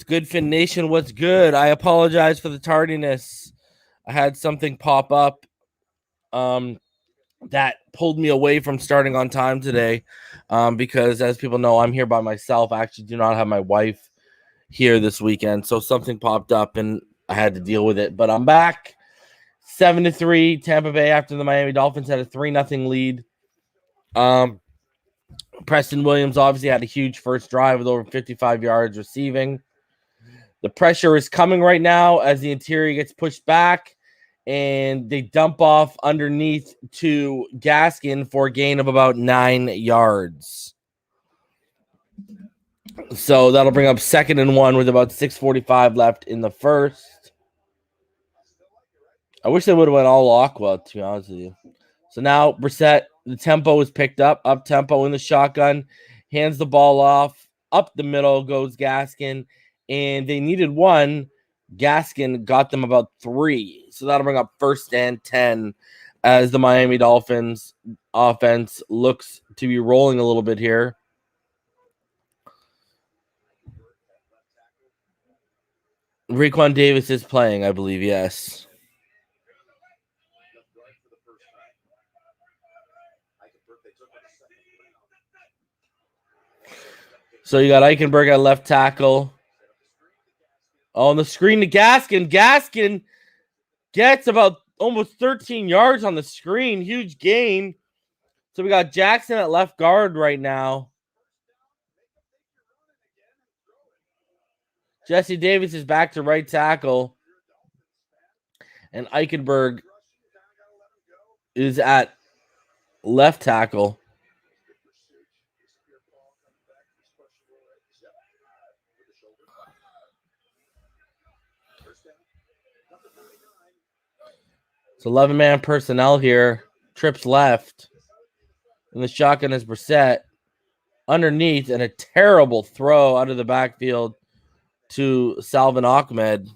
good, Fin Nation? What's good? I apologize for the tardiness. I had something pop up that pulled me away from starting on time today because, as people know, I'm here by myself. I actually do not have my wife here this weekend, so something popped up and I had to deal with it. But I'm back. 7-3 Tampa Bay after the Miami Dolphins had a 3-0 lead. Preston Williams obviously had a huge first drive with over 55 yards receiving. The pressure is coming right now as the interior gets pushed back and they dump off underneath to Gaskin for a gain of about 9 yards. So that'll bring up 2nd and 1 with about 6:45 left in the first. I wish they would have went all Aqua, to be honest with you. So now Brissett, the tempo is picked up tempo in the shotgun, hands the ball off, up the middle goes Gaskin, and they needed 1. Gaskin got them about 3. So that'll bring up 1st and 10 as the Miami Dolphins offense looks to be rolling a little bit here. Raekwon Davis is playing, I believe, yes. So you got Eichenberg at left tackle. On the screen to Gaskin. Gaskin gets about almost 13 yards on the screen. Huge gain. So we got Jackson at left guard right now. Jesse Davis is back to right tackle. And Eichenberg is at left tackle. It's 11-man personnel here. Trips left. And the shotgun is Brissett. Underneath, and a terrible throw out of the backfield to Salvin Ahmed.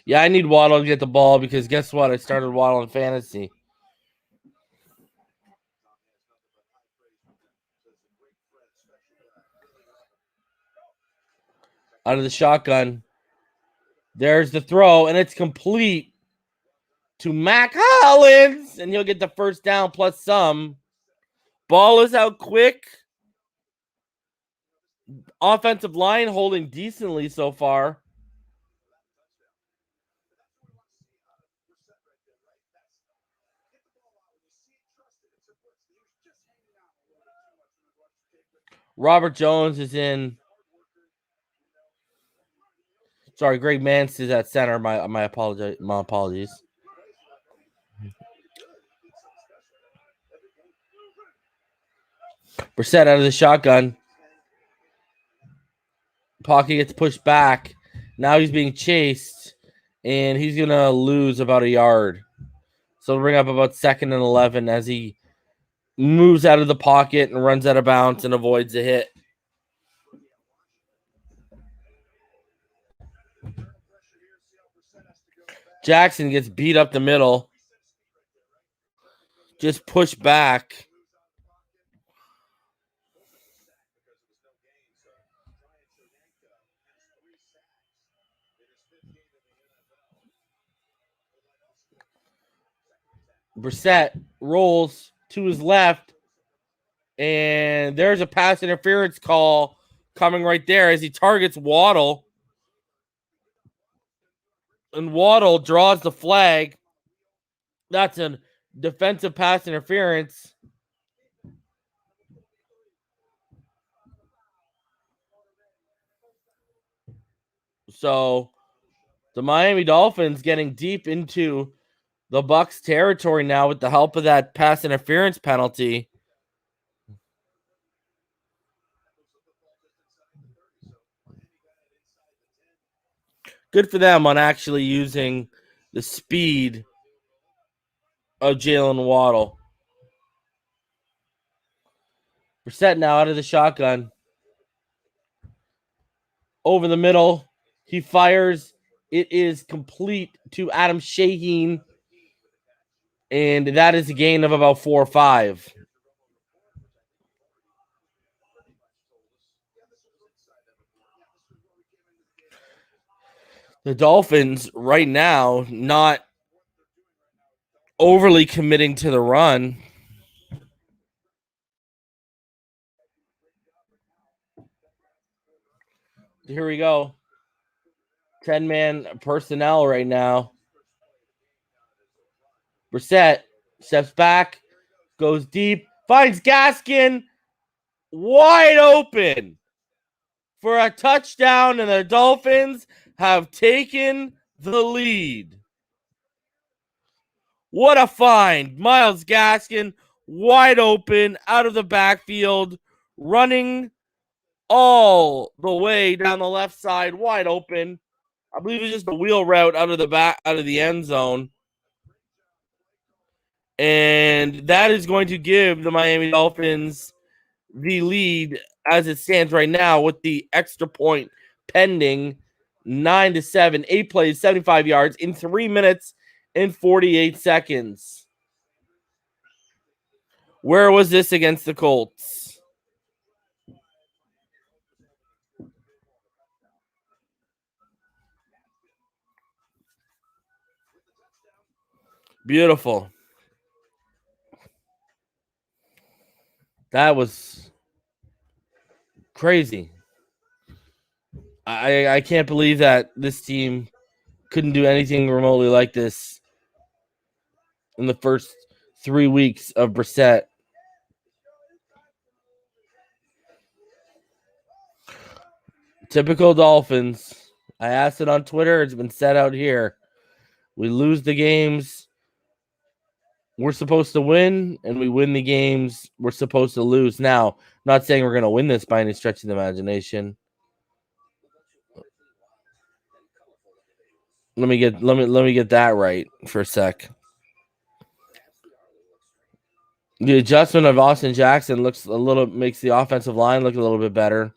Yeah, I need Waddle to get the ball because guess what? I started Waddle in fantasy. Out of the shotgun. There's the throw, and it's complete to Mac Hollins, and he'll get the first down plus some. Ball is out quick. Offensive line holding decently so far. Robert Jones is in. Sorry, Greg Mance is at center. My apologies. Brissett out of the shotgun. Pocket gets pushed back. Now he's being chased, and he's going to lose about a yard. So it'll bring up about 2nd and 11 as he moves out of the pocket and runs out of bounds and avoids a hit. Jackson gets beat up the middle. Just push back. Brissett rolls to his left, and there's a pass interference call coming right there as he targets Waddle. And Waddle draws the flag. That's a defensive pass interference. So the Miami Dolphins getting deep into the Bucs territory now with the help of that pass interference penalty. Good for them on actually using the speed of Jalen Waddle. Brissett now out of the shotgun. Over the middle He fires. It is complete to Adam Shaheen. And that is a gain of about 4 or 5. The Dolphins right now not overly committing to the run. Here we go. 10-man personnel right now. Brissett steps back, goes deep, finds Gaskin wide open for a touchdown, and the Dolphins have taken the lead. What a find. Myles Gaskin wide open out of the backfield, running all the way down the left side, wide open. I believe it's just a wheel route out of the end zone. And that is going to give the Miami Dolphins the lead as it stands right now with the extra point pending. 9-7, 8 plays, 75 yards in 3 minutes and 48 seconds. Where was this against the Colts? Beautiful. That was crazy. I can't believe that this team couldn't do anything remotely like this in the first 3 weeks of Brissett. Typical Dolphins. I asked it on Twitter. It's been said out here. We lose the games we're supposed to win, and we win the games we're supposed to lose. Now, not saying we're going to win this by any stretch of the imagination. Let me get that right for a sec. The adjustment of Austin Jackson makes the offensive line look a little bit better.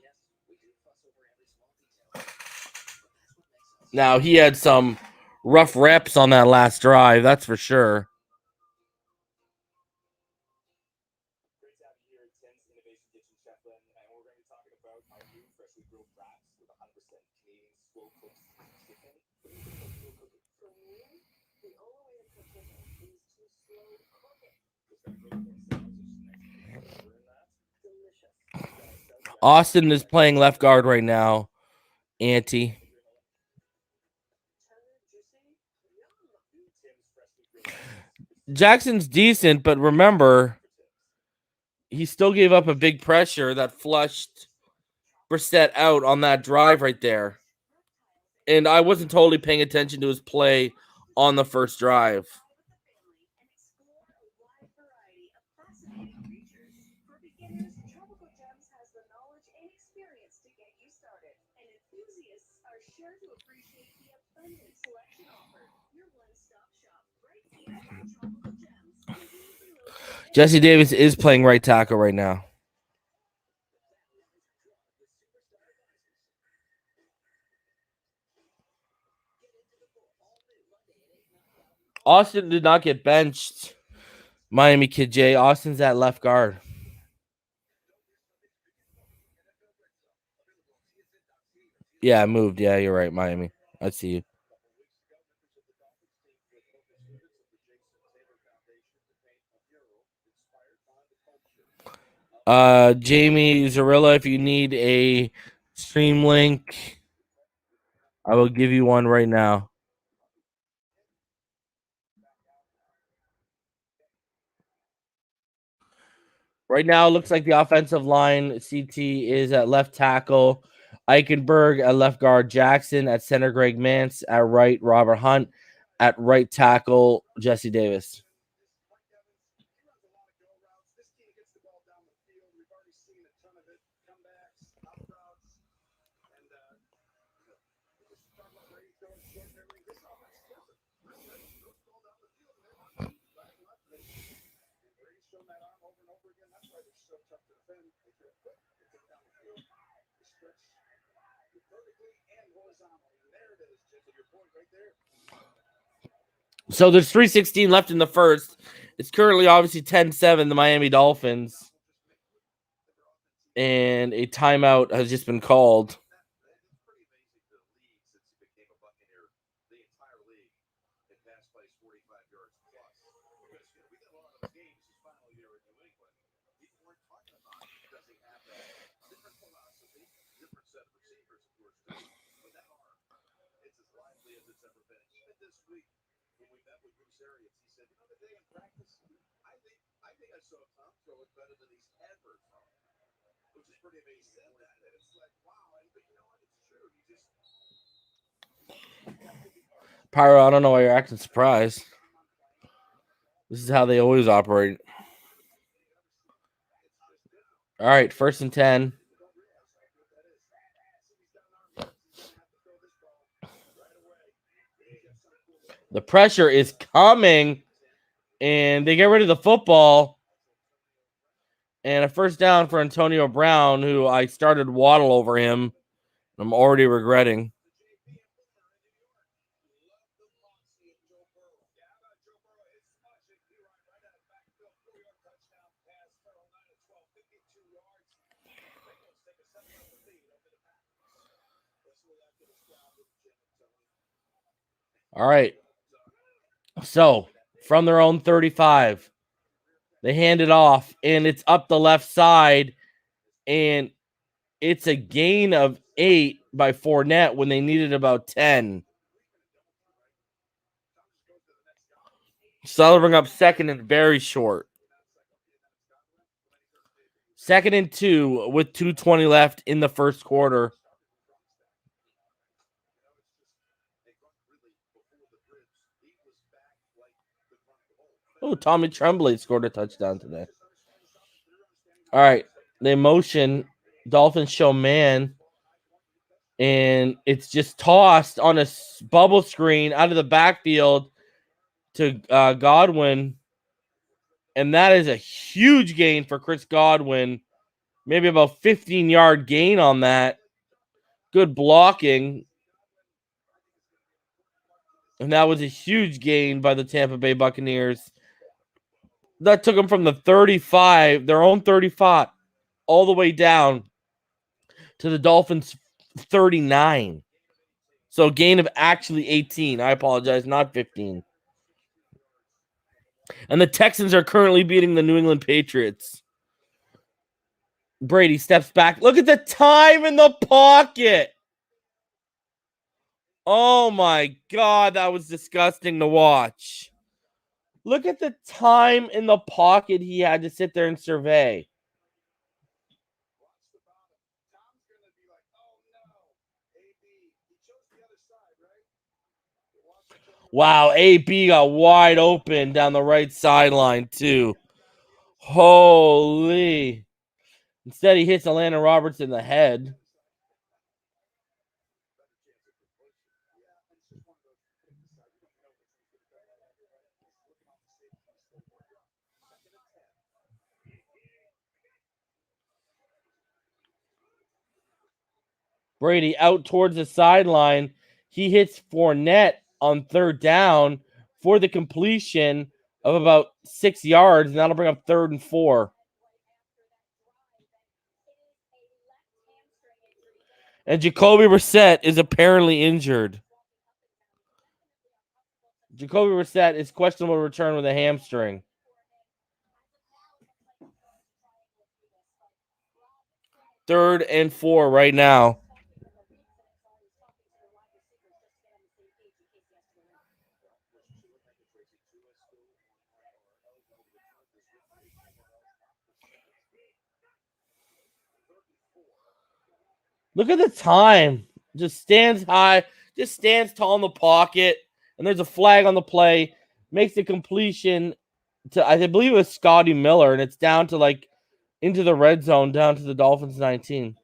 Now, he had some rough reps on that last drive, that's for sure. Austin is playing left guard right now. Ante. Jackson's decent, but remember, he still gave up a big pressure that flushed Brissett out on that drive right there. And I wasn't totally paying attention to his play on the first drive. Jesse Davis is playing right tackle right now. Austin did not get benched. Miami Kid J. Austin's at left guard. Yeah, I moved. Yeah, you're right, Miami. I see you. Jamie Zarilla, if you need a stream link, I will give you one right now. Right now, it looks like the offensive line CT is at left tackle, Eichenberg at left guard, Jackson at center, Greg Mance at right, Robert Hunt at right tackle, Jesse Davis. So there's 3:16 left in the first. It's currently obviously 10-7, the Miami Dolphins. And a timeout has just been called. Pyro, I don't know why you're acting surprised. This is how they always operate. All right, 1st and 10. The pressure is coming, and they get rid of the football. And a first down for Antonio Brown, who I started Waddle over him. I'm already regretting. All right. So, from their own 35, they hand it off, and it's up the left side, and it's a gain of 8 by Fournette when they needed about 10. So they'll bring up 2nd and very short. 2nd and 2 with 2:20 left in the first quarter. Oh, Tommy Tremblay scored a touchdown today. All right. They motion. Dolphins show man. And it's just tossed on a bubble screen out of the backfield to Godwin. And that is a huge gain for Chris Godwin. Maybe about 15-yard gain on that. Good blocking. And that was a huge gain by the Tampa Bay Buccaneers. That took them from the 35, their own 35, all the way down to the Dolphins' 39. So gain of actually 18. I apologize, not 15. And the Texans are currently beating the New England Patriots. Brady steps back. Look at the time in the pocket. Oh my God, that was disgusting to watch. Look at the time in the pocket he had to sit there and survey. Wow, AB got wide open down the right sideline, too. Holy. Instead, he hits Atlanta Roberts in the head. Brady out towards the sideline. He hits Fournette on 3rd down for the completion of about 6 yards, and that'll bring up 3rd and 4. And Jacoby Brissett is apparently injured. Jacoby Brissett is questionable to return with a hamstring. 3rd and 4 right now. Look at the time. Just stands high, just stands tall in the pocket, and there's a flag on the play. Makes the completion to, I believe it was Scotty Miller, and it's down to like into the red zone, down to the Dolphins 19.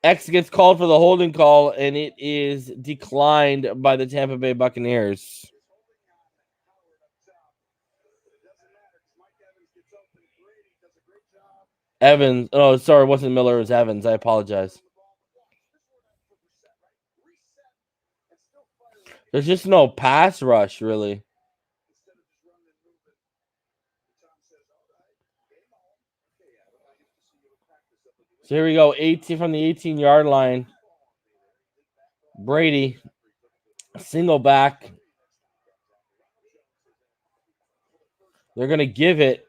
X gets called for the holding call, and it is declined by the Tampa Bay Buccaneers. Evans. Oh, sorry, it wasn't Miller. It was Evans. I apologize. There's just no pass rush, really. So here we go, 18 from the 18-yard line. Brady, single back. They're going to give it,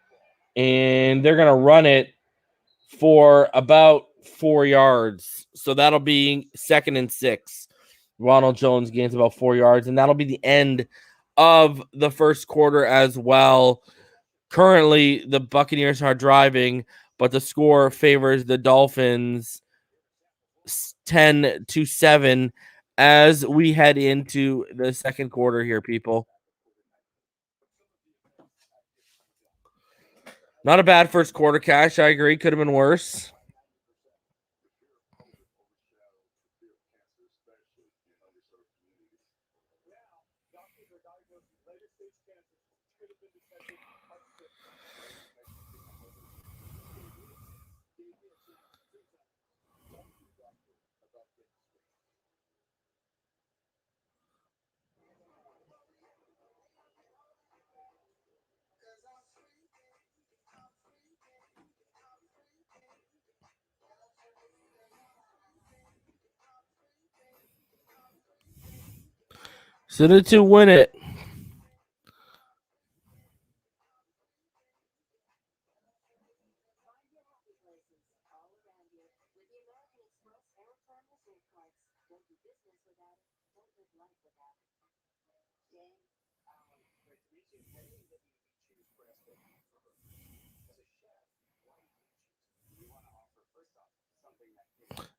and they're going to run it for about 4 yards. So that'll be 2nd and 6. Ronald Jones gains about 4 yards, and that'll be the end of the first quarter as well. Currently, the Buccaneers are driving, but the score favors the Dolphins 10-7 as we head into the second quarter here, people. Not a bad first quarter, Cash. I agree. Could have been worse. So the two win it.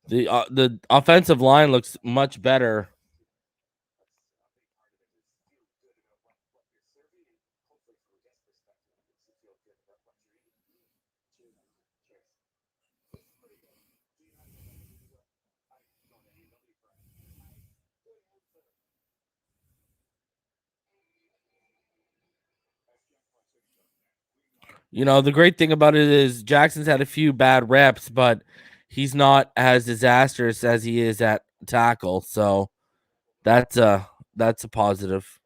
The offensive line looks much better. You know, the great thing about it is Jackson's had a few bad reps, but he's not as disastrous as he is at tackle. So that's a positive.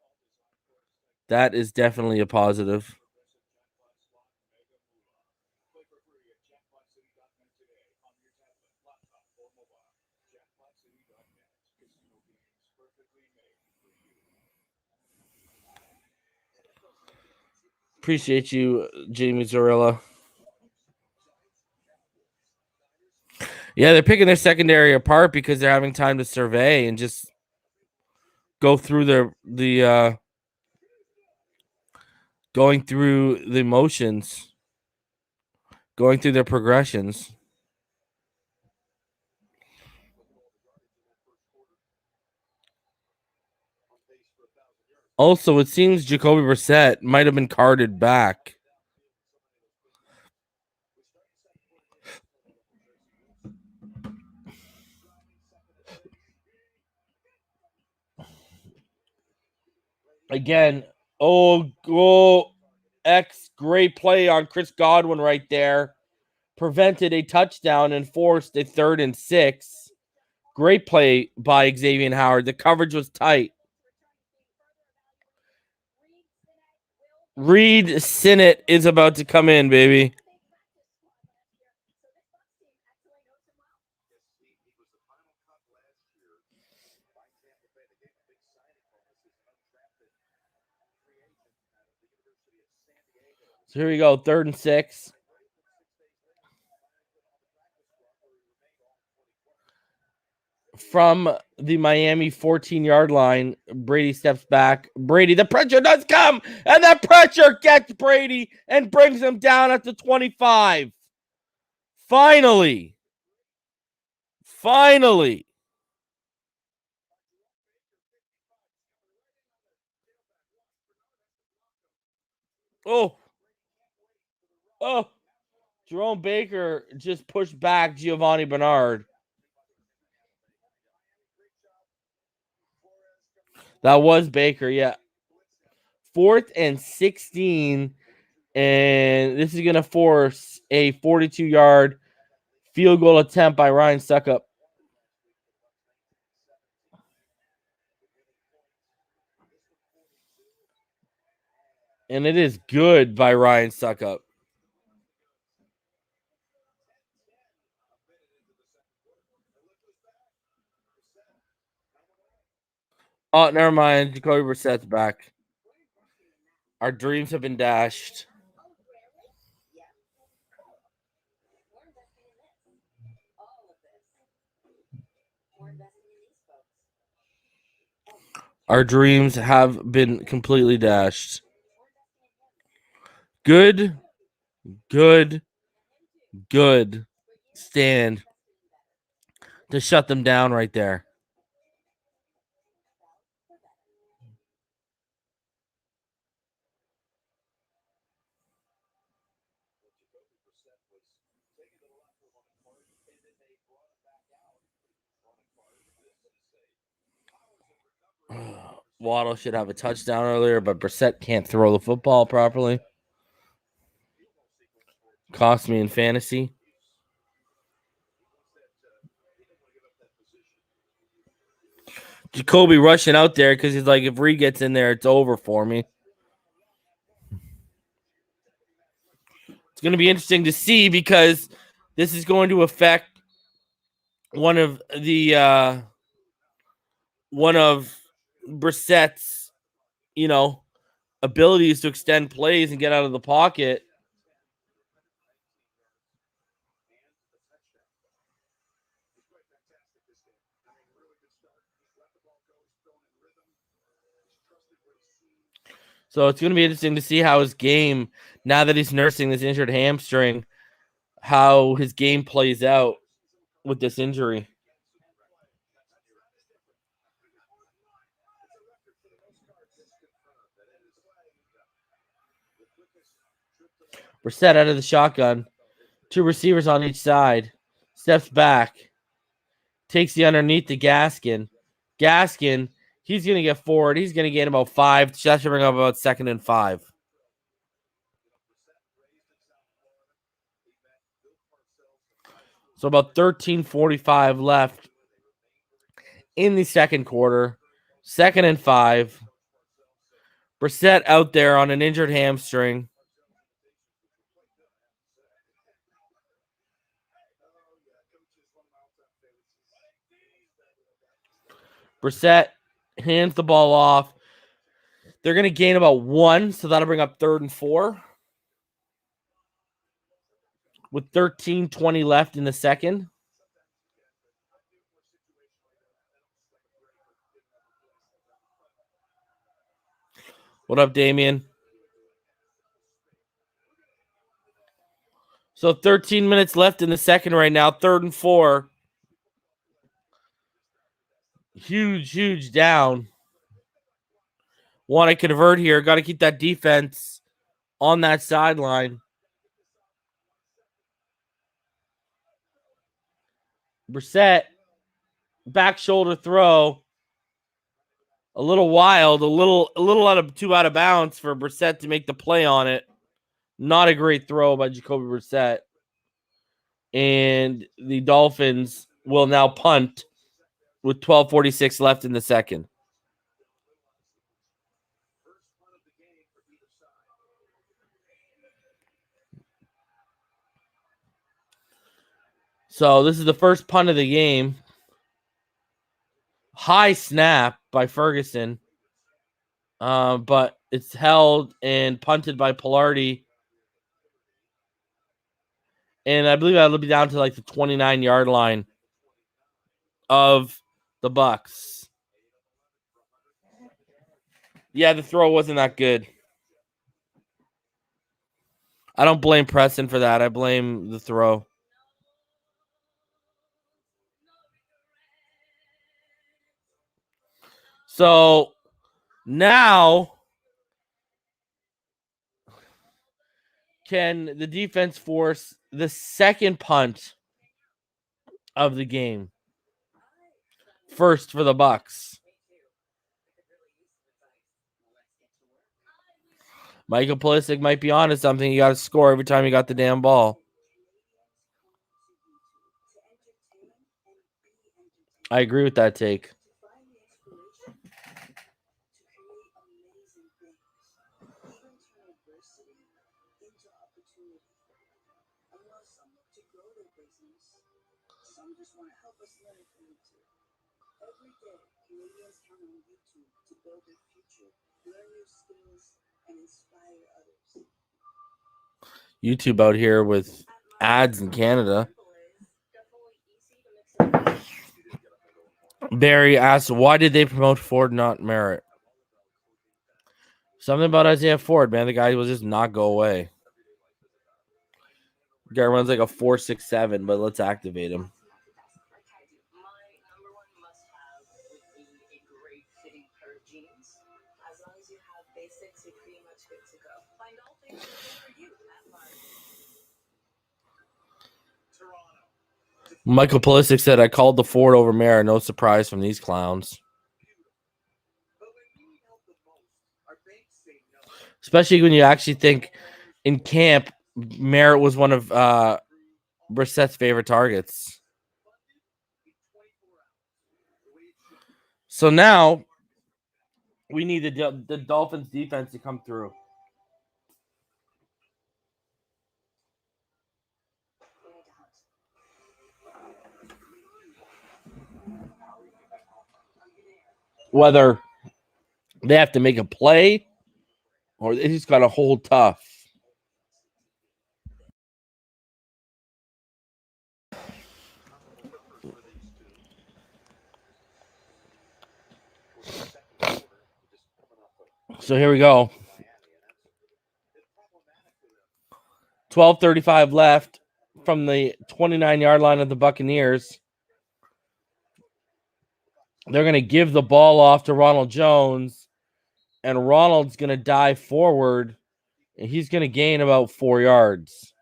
That is definitely a positive. Appreciate you, Jamie Zorilla. Yeah, they're picking their secondary apart because they're having time to survey and just go through going through the motions, going through their progressions. Also, it seems Jacoby Brissett might have been carded back. Again, great play on Chris Godwin right there. Prevented a touchdown and forced a 3rd and 6. Great play by Xavier Howard. The coverage was tight. Reed Sinnott is about to come in, baby. So here we go, 3rd and 6. From the Miami 14-yard line, Brady steps back. Brady, the pressure does come, and that pressure gets Brady and brings him down at the 25. Finally. Oh, Jerome Baker just pushed back Giovanni Bernard. That was Baker, yeah. 4th and 16, and this is going to force a 42-yard field goal attempt by Ryan Suckup. And it is good by Ryan Suckup. Oh, never mind. Jacoby Brissett's back. Our dreams have been dashed. Our dreams have been completely dashed. Good, good, good stand to shut them down right there. Waddle should have a touchdown earlier, but Brissett can't throw the football properly. Cost me in fantasy. Jacoby rushing out there because he's like, if Reed gets in there, it's over for me. It's going to be interesting to see because this is going to affect one of Brissett's, abilities to extend plays and get out of the pocket. So it's going to be interesting to see how his game, now that he's nursing this injured hamstring, how his game plays out with this injury. Brissett out of the shotgun. Two receivers on each side. Steps back. Takes the underneath to Gaskin. Gaskin, he's going to get forward. He's going to gain about 5. That should bring up about 2nd and 5. So about 13:45 left in the second quarter. 2nd and 5. Brissett out there on an injured hamstring. Brissett hands the ball off. They're going to gain about 1, so that'll bring up 3rd and 4. With 13:20 left in the second. What up, Damien? So 13 minutes left in the second right now. 3rd and 4. Huge down. Want to convert here. Got to keep that defense on that sideline. Brissett, back shoulder throw. A little wild, a little too out of bounds for Brissett to make the play on it. Not a great throw by Jacoby Brissett. And the Dolphins will now punt with 12:46 left in the second. So this is the first punt of the game. High snap by Ferguson. But it's held and punted by Pilardi. And I believe that'll be down to like the 29-yard line of the Bucs. Yeah, the throw wasn't that good. I don't blame Preston for that. I blame the throw. So now, can the defense force the second punt of the game? First for the Bucs. Michael Pulisic might be onto something. You got to score every time you got the damn ball. I agree with that take. YouTube out here with ads in Canada. Barry asks, why did they promote Ford, not Merritt? Something about Isaiah Ford, man. The guy will just not go away. The guy runs like a 4.67, but let's activate him. Michael Pulisic said, I called the Ford over Merritt. No surprise from these clowns. Especially when you actually think in camp, Merritt was one of Brissett's favorite targets. So now we need the Dolphins defense to come through. Whether they have to make a play or they just got to hold tough. So here we go. 12:35 left from the 29-yard line of the Buccaneers. They're going to give the ball off to Ronald Jones, and Ronald's going to dive forward, and he's going to gain about 4 yards.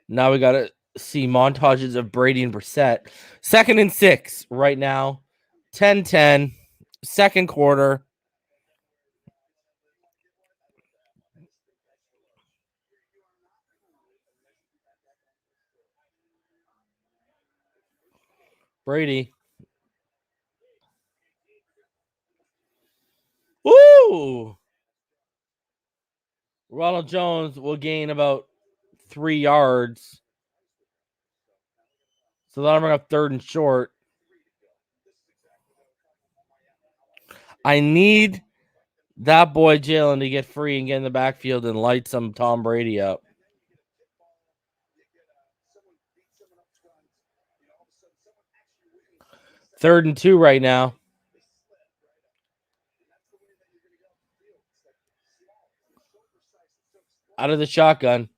Now we got to see montages of Brady and Brissett. 2nd and 6 right now. 10-10. Second quarter. Brady. Woo! Ronald Jones will gain about 3 yards. So that'll bring up 3rd and short. I need that boy Jalen to get free and get in the backfield and light some Tom Brady up. 3rd and 2 right now. Out of the shotgun.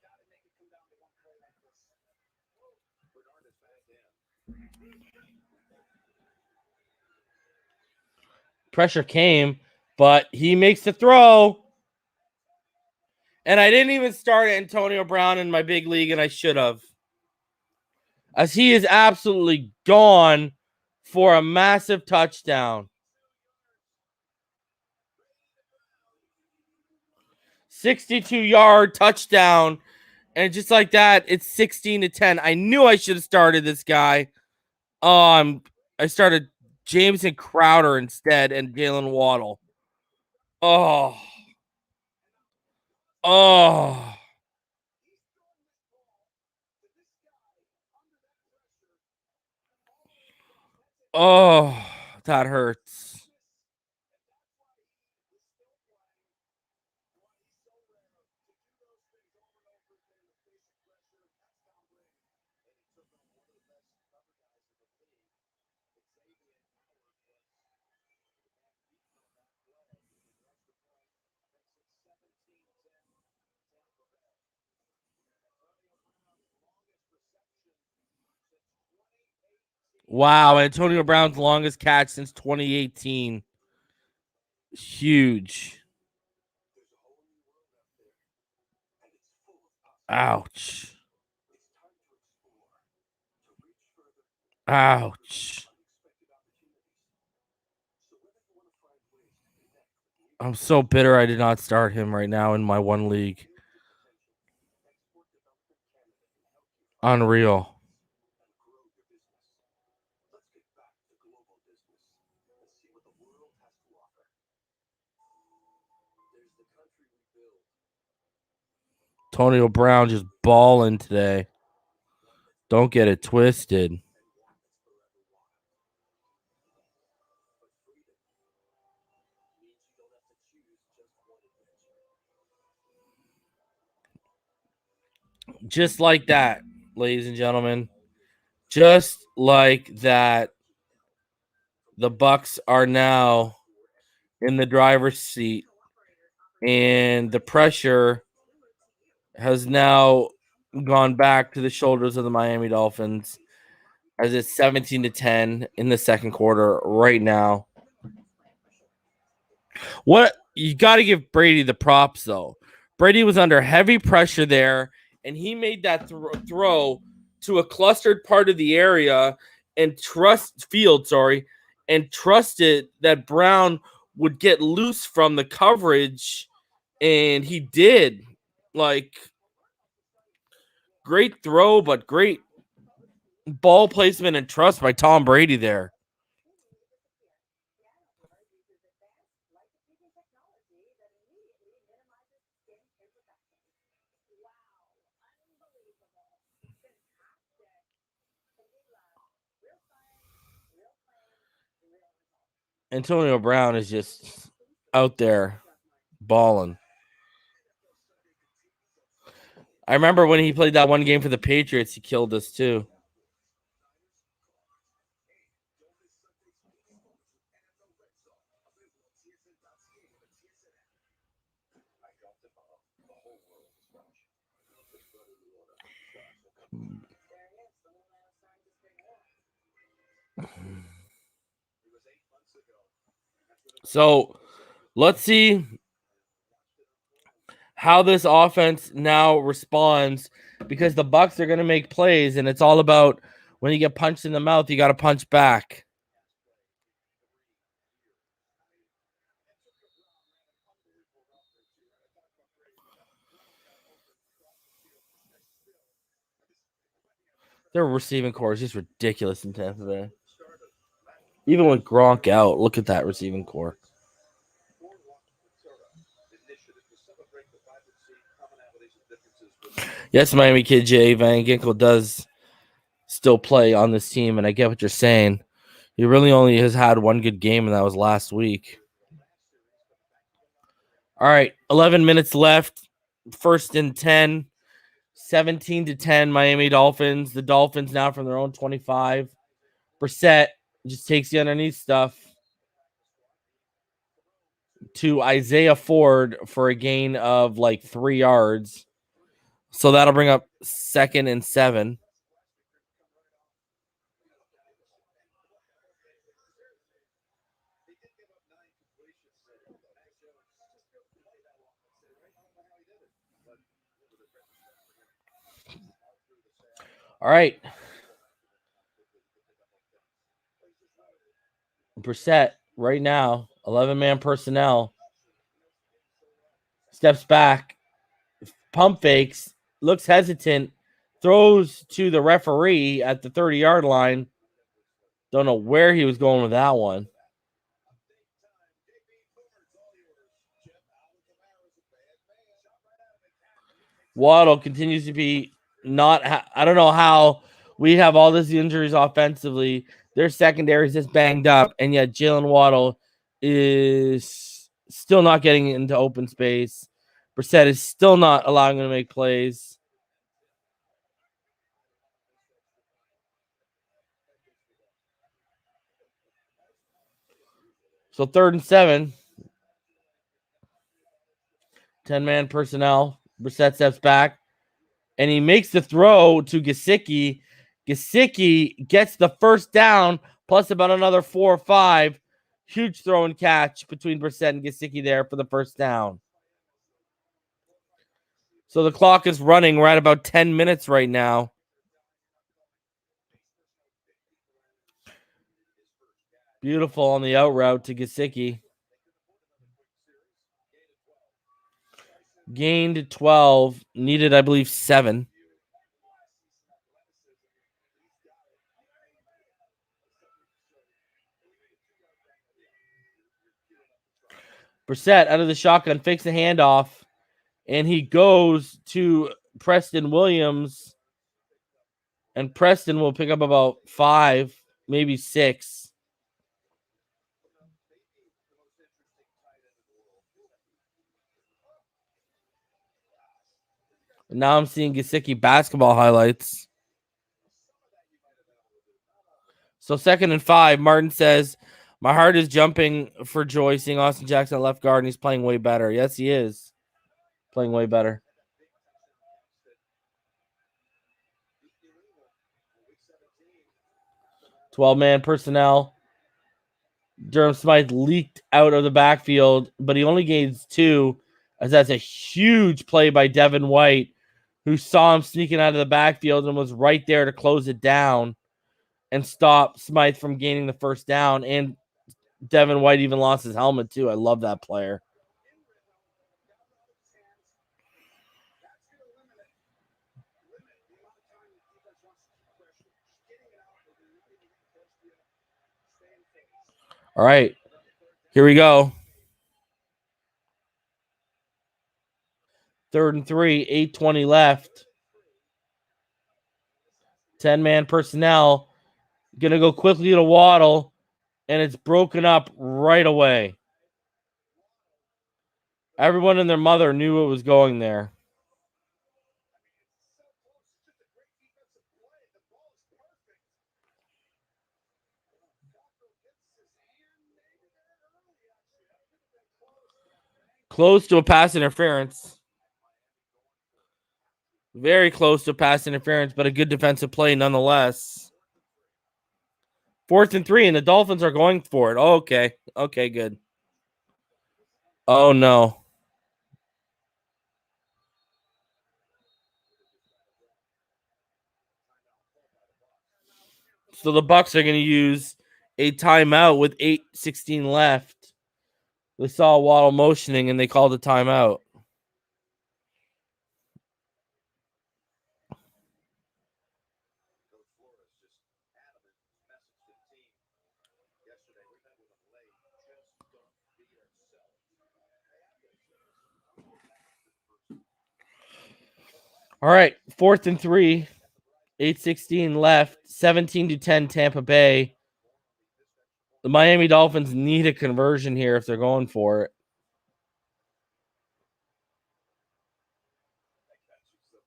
Pressure came, but he makes the throw. And I didn't even start Antonio Brown in my big league, and I should have. As he is absolutely gone for a massive touchdown. 62-yard touchdown. And just like that, it's 16-10. I knew I should have started this guy. I started Jameson Crowder instead and Jalen Waddle. Oh. Oh, that hurts. Wow, Antonio Brown's longest catch since 2018. Huge. Ouch. Ouch. I'm so bitter I did not start him right now in my one league. Unreal. Antonio Brown just balling today. Don't get it twisted. Just like that, ladies and gentlemen. Just like that, the Bucs are now in the driver's seat, and the pressure has now gone back to the shoulders of the Miami Dolphins as it's 17-10 in the second quarter right now. What you got to give Brady the props though. Brady was under heavy pressure there, and he made that throw to a clustered part of the area and trusted that Brown would get loose from the coverage, and he did. Like, great throw, but great ball placement and trust by Tom Brady there. Antonio Brown is just out there balling. I remember when he played that one game for the Patriots, he killed us too. So let's see how this offense now responds, because the Bucs are going to make plays, and it's all about when you get punched in the mouth, you got to punch back. Their receiving core is just ridiculous in Tampa Bay. Even with Gronk out, look at that receiving core. Yes, Miami kid Jay Van Ginkel does still play on this team, and I get what you're saying. He really only has had one good game, and that was last week. All right, 11 minutes left. First and 10. 17-10, Miami Dolphins. The Dolphins now from their own 25. Brissett just takes the underneath stuff to Isaiah Ford for a gain of like 3 yards. So that'll bring up 2nd and 7. All right. Brissett right now, 11-man personnel. Steps back, pump fakes, looks hesitant, throws to the referee at the 30-yard line. Don't know where he was going with that one. Waddle continues to be not. I don't know how we have all these injuries offensively. Their secondary is just banged up, and yet Jalen Waddle is still not getting into open space. Brissett is still not allowing him to make plays. So 3rd and 7. 10-man personnel. Brissett steps back, and he makes the throw to Gesicki. Gesicki gets the first down, plus about another 4 or 5. Huge throw and catch between Brissett and Gesicki there for the first down. So the clock is running. We're at about 10 minutes right now. Beautiful on the out route to Gesicki. Gained 12. Needed, I believe, 7. Brissett out of the shotgun, fakes the handoff and he goes to Preston Williams, and Preston will pick up about 5, maybe 6. And now I'm seeing Gesicki basketball highlights. So 2nd and 5, Martin says, my heart is jumping for joy seeing Austin Jackson at left guard, and he's playing way better. Yes, he is. Playing way better. 12-man personnel. Durham Smythe leaked out of the backfield, but he only gains 2, as that's a huge play by Devin White, who saw him sneaking out of the backfield and was right there to close it down and stop Smythe from gaining the first down. And Devin White even lost his helmet, too. I love that player. All right, here we go. 3rd and 3, 8:20 left. 10-man personnel. Going to go quickly to Waddle, and it's broken up right away. Everyone and their mother knew it was going there. Close to a pass interference. Very close to pass interference, but a good defensive play nonetheless. 4th and 3, and the Dolphins are going for it. Oh, okay. Okay, good. Oh, no. So the Bucs are going to use a timeout with 8:16 left. They saw Waddle motioning, and they called a timeout. All right, 4th and 3, 8:16 left, 17-10 Tampa Bay. The Miami Dolphins need a conversion here if they're going for it.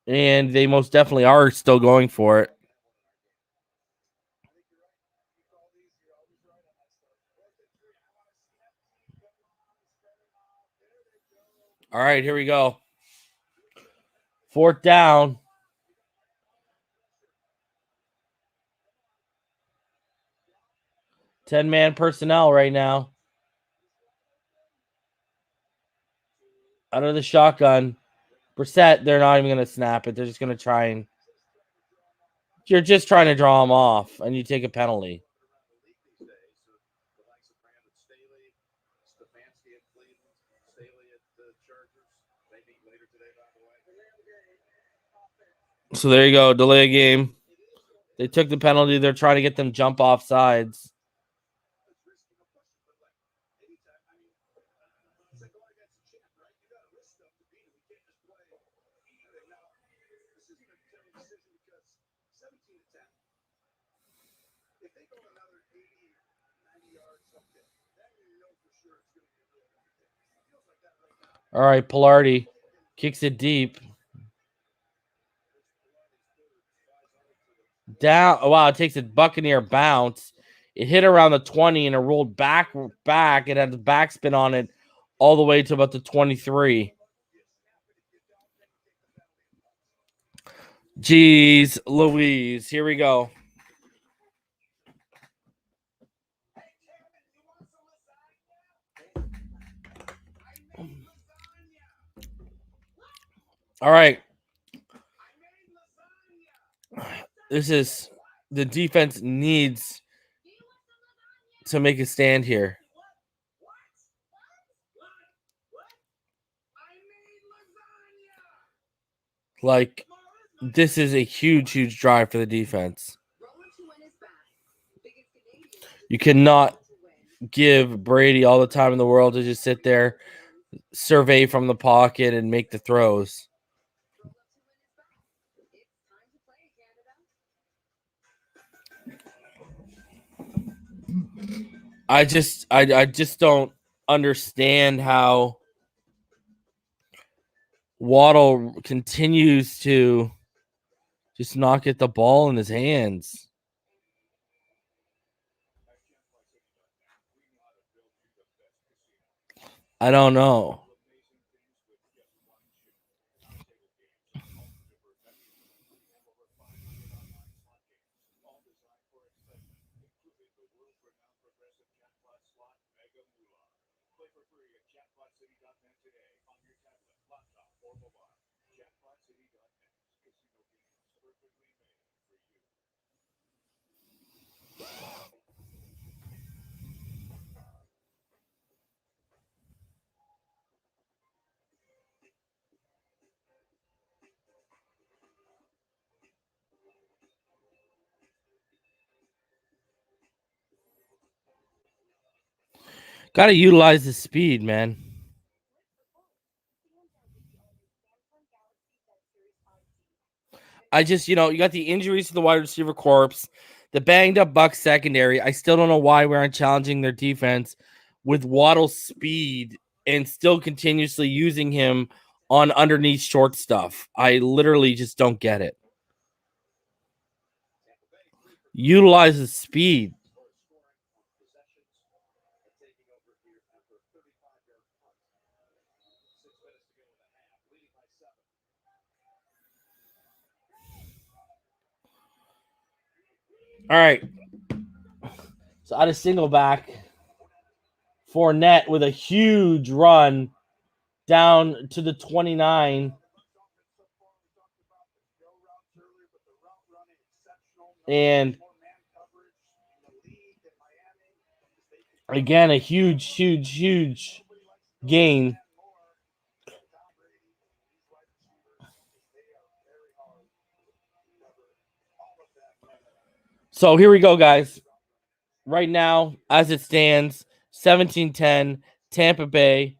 And they most definitely are still going for it. All right, here we go. 4th down. Ten-man personnel right now. Out of the shotgun. Brissett, they're not even going to snap it. They're just going to try and... You're just trying to draw them off, and you take a penalty. So there you go. Delay a game. They took the penalty. They're trying to get them jump off sides. All right, Pilardi kicks it deep. Down. Oh, wow, it takes a Buccaneer bounce. It hit around the 20 and it rolled back. It had the backspin on it all the way to about the 23. Jeez Louise. Here we go. All right. This is the defense needs to make a stand here. Like, this is a huge drive for the defense. You cannot give Brady all the time in the world to just sit there survey from the pocket and make the throws. I just don't understand how Waddle continues to just not get the ball in his hands. I don't know. Got to utilize the speed, man. I just, you got the injuries to the wide receiver corps, the banged up Bucs secondary. I still don't know why we aren't challenging their defense with Waddle's speed and still continuously using him on underneath short stuff. I literally just don't get it. Utilize the speed. All right. So out of single back, Fournette with a huge run down to the 29. And again, a huge gain. So here we go, guys. Right now, as it stands, 17-10, Tampa Bay.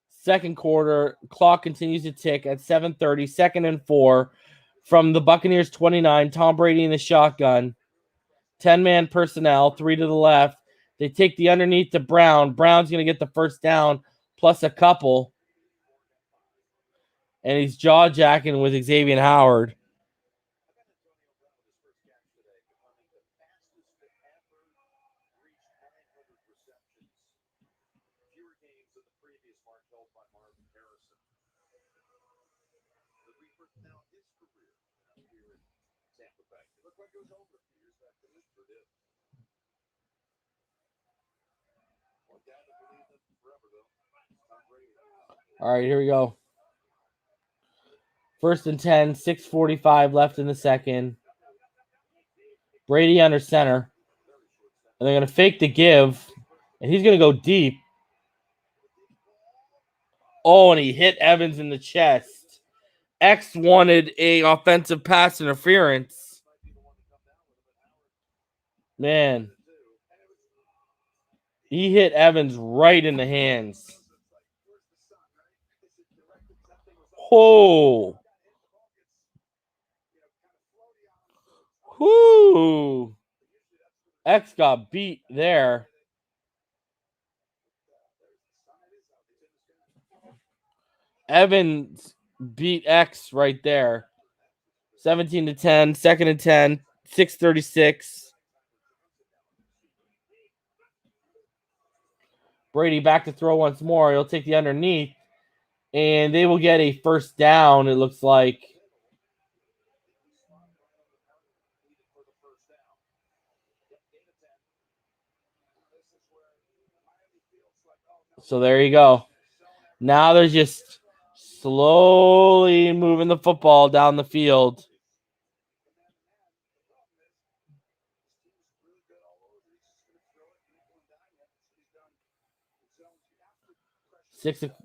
Second quarter, clock continues to tick at 7:30, 2nd and 4 from the Buccaneers 29. Tom Brady in the shotgun. 10-man personnel, 3 to the left. They take the underneath to Brown. Brown's going to get the first down plus a couple. And he's jaw-jacking with Xavier Howard. All right, here we go. 1st and 10, 6:45 left in the second. Brady under center. And they're going to fake the give. And he's going to go deep. Oh, and he hit Evans in the chest. X wanted a offensive pass interference. Man. He hit Evans right in the hands. Oh. Whoo. X got beat there. Evans beat X right there. 17-10, 2nd and 10, 6:36. Brady back to throw once more. He'll take the underneath. And they will get a first down, it looks like. So there you go. Now they're just slowly moving the football down the field.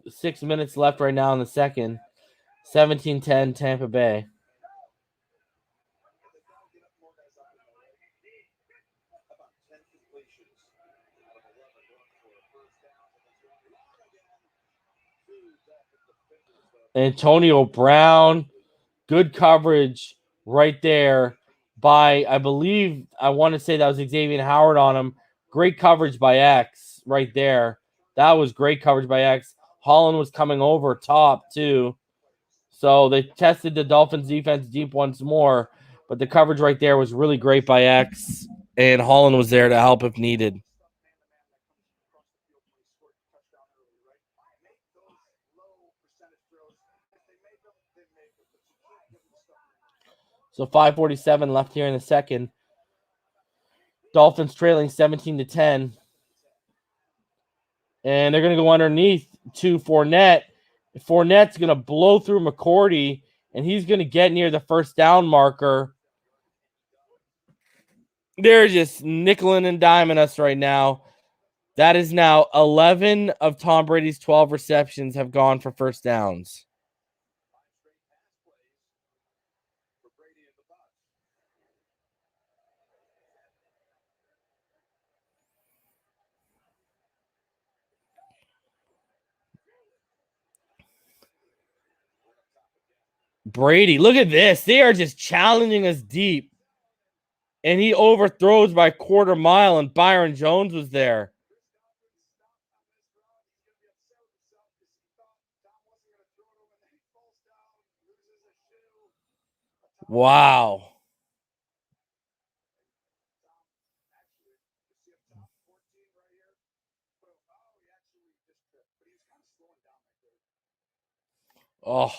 Six minutes left right now in the second. 17-10 Tampa Bay. Antonio Brown, good coverage right there by, I believe, I want to say that was Xavier Howard on him. Great coverage by X right there. That was great coverage by X. Holland was coming over top too. So they tested the Dolphins defense deep once more, but the coverage right there was really great by X, and Holland was there to help if needed. So 5:47 left here in the second. Dolphins trailing 17-10. And they're going to go underneath to Fournette. Fournette's going to blow through McCourty, and he's going to get near the first down marker. They're just nickeling and diming us right now. That is now 11 of Tom Brady's 12 receptions have gone for first downs. Brady, look at this. They are just challenging us deep. And he overthrows by a quarter mile, and Byron Jones was there. Wow. Oh,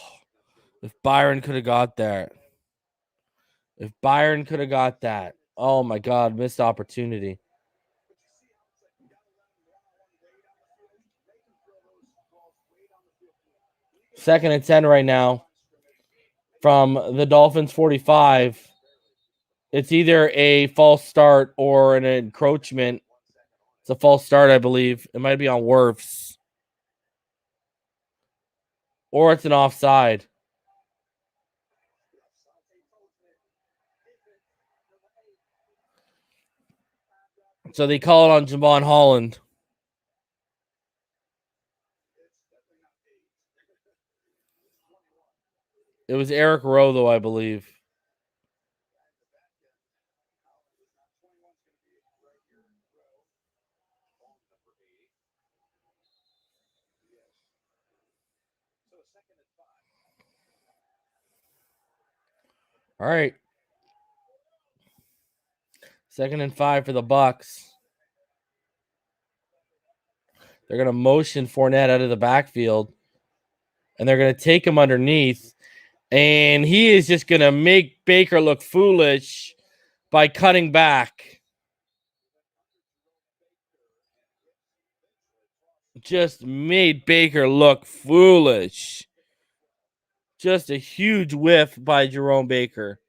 if Byron could have got that. If Byron could have got that. Oh, my God. Missed opportunity. Second and 10 right now from the Dolphins 45. It's either a false start or an encroachment. It's a false start, I believe. It might be on Wirfs. Or it's an offside. So they call it on Javon Holland. It was Eric Rowe, though, I believe. All right. 2nd and 5 for the Bucs. They're going to motion Fournette out of the backfield, and they're going to take him underneath. And he is just going to make Baker look foolish by cutting back. Just made Baker look foolish. Just a huge whiff by Jerome Baker.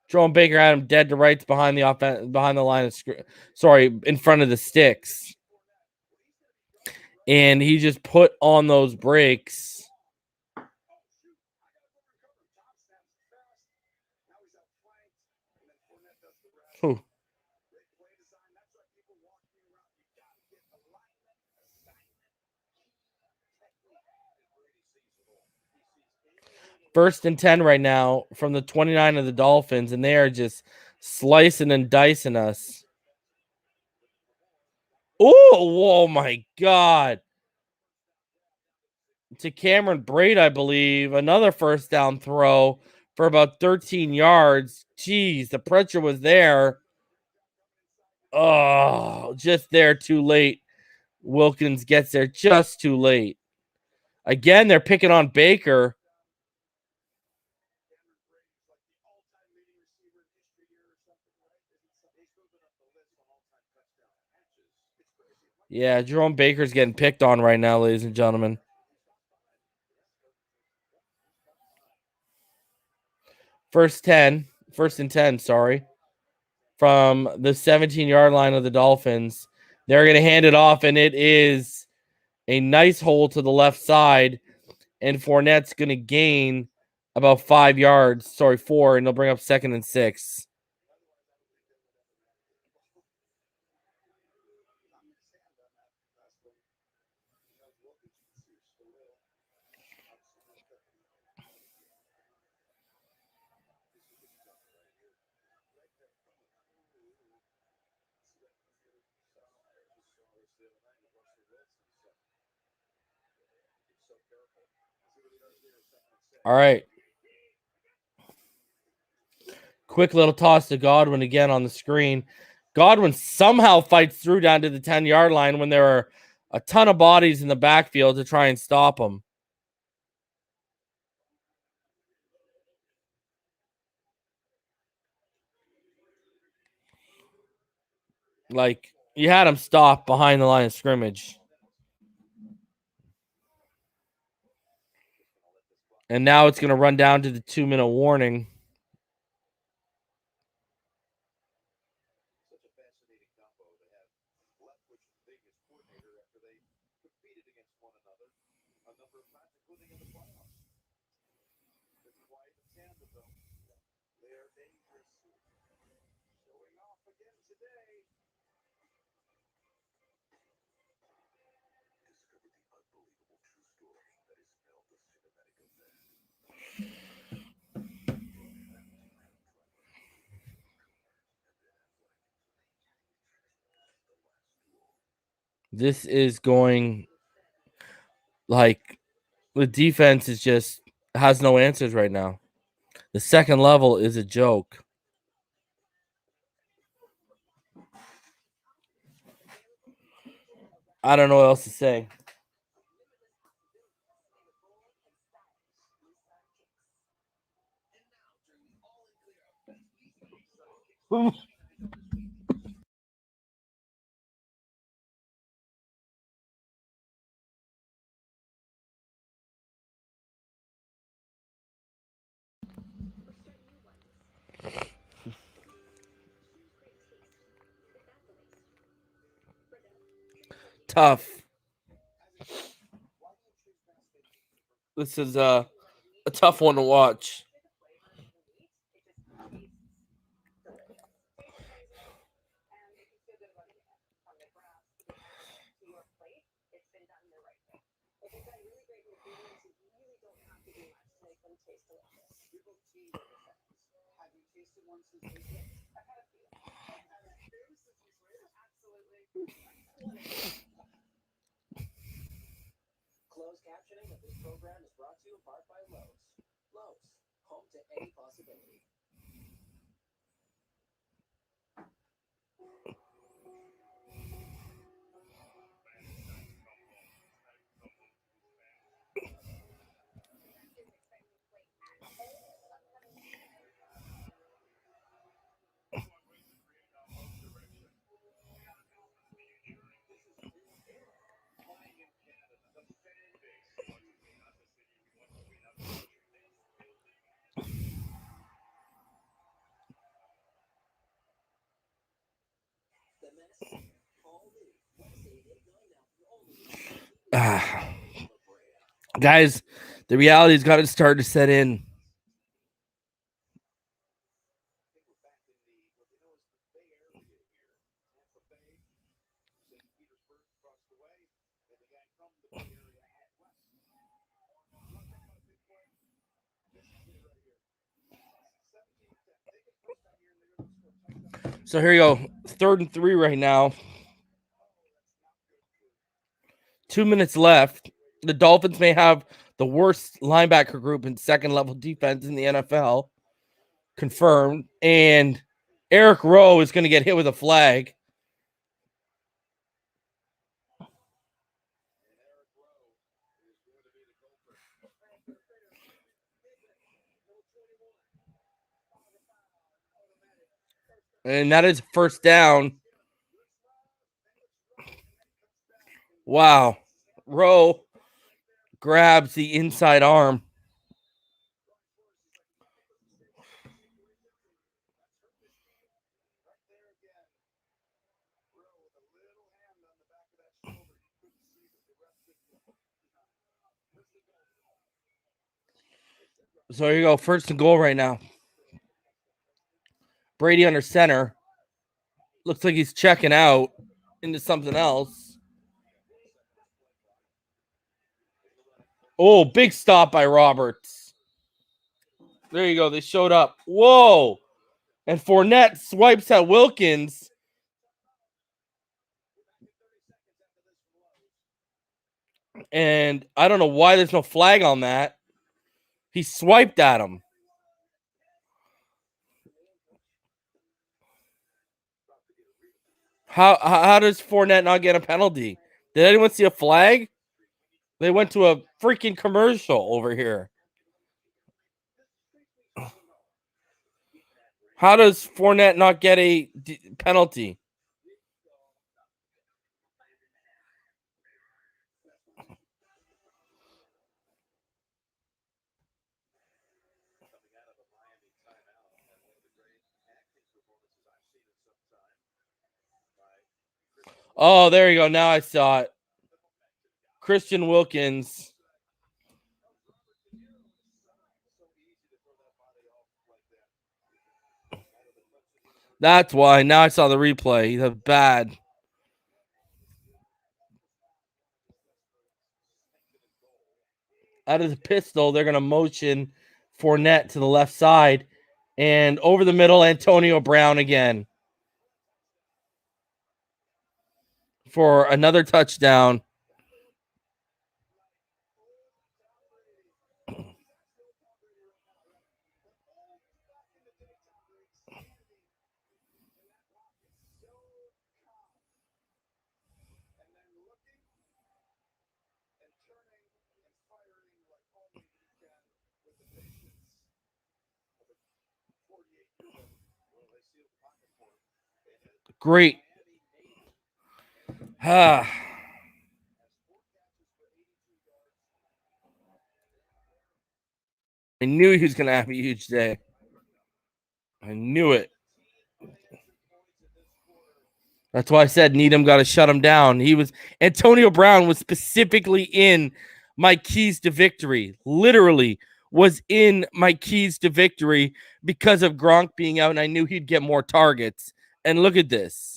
Jerome Baker had him dead to rights behind the line of in front of the sticks. And he just put on those brakes. Whew. First and 10 right now from the 29 of the Dolphins, and they are just slicing and dicing us. Oh my God. To Cameron Braid, I believe. Another first down throw for about 13 yards. Jeez, the pressure was there. Oh, just there too late. Wilkins gets there just too late. Again, they're picking on Baker. Yeah, Jerome Baker's getting picked on right now, ladies and gentlemen. First and 10, sorry. From the 17-yard line of the Dolphins. They're going to hand it off, and it is a nice hole to the left side. And Fournette's going to gain about 4, and they'll bring up 2nd and 6. All right. Quick little toss to Godwin again on the screen. Godwin somehow fights through down to the 10-yard line when there are a ton of bodies in the backfield to try and stop him. Like, you had him stop behind the line of scrimmage. And now it's going to run down to the 2-minute warning. This is going like the defense is just has no answers right now. The second level is a joke. I don't know what else to say. Tough. This is a tough one to watch. Closed captioning of this program is brought to you in part by Lowe's. Lowe's, home to any possibility. Guys, the reality's got to start to set in. So here you go. 3rd and 3 right now. 2 minutes left. The Dolphins may have the worst linebacker group in second level defense in the NFL. Confirmed. And Eric Rowe is going to get hit with a flag. And that is first down. Wow. Rowe grabs the inside arm. So here you go. 1st and goal right now. Brady under center. Looks like he's checking out into something else. Oh, big stop by Roberts. There you go. They showed up. Whoa. And Fournette swipes at Wilkins. And I don't know why there's no flag on that. He swiped at him. How does Fournette not get a penalty? Did anyone see a flag? They went to a freaking commercial over here. How does Fournette not get a penalty? Oh, there you go. Now I saw it. Christian Wilkins. That's why. Now I saw the replay. That's bad. Out of the pistol, they're going to motion Fournette to the left side. And over the middle, Antonio Brown again for another touchdown. Great. I knew he was going to have a huge day. I knew it. That's why I said Needham got to shut him down. Antonio Brown was specifically in my keys to victory. Literally was in my keys to victory because of Gronk being out, and I knew he'd get more targets. And look at this.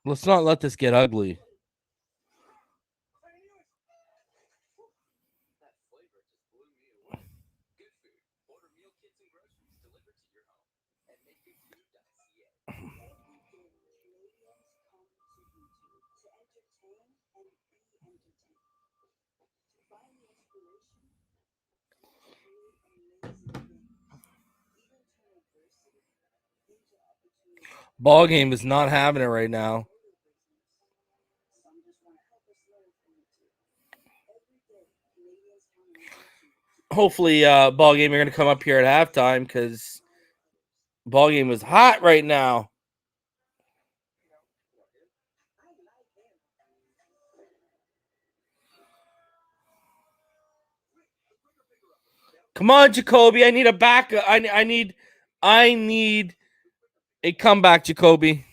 Let's not let this get ugly. Ball game is not having it right now. Hopefully, ball game, you're going to come up here at halftime because ball game is hot right now. Come on, Jacoby. I need a backup. I need a comeback, Jacoby.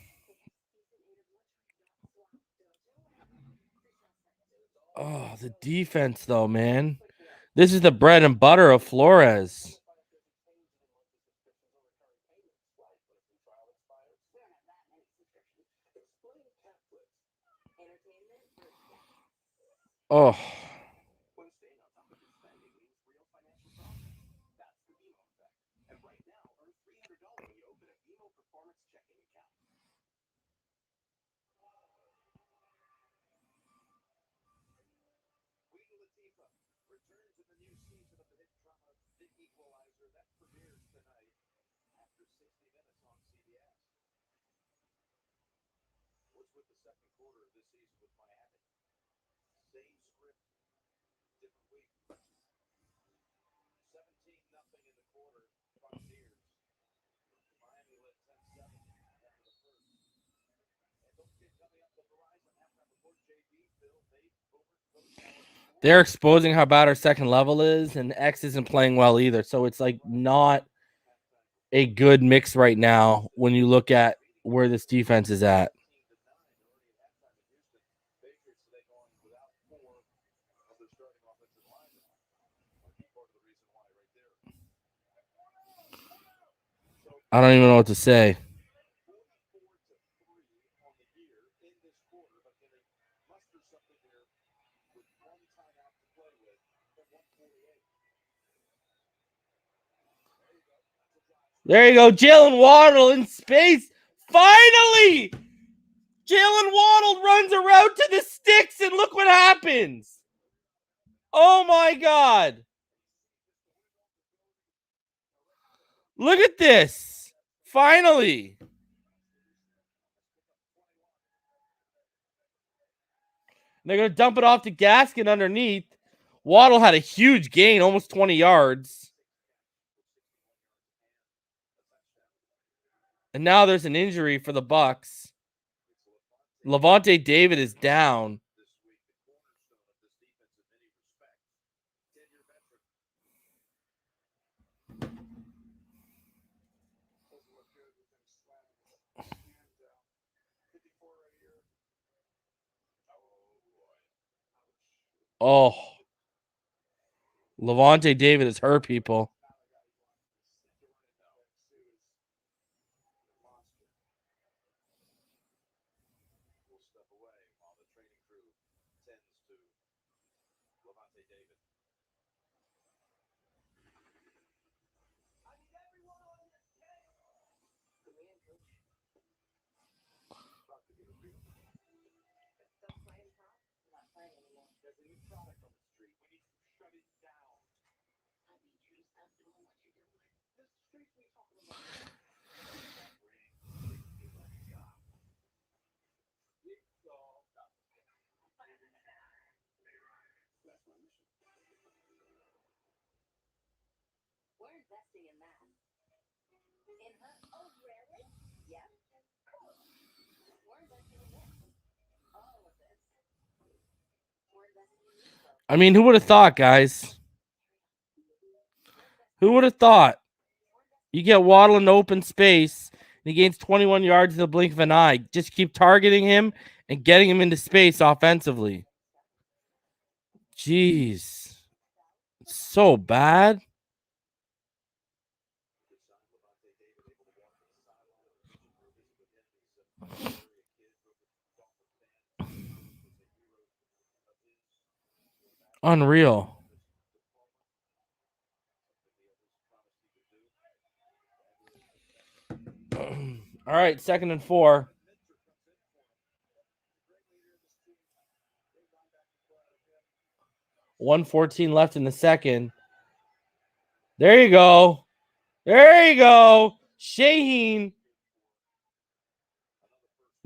Oh, the defense, though, man. This is the bread and butter of Flores. Oh. They're exposing how bad our second level is, and X isn't playing well either. So it's like not a good mix right now when you look at where this defense is at. I don't even know what to say. There you go. Jalen Waddle in space. Finally! Jalen Waddle runs a route to the sticks, and look what happens. Oh my God. Look at this. Finally. They're going to dump it off to Gaskin underneath. Waddle had a huge gain, almost 20 yards. And now there's an injury for the Bucs. Levante David is down. Oh. Levante David is hurt, people. I mean, who would have thought, guys? Who would have thought? You get Waddle in open space, and he gains 21 yards in the blink of an eye. Just keep targeting him and getting him into space offensively. Jeez. It's so bad. Unreal. All right, 2nd and 4. $1:14 left in the second. There you go. There you go. Shaheen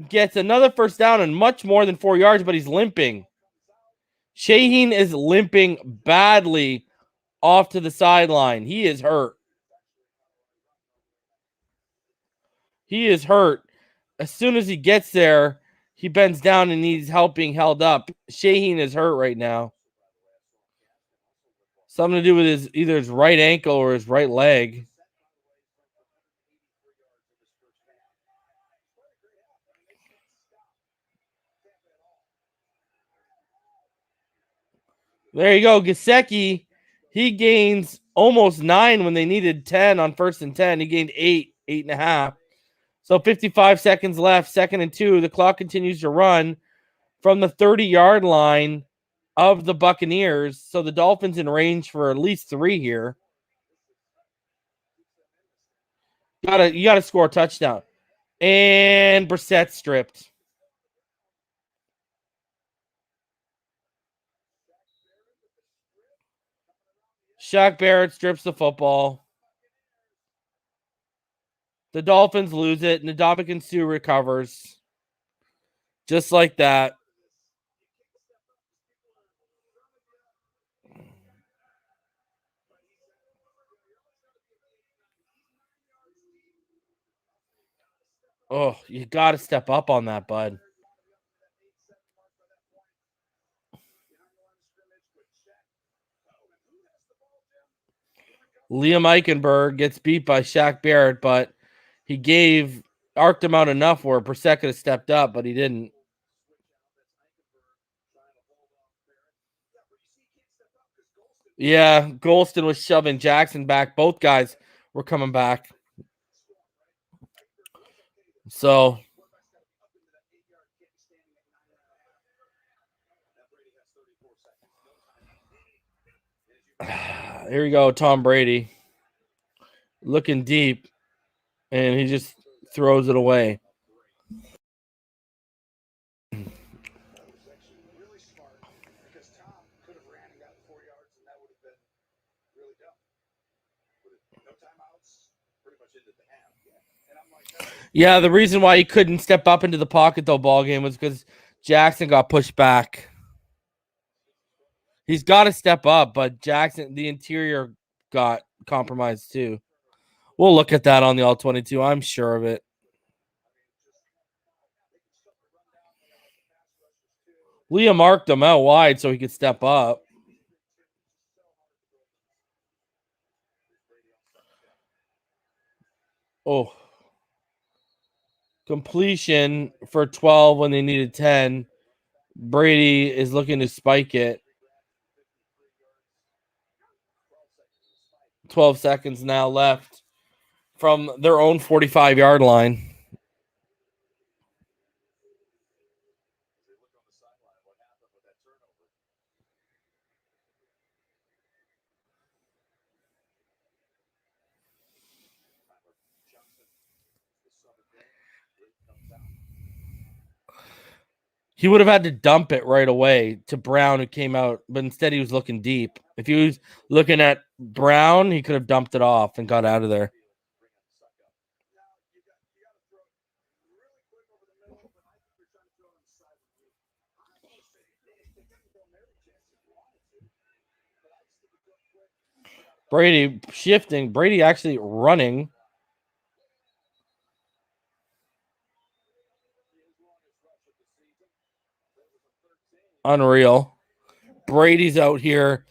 gets another first down and much more than 4 yards, but he's limping. Shaheen is limping badly off to the sideline. He is hurt. He is hurt. As soon as he gets there, he bends down and needs help being held up. Shaheen is hurt right now. Something to do with either his right ankle or his right leg. There you go. Gesicki, he gains almost 9 when they needed 10 on 1st and 10. He gained 8.5. So 55 seconds left, 2nd and 2. The clock continues to run from the 30-yard line of the Buccaneers. So the Dolphins in range for at least 3 here. You gotta score a touchdown. And Brissett stripped. Shaq Barrett strips the football. The Dolphins lose it. Ndamukong Suh recovers. Just like that. Oh, you got to step up on that, bud. Liam Eichenberg gets beat by Shaq Barrett, but he arced him out enough where Brissett could have stepped up, but he didn't. Yeah, Golston was shoving Jackson back. Both guys were coming back. So here we go, Tom Brady looking deep, and he just throws it away. Yeah, the reason why he couldn't step up into the pocket though ball game was because Jackson got pushed back. He's got to step up, but Jackson, the interior got compromised too. We'll look at that on the All-22. I'm sure of it. Liam marked him out wide so he could step up. Oh. Completion for 12 when they needed 10. Brady is looking to spike it. 12 seconds now left from their own 45-yard line. He would have had to dump it right away to Brown, who came out, but instead he was looking deep. If he was looking at Brown, he could have dumped it off and got out of there. Brady shifting. Brady actually running. Unreal. Brady's out here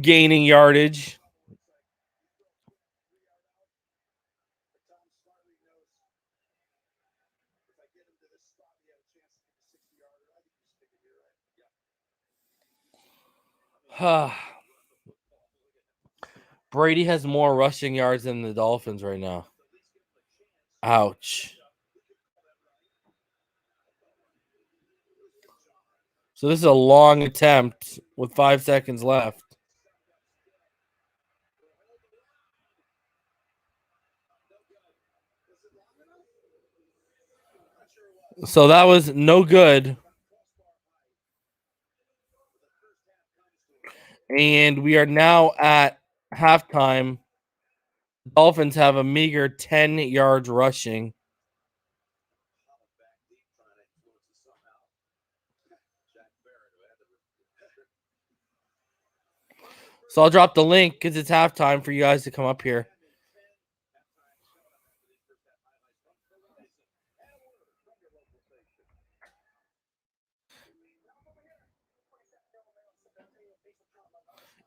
gaining yardage. Brady has more rushing yards than the Dolphins right now. Ouch. So this is a long attempt with 5 seconds left. So that was no good. And we are now at halftime. The Dolphins have a meager 10 yards rushing. So I'll drop the link because it's halftime for you guys to come up here.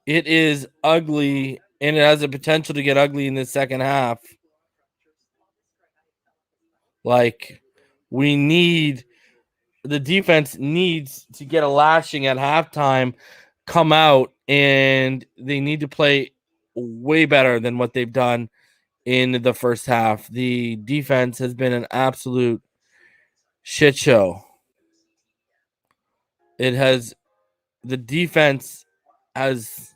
It is ugly, and it has the potential to get ugly in the second half. Like, the defense needs to get a lashing at halftime, come out, and they need to play way better than what they've done in the first half. The defense has been an absolute shit show. The defense has,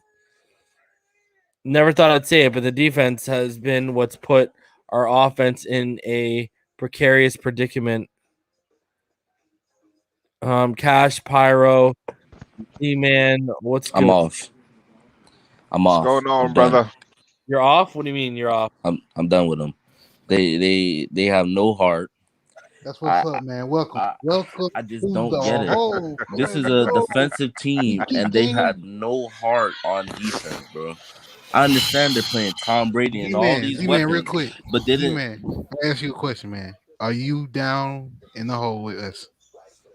never thought I'd say it, but the defense has been what's put our offense in a precarious predicament. Cash, Pyro, D-Man, what's good? I'm off. What's going on, brother? You're off? What do you mean you're off? I'm done with them. They have no heart. That's what's up, man. Welcome. I just don't get it. This is a defensive team, and they had no heart on defense, bro. I understand they're playing Tom Brady and all these weapons, real quick. But didn't man, I ask you a question, man. Are you down in the hole with us?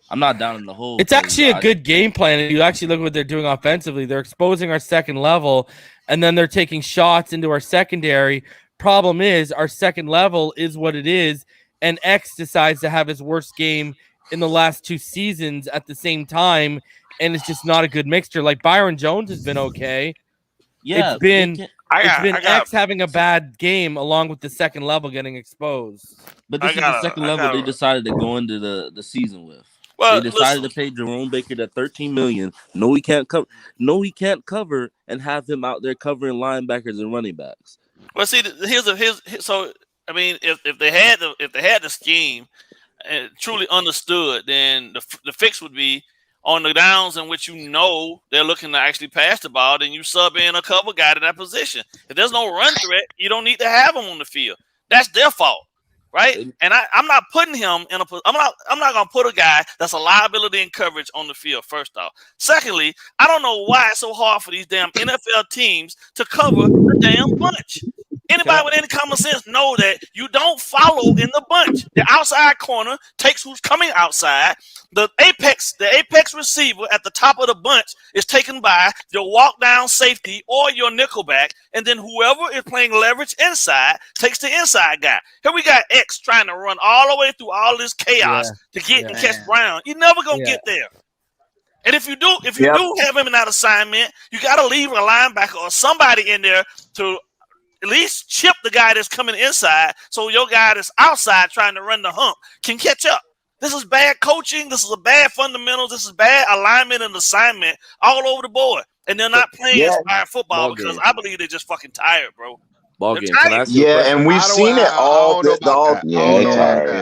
I'm not down in the hole. It's actually a good game plan. If you actually look at what they're doing offensively, they're exposing our second level, and then they're taking shots into our secondary. Problem is, our second level is what it is, and X decides to have his worst game in the last 2 seasons at the same time, and it's just not a good mixture. Like Byron Jones has been okay. Yeah, it's been X having a bad game along with the second level getting exposed. But this is the second level they decided to go into the season with. Well, they decided to pay Jerome Baker that $13 million. No, he can't cover. No, he can't cover, and have him out there covering linebackers and running backs. Well, see, so I mean, if they had the scheme and truly understood, then the fix would be on the downs in which they're looking to actually pass the ball, then you sub in a cover guy to that position. If there's no run threat, you don't need to have him on the field. That's their fault. Right, and I'm not putting him in a. I'm not gonna put a guy that's a liability in coverage on the field. First off, secondly, I don't know why it's so hard for these damn NFL teams to cover the damn bunch. Anybody with any common sense know that you don't follow in the bunch. The outside corner takes who's coming outside. The apex receiver at the top of the bunch is taken by your walk down safety or your nickelback, and then whoever is playing leverage inside takes the inside guy. Here we got X trying to run all the way through all this chaos to get and catch Brown. You're never gonna get there. And if you do have him in that assignment, you got to leave a linebacker or somebody in there to at least chip the guy that's coming inside, so your guy that's outside trying to run the hump can catch up. This is bad coaching. This is a bad fundamentals. This is bad alignment and assignment all over the board. And they're not playing inspired football because I believe they're just fucking tired, bro. Ball game. And we've seen it all. I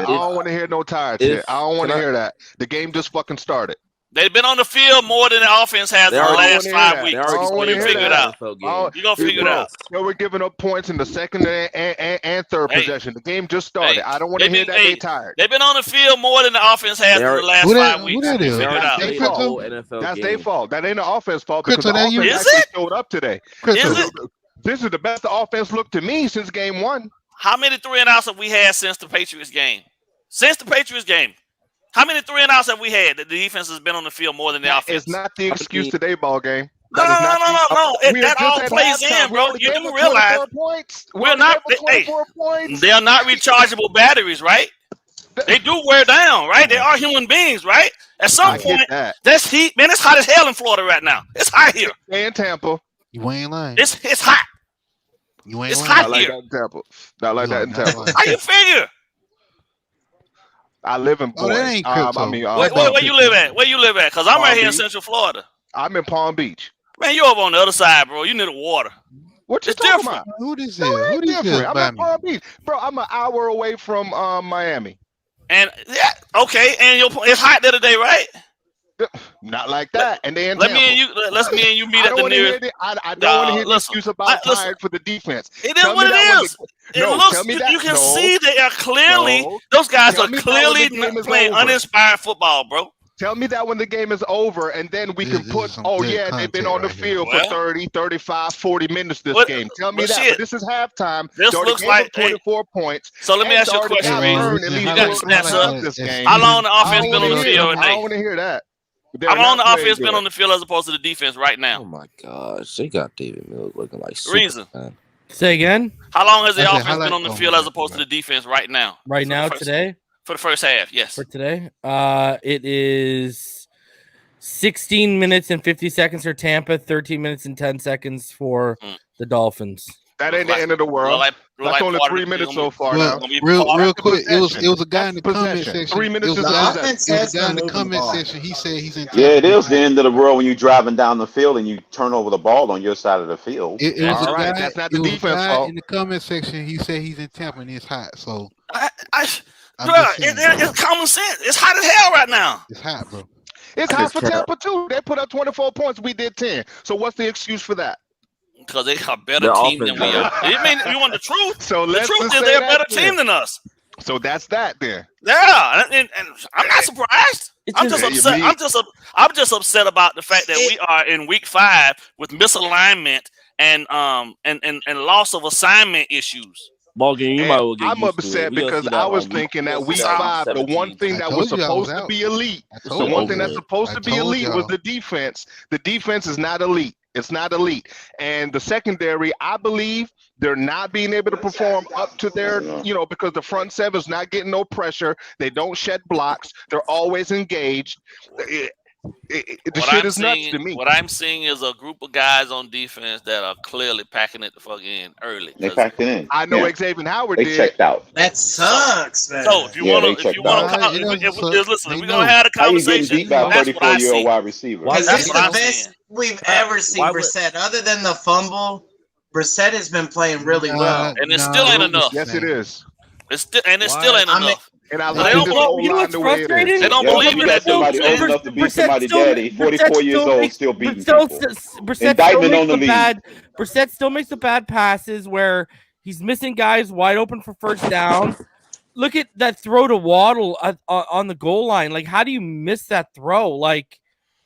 don't want to hear no tired shit. I don't want to hear that. The game just fucking started. They've been on the field more than the offense has in the last 5 weeks. You figure it out. You're going to figure it out. They were giving up points in the second and third possession. The game just started. I don't want to hear that they're tired. They've been on the field more than the offense has in the last 5 weeks. That's their fault. That ain't the offense fault because the offense showed up today. This is the best the offense looked to me since game 1. How many 3-and-outs have we had since the Patriots game? How many 3-and-outs have we had that the defense has been on the field more than the offense? It's not the excuse today, ball game. No. That all plays in, bro. You do realize we're not. They are not rechargeable batteries, right? They do wear down, right? They are human beings, right? At some point, that's heat. Man, it's hot as hell in Florida right now. It's hot here. In Tampa. You ain't lying. It's hot. You ain't it's lying. hot here. Not like that in Tampa. How you figure? I live in where you live at? Where you live at? Because I'm right here in Central Florida. I'm in Palm Beach. Man, you over on the other side, bro. You near the water. What you talking about? Who this is? Who this is? I'm in Palm Beach. Bro, I'm an hour away from Miami. And okay, and it's hot there today, right? Not like that. And then let's me and you meet at the nearest. I don't want to hear the excuse about tired for the defense. It is what it is. You can see they are clearly those guys are clearly playing uninspired football, bro. Tell me that when the game is over, and then we can put, they've been on the field for 30, 35, 40 minutes this game. Tell me that. But this is halftime. This looks like 24 points. So let me ask you a question, Reed. You got the stats up. How long the offense been on the field? I don't want to hear that. How long the offense been on the field as opposed to the defense right now? Oh my gosh, they got David Mills looking like reason. Say again. How long has the offense been on the field as opposed to the defense right now? Right now, today. For the first half, yes. For today, it is 16 minutes and 50 seconds for Tampa, 13 minutes and 10 seconds for the Dolphins. That ain't the end of the world. That's only 3 minutes so far now. Real quick, it was a guy in the comment section. 3 minutes is a guy in the comment section. He said he's in. Yeah, it is the end of the world when you're driving down the field and you turn over the ball on your side of the field. It was a guy. That's not the defense fault. In the comment section, he said he's in Tampa and it's hot. So, it's common sense. It's hot as hell right now. It's hot, bro. It's hot for Tampa too. They put up 24 points. We did 10. So what's the excuse for that? Because they are a better team than we are. I mean, you want the truth? So the truth is they're a better team than us. So that's that then. Yeah, and I'm not surprised. I'm just upset. I'm just upset about the fact that we are in week 5 with misalignment and loss of assignment issues. Ball game, you might well get I'm upset because I was thinking that week 5, the one thing that was supposed to be elite, the one thing that's supposed to be elite was the defense. The defense is not elite. It's not elite. And the secondary, I believe they're not being able to perform up to their, because the front seven is not getting no pressure. They don't shed blocks. They're always engaged. The shit is nuts to me. What I'm seeing is a group of guys on defense that are clearly packing it the fuck in early. They packed it in. I know Xavier Howard they did. checked out. That sucks, man. So if you want to, listen, we're gonna have a conversation. How you getting beat by a 34-year-old wide receiver? Because this is the best we've ever seen Brissett. Other than the fumble, Brissett has been playing really well, and it still ain't enough. Yes, it is. It still ain't enough. And I like this whole line the way it is. They don't believe in that dude. Somebody old enough to beat somebody daddy, 44 years old, still beating people. Indictment on the league. Brissett still makes the bad passes where he's missing guys wide open for first down. Look at that throw to Waddle on the goal line. Like, how do you miss that throw? Like,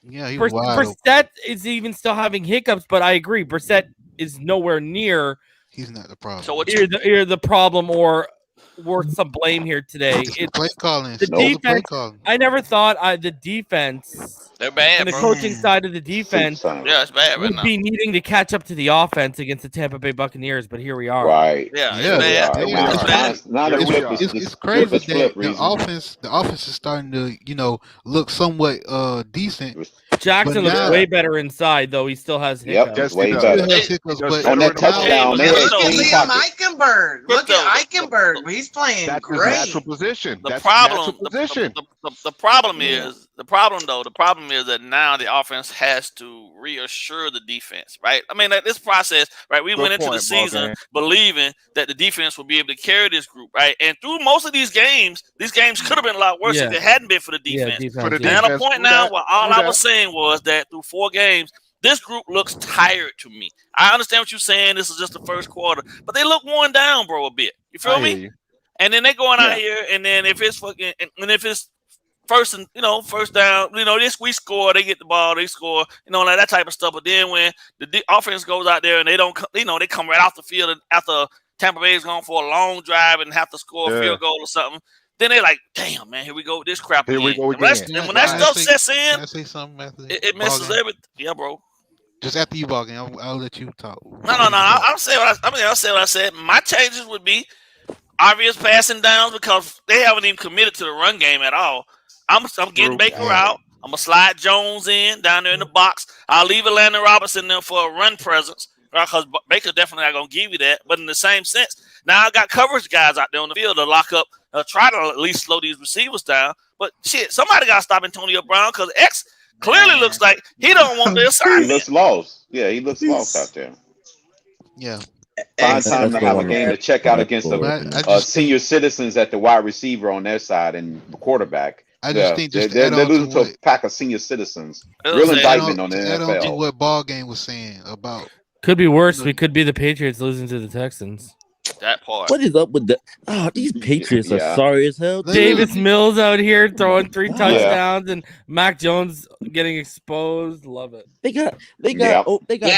Brissett is even still having hiccups, but I agree. Brissett is nowhere near. He's not the problem. So what's you're the problem or worth some blame here today. It's play calling. The defense. I never thought the defense. They're bad. And the coaching side of the defense, it's bad right now. Be needing to catch up to the offense against the Tampa Bay Buccaneers, but here we are. Right. It's crazy that the offense is starting to, look somewhat decent. Jackson looks way better inside, though he still has hiccups. Yep, way better. On that touchdown, look at Liam Eichenberg. Look at Eichenberg. He's playing great. That's natural position. The problem is that now the offense has to reassure the defense, right? I mean, this process, right? We went into the season believing that the defense would be able to carry this group, right? And through most of these games could have been a lot worse if it hadn't been for the defense. And at a point now where all I was saying was that through 4 games, this group looks tired to me. I understand what you're saying. This is just the first quarter, but they look worn down, bro, a bit. You feel me? And then they going out here, and then if it's first down, we score, they get the ball, they score, like that type of stuff. But then when the offense goes out there and they don't, they come right off the field after Tampa Bay is going for a long drive and have to score a field goal or something. Then they're like, damn, man, here we go with this crap again. And when that stuff sets in, can I say something after it messes everything. Yeah, bro. Just after you ball game, I'll let you talk. No. I'll say what I said. My changes would be obvious passing downs because they haven't even committed to the run game at all. I'm getting Baker out. I'm gonna slide Jones in down there in the box. I'll leave Atlanta Robinson there for a run presence because Baker definitely not gonna give you that. But in the same sense, now I got coverage guys out there on the field to lock up, try to at least slow these receivers down. But shit, somebody gotta stop Antonio Brown because X clearly looks like he don't want the assignment. He looks lost. Yeah, he looks lost out there. Yeah. Find time to have a game to check out against the senior citizens at the wide receiver on their side and the quarterback. I just think they're losing to a pack of senior citizens. Real indictment on the NFL. I don't think what ball game was saying about. Could be worse. We could be the Patriots losing to the Texans. That part. What is up with that? Oh, these Patriots are sorry as hell. Davis Mills out here throwing 3 touchdowns and Mac Jones getting exposed. Love it. They got. Yeah,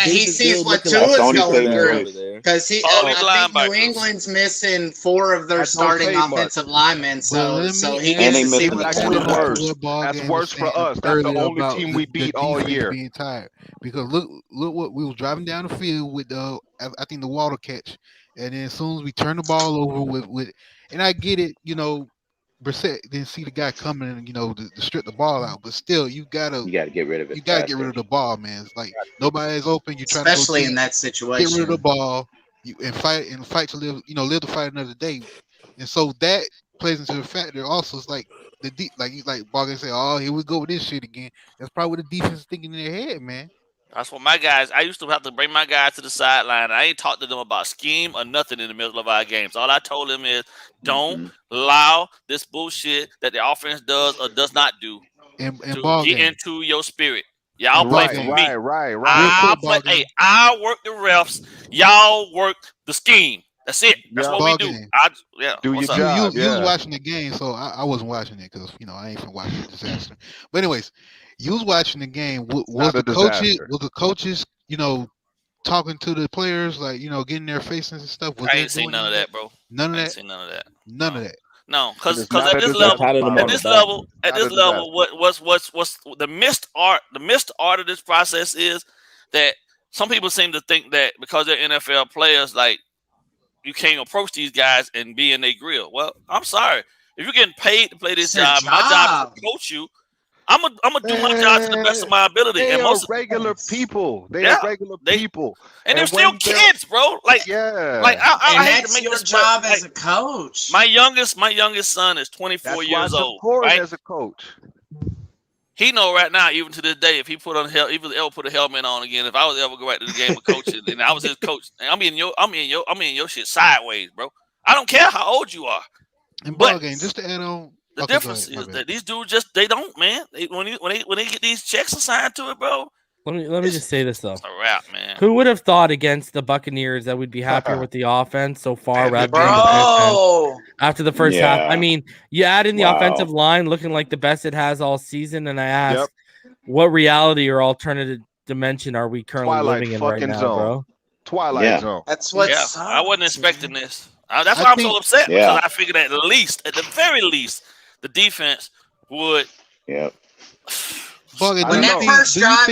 he sees what Tua's going through because I think New England's missing 4 of their starting offensive linemen, so he gets to see what's going on. That's worse for us. That's the only team we beat all year. Being tired because look what we was driving down the field with I think the water catch. And then as soon as we turn the ball over with and I get it, Brissett didn't see the guy coming and to strip the ball out, but still you gotta get rid of it. You gotta get rid of the ball, man. It's like nobody's open. You're trying especially to in that situation. Get rid of the ball, and fight to live. Live to fight another day. And so that plays into the factor. Also, it's like like Bargain say, oh, here we go with this shit again. That's probably what the defense is thinking in their head, man. That's what my guys. I used to have to bring my guys to the sideline. I ain't talked to them about scheme or nothing in the middle of our games. All I told them is don't allow this bullshit that the offense does or does not do to get into your spirit. Y'all play for me. Right. I'll work the refs. Y'all work the scheme. That's it. That's what we do. Do your job. You was watching the game, so I wasn't watching it because I ain't from watching the disaster. But anyways. You was watching the game. Was the coaches, talking to the players, like getting their faces and stuff? I ain't seen none of that, bro. None of that. Seen none of that. None of that. No, because at this level, what's the missed art? The missed art of this process is that some people seem to think that because they're NFL players, like you can't approach these guys and be in their grill. Well, I'm sorry. If you're getting paid to play this job, my job is to coach you. I'm gonna do my job to the best of my ability. They and are regular people. They are regular people, and they're still kids, bro. Like, I hate to make your job as a coach. My youngest son is 24 years old. Right? As a coach, he know right now, even to this day, if he put on even ever put a helmet on again, if I was ever go back to the game of coaching, and I was his coach, I'm in your shit sideways, bro. I don't care how old you are. And ball game, just to add on. The difference is that these dudes they don't, man. When they get these checks assigned to it, bro. Let me just say this though. It's a wrap, man. Who would have thought against the Buccaneers that we'd be happier with the offense so far rather than the defense after the first half? I mean, you add in the offensive line looking like the best it has all season, and I asked, what reality or alternative dimension are we currently living in right now, bro? Twilight Zone. That's what. I wasn't expecting this. That's why I'm so upset because I figured at the very least, the defense would. Yeah. When that first drive,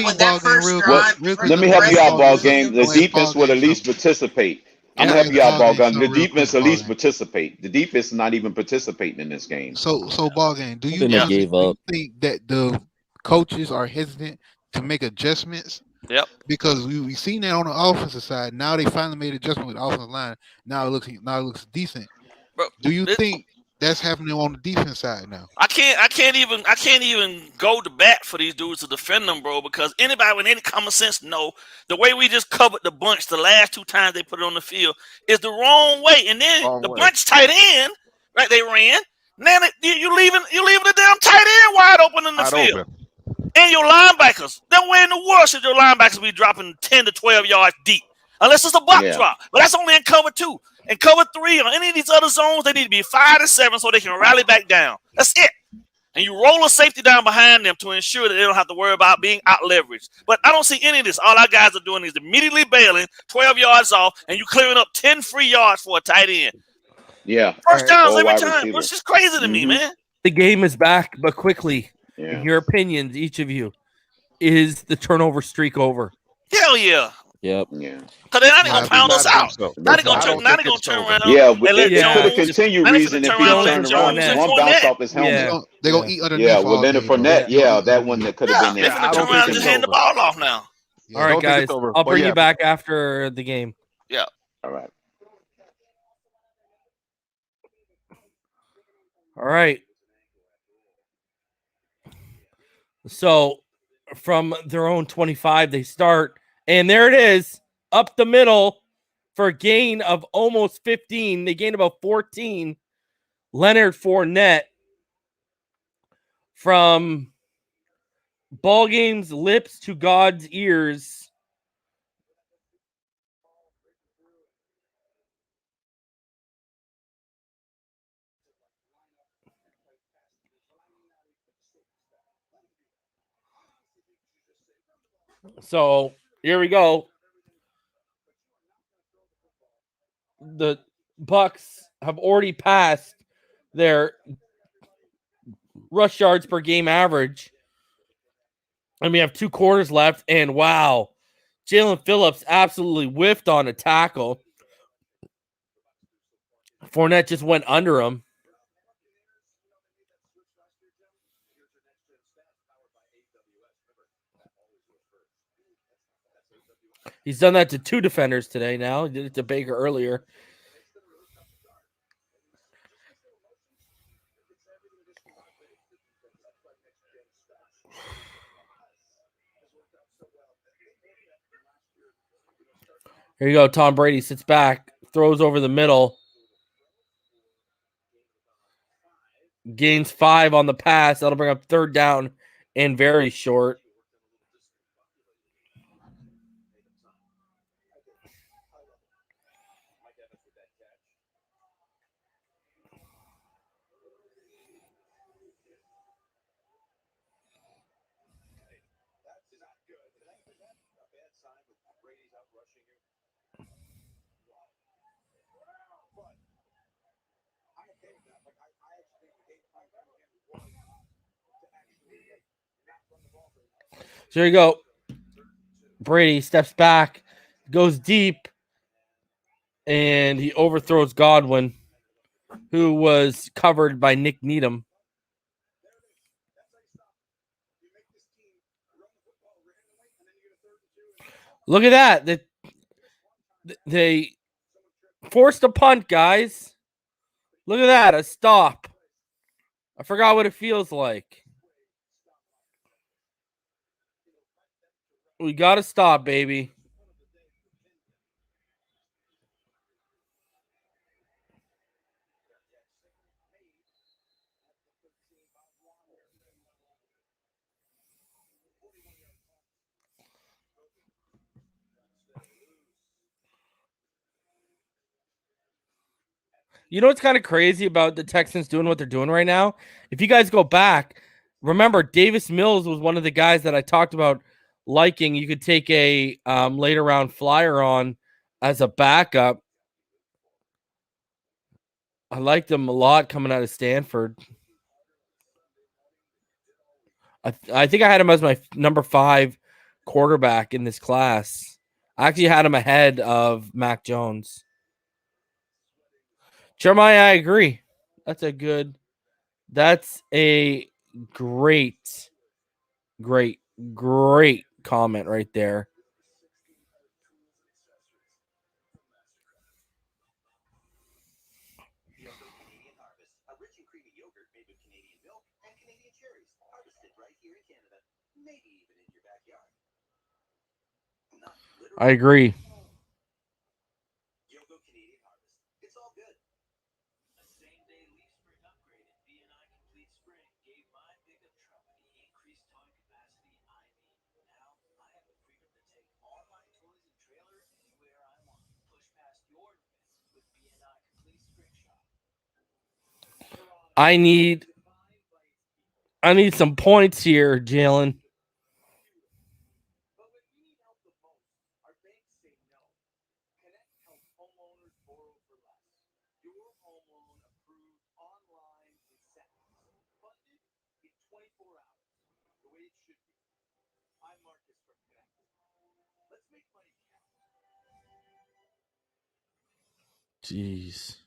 let me help you out, ball game. The defense would at least participate. I'm gonna help you out, ball game. The defense at least participate. The defense is not even participating in this game. So ball game. Do you think that the coaches are hesitant to make adjustments? Yep. Because we've seen that on the offensive side. Now they finally made adjustment with the offensive line. Now it looks decent. Bro, do you think that's happening on the defense side now? I can't even go to bat for these dudes to defend them, bro, because anybody with any common sense know the way we just covered the bunch the last 2 times they put it on the field is the wrong way. And then bunch tight end, right? They ran. Now you leaving the damn tight end wide open in the field. And your linebackers, no way in the world should your linebackers be dropping 10 to 12 yards deep, unless it's a block drop. But that's only in cover 2. In cover 3 or any of these other zones, they need to be 5 to 7 so they can rally back down. That's it. And you roll a safety down behind them to ensure that they don't have to worry about being out leveraged. But I don't see any of this. All our guys are doing is immediately bailing 12 yards off, and you clearing up 10 free yards for a tight end. Yeah. First downs every time. It's just crazy to me, man. The game is back, but quickly. In your opinions, each of you, is the turnover streak over? Hell yeah. Yep. Yeah. Because they're not going to pound us out. Not going to turn around. Yeah, but it could continue reason if he turned around one bounce off his helmet. They're going to eat underneath. Yeah, well, Leonard Fournette, that one that could have been there. They're going to turn around and just hand the ball off now. All right, guys. I'll bring you back after the game. Yeah. All right. All right. So from their own 25, they start, and there it is, up the middle for a gain of almost 15. They gained about 14. Leonard Fournette from ball game's lips to God's ears. So here we go. The Bucs have already passed their rush yards per game average. And we have 2 quarters left. And wow, Jalen Phillips absolutely whiffed on a tackle. Fournette just went under him. He's done that to 2 defenders today now. He did it to Baker earlier. Here you go. Tom Brady sits back, throws over the middle. Gains 5 on the pass. That'll bring up 3rd down and very short. So here you go. Brady steps back, goes deep, and he overthrows Godwin, who was covered by Nick Needham. Look at that. They forced a punt, guys. Look at that. A stop. I forgot what it feels like. We got to stop, baby. You know what's kind of crazy about the Texans doing what they're doing right now? If you guys go back, remember Davis Mills was one of the guys that I talked about liking. You could take a later round flyer on as a backup. I liked him a lot coming out of Stanford. I think I had him as my number 5 quarterback in this class. I actually had him ahead of Mac Jones. Jeremiah, I agree. That's a great comment right there. I agree. I need some points here, Jalen. Jeez.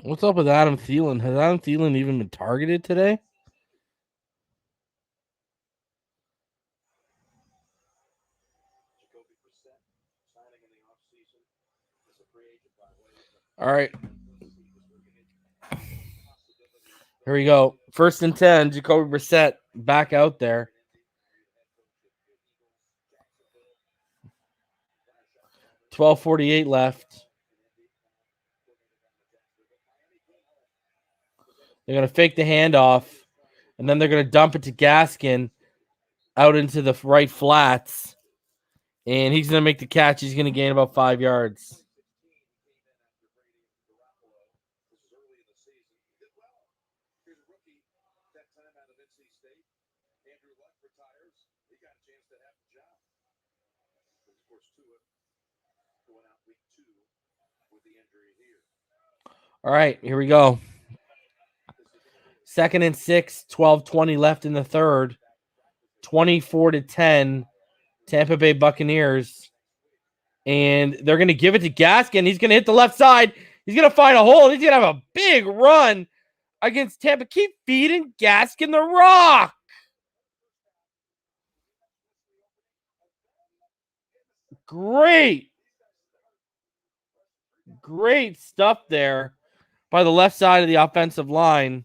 What's up with Adam Thielen? Has Adam Thielen even been targeted today? All right. Here we go. 1st and 10. Jacoby Brissett back out there. $12:48 left. They're going to fake the handoff, and then they're going to dump it to Gaskin out into the right flats, and he's going to make the catch. He's going to gain about 5 yards. All right, here we go. 2nd and 6, 12:20 left in the third. 24-10, Tampa Bay Buccaneers. And they're going to give it to Gaskin. He's going to hit the left side. He's going to find a hole. He's going to have a big run against Tampa. Keep feeding Gaskin the rock. Great stuff there by the left side of the offensive line.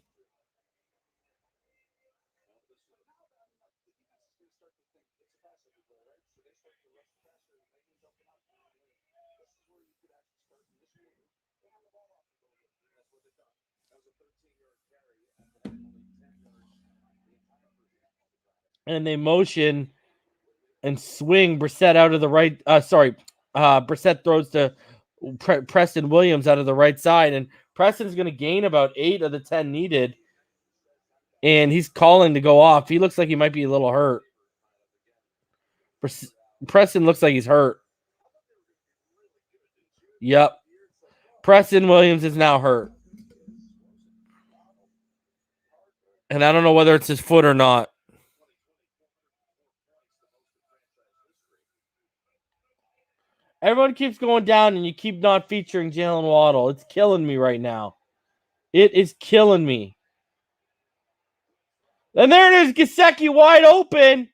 And they motion and swing Brissett out of the right. Brissett throws to Preston Williams out of the right side, and Preston's going to gain about 8 of the 10 needed, and he's calling to go off. He looks like he might be a little hurt. Preston looks like he's hurt. Yep. Preston Williams is now hurt. And I don't know whether it's his foot or not. Everyone keeps going down and you keep not featuring Jalen Waddle. It's killing me right now. It is killing me. And there it is, Gesicki wide open.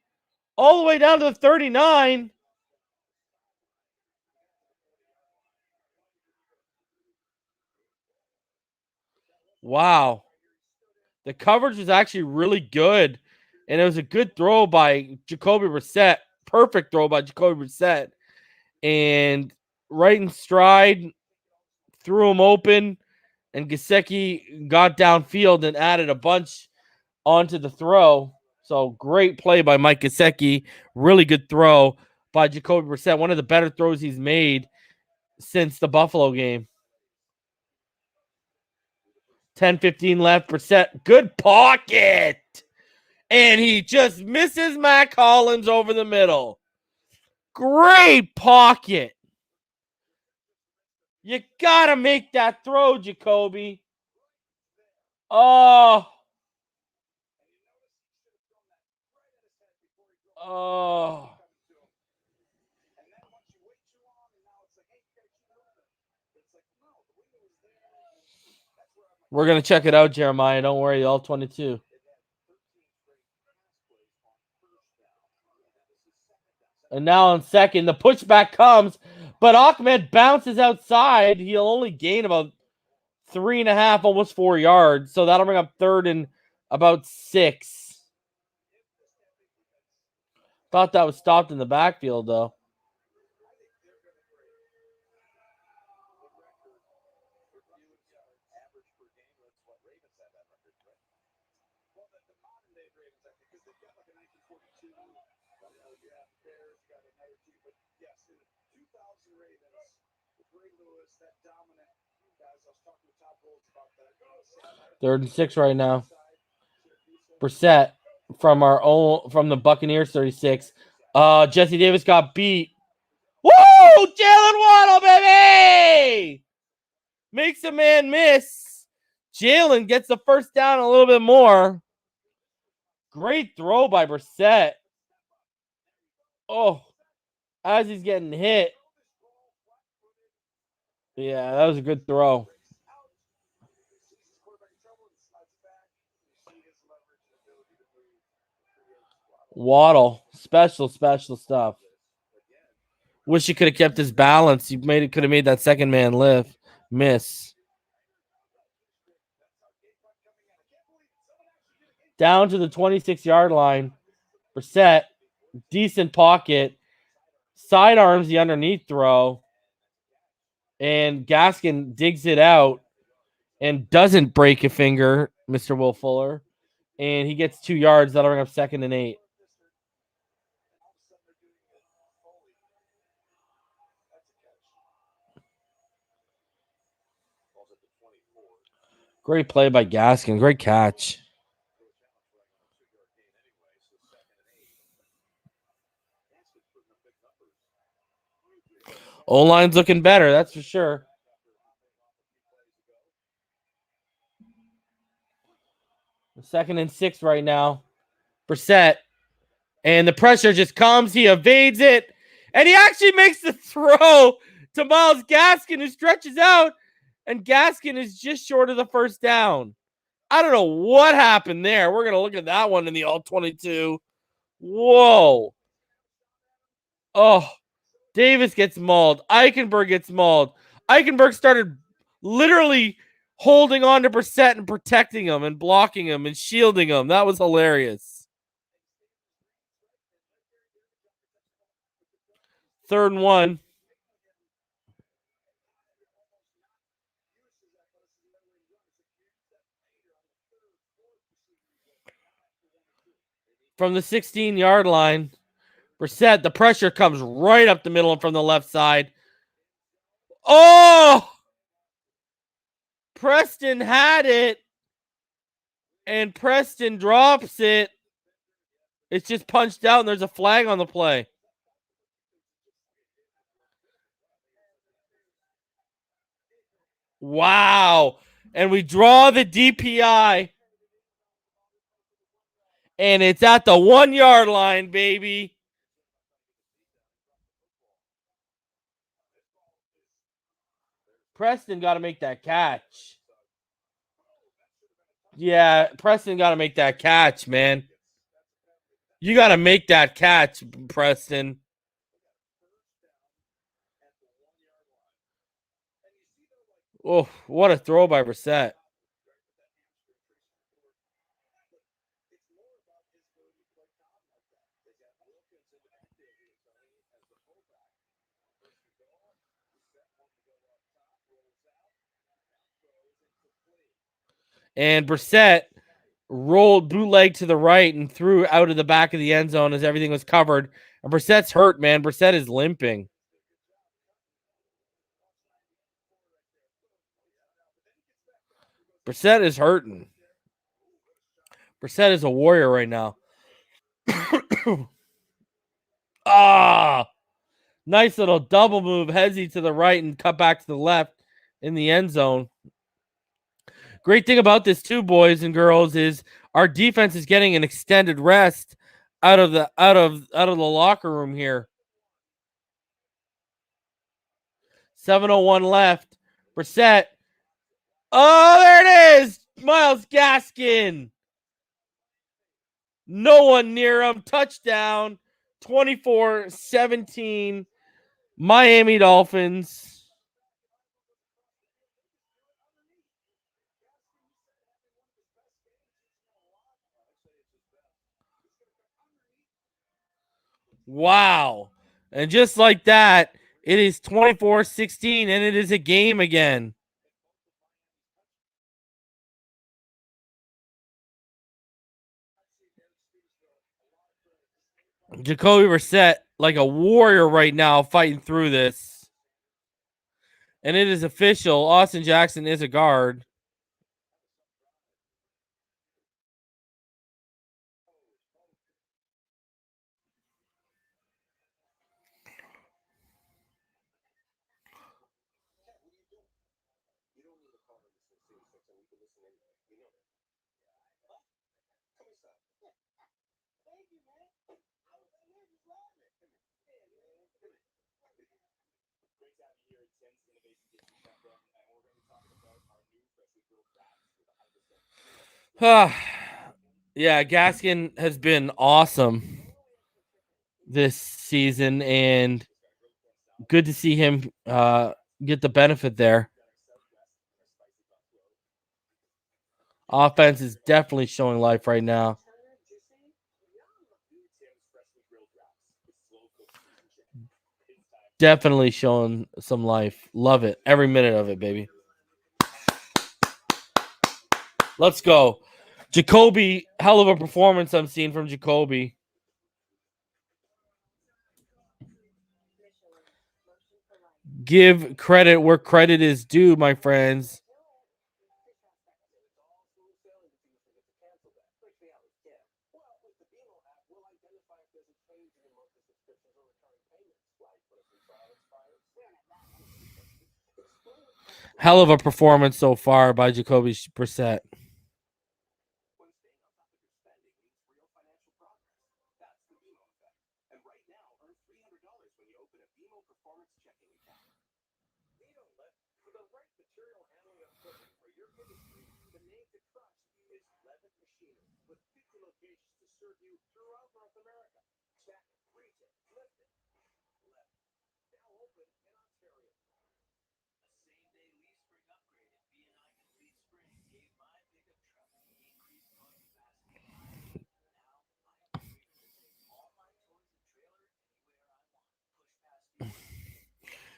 All the way down to the 39. Wow. The coverage was actually really good. And it was a good throw by Jacoby Brissett. Perfect throw by Jacoby Brissett. And right in stride, threw him open. And Gesicki got downfield and added a bunch onto the throw. So great play by Mike Gesicki. Really good throw by Jacoby Brissett. One of the better throws he's made since the Buffalo game. 10-15 left. Brissett, good pocket. And he just misses Matt Collins over the middle. Great pocket. You got to make that throw, Jacoby. Oh. Oh. We're going to check it out, Jeremiah. Don't worry, all 22. And now on second, the pushback comes, but Ahmed bounces outside. He'll only gain about 3.5, almost 4 yards. So that'll bring up third and about 6. Thought that was stopped in the backfield, though. Third and 6 right now. Brissett from the Buccaneers 36. Jesse Davis got beat. Woo! Jalen Waddle, baby! Makes a man miss. Jalen gets the first down a little bit more. Great throw by Brissett. Oh, as he's getting hit. Yeah, that was a good throw. Waddle, special stuff. Wish he could have kept his balance. He could have made that second man miss. Down to the 26-yard line. Brissett, decent pocket. Sidearms the underneath throw. And Gaskin digs it out and doesn't break a finger, Mr. Will Fuller. And he gets 2 yards. That'll bring up 2nd and 8. Great play by Gaskin. Great catch. O-line's looking better, that's for sure. Second and 6 right now. Brissett. And the pressure just comes. He evades it. And he actually makes the throw to Myles Gaskin, who stretches out. And Gaskin is just short of the first down. I don't know what happened there. We're going to look at that one in the all-22. Whoa. Oh, Davis gets mauled. Eichenberg gets mauled. Eichenberg started literally holding on to Brissett and protecting him and blocking him and shielding him. That was hilarious. 3rd and 1. From the 16-yard line, Brissett, the pressure comes right up the middle and from the left side. Oh! Preston had it. And Preston drops it. It's just punched out and there's a flag on the play. Wow. And we draw the DPI. And it's at the 1 yard line, baby. Preston got to make that catch. Yeah, Preston got to make that catch, man. You got to make that catch, Preston. Oh, what a throw by Brissett. And Brissett rolled bootleg to the right and threw out of the back of the end zone as everything was covered. And Brissett's hurt, man. Brissett is limping. Brissett is hurting. Brissett is a warrior right now. Nice little double move. Hezzy to the right and cut back to the left in the end zone. Great thing about this too, boys and girls, is our defense is getting an extended rest out of the locker room here. 7:01 left. Brissett. Oh, there it is. Myles Gaskin. No one near him. Touchdown. 24-17. Miami Dolphins. Wow. And just like that, it is 24-16, and it is a game again. Jacoby Brissett like a warrior right now fighting through this. And it is official. Austin Jackson is a guard. Yeah, Gaskin has been awesome this season, and good to see him get the benefit there. Offense is definitely showing life right now. Definitely showing some life. Love it. Every minute of it, baby. Let's go. Jacoby, hell of a performance I'm seeing from Jacoby. Give credit where credit is due, my friends. Hell of a performance so far by Jacoby Brissett.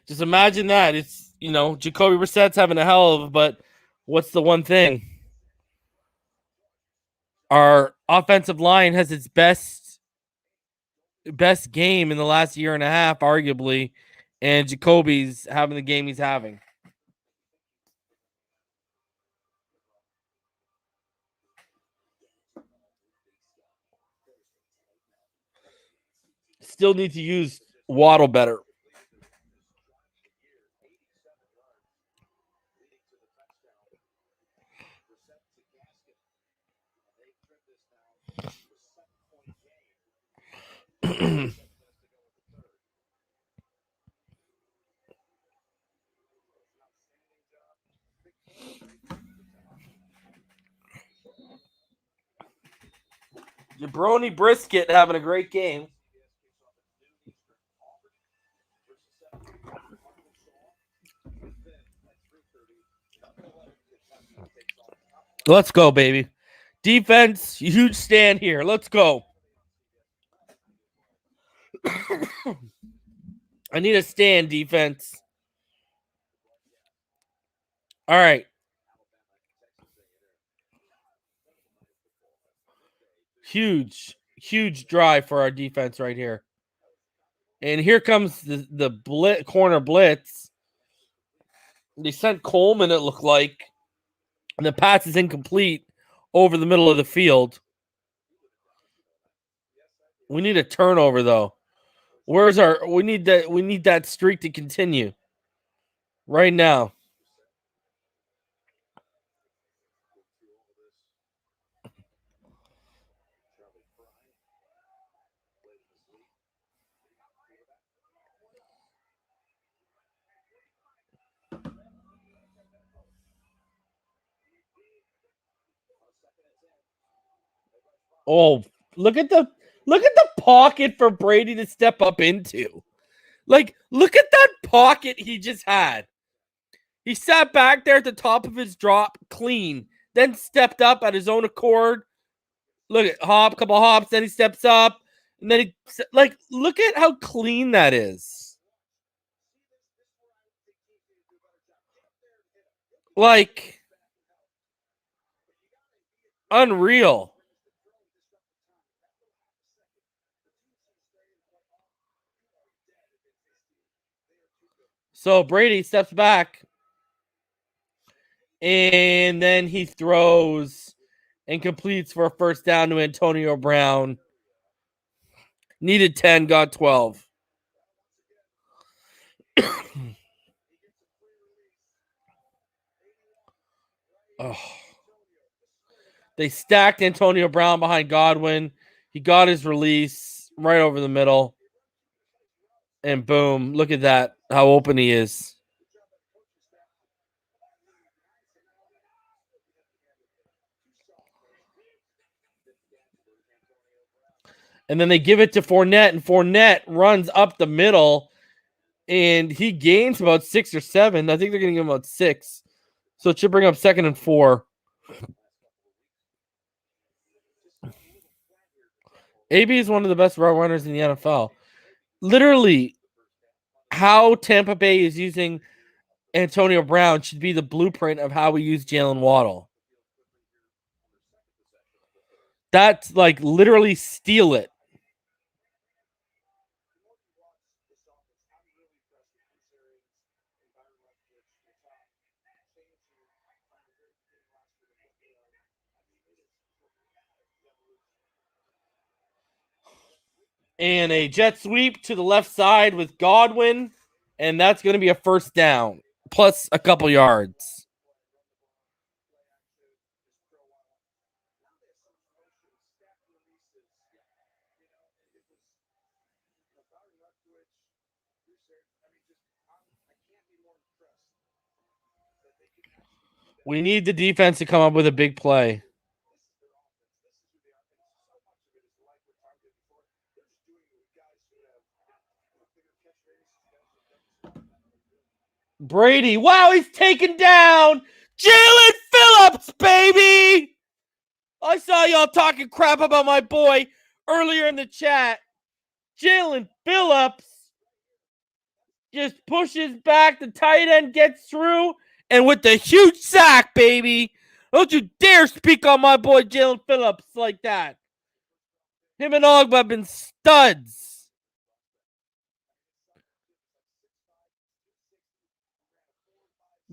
Just imagine that. It's, Jacoby Brissett's having a hell of, but what's the one thing? Our offensive line has its best best game in the last year and a half, arguably, and Jacoby's having the game he's having. Still need to use Waddle better. Jabroni Brisket having a great game. Let's go, baby. Defense, huge stand here. Let's go. I need a stand, defense. All right. Huge drive for our defense right here. And here comes the corner blitz. They sent Coleman, it looked like. And the pass is incomplete over the middle of the field. We need a turnover, though. We need that streak to continue right now. Oh, look at the pocket for Brady to step up into. Like, look at that pocket he just had. He sat back there at the top of his drop, clean, then stepped up at his own accord. Look at couple hops, then he steps up, and then look at how clean that is. Like, unreal. So Brady steps back, and then he throws and completes for a first down to Antonio Brown. Needed 10, got 12. Oh. They stacked Antonio Brown behind Godwin. He got his release right over the middle. And boom, look at that, how open he is. And then they give it to Fournette, and Fournette runs up the middle, and he gains about 6 or 7. I think they're going to give him about 6. So it should bring up 2nd and 4. AB is one of the best route runners in the NFL. Literally, how Tampa Bay is using Antonio Brown should be the blueprint of how we use Jalen Waddle. That's like literally steal it. And a jet sweep to the left side with Godwin. And that's going to be a first down. Plus a couple yards. We need the defense to come up with a big play. Brady, wow, he's taken down. Jalen Phillips, baby. I saw y'all talking crap about my boy earlier in the chat. Jalen Phillips just pushes back. The tight end gets through. And with the huge sack, baby. Don't you dare speak on my boy Jalen Phillips like that. Him and Ogba have been studs.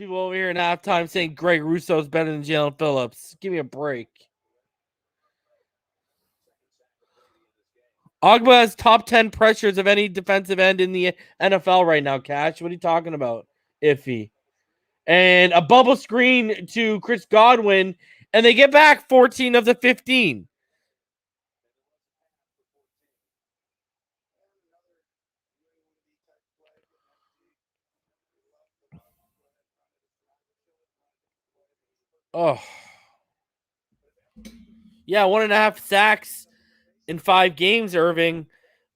People over here in halftime saying Greg Russo's better than Jalen Phillips. Give me a break. Ogba has top 10 pressures of any defensive end in the NFL right now, Cash. What are you talking about? Iffy. And a bubble screen to Chris Godwin, and they get back 14 of the 15. Oh. Yeah, 1.5 sacks in 5 games, Irving,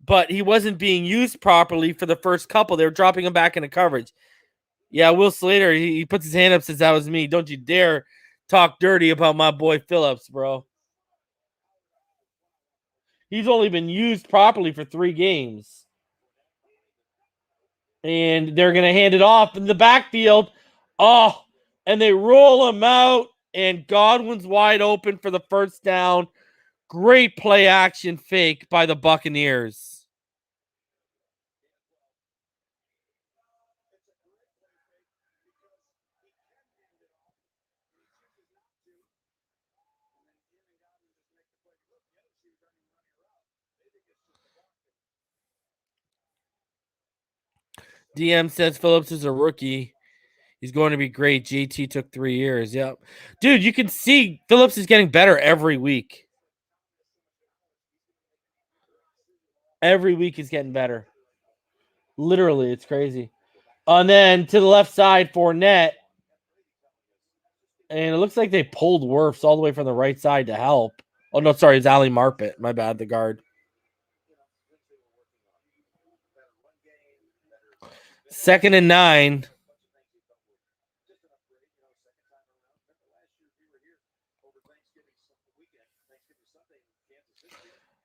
but he wasn't being used properly for the first couple. They were dropping him back into coverage. Yeah, Will Slater, he puts his hand up, says that was me. Don't you dare talk dirty about my boy Phillips, bro. He's only been used properly for 3 games. And they're going to hand it off in the backfield. Oh, and they roll him out, and Godwin's wide open for the first down. Great play action fake by the Buccaneers. DM says Phillips is a rookie. He's going to be great. JT took 3 years. Yep. Dude, you can see Phillips is getting better every week. Every week he's getting better. Literally, it's crazy. And then to the left side, Fournette. And it looks like they pulled Wirfs all the way from the right side to help. Oh, no, sorry. It's Ali Marpet. My bad, the guard. 2nd and 9.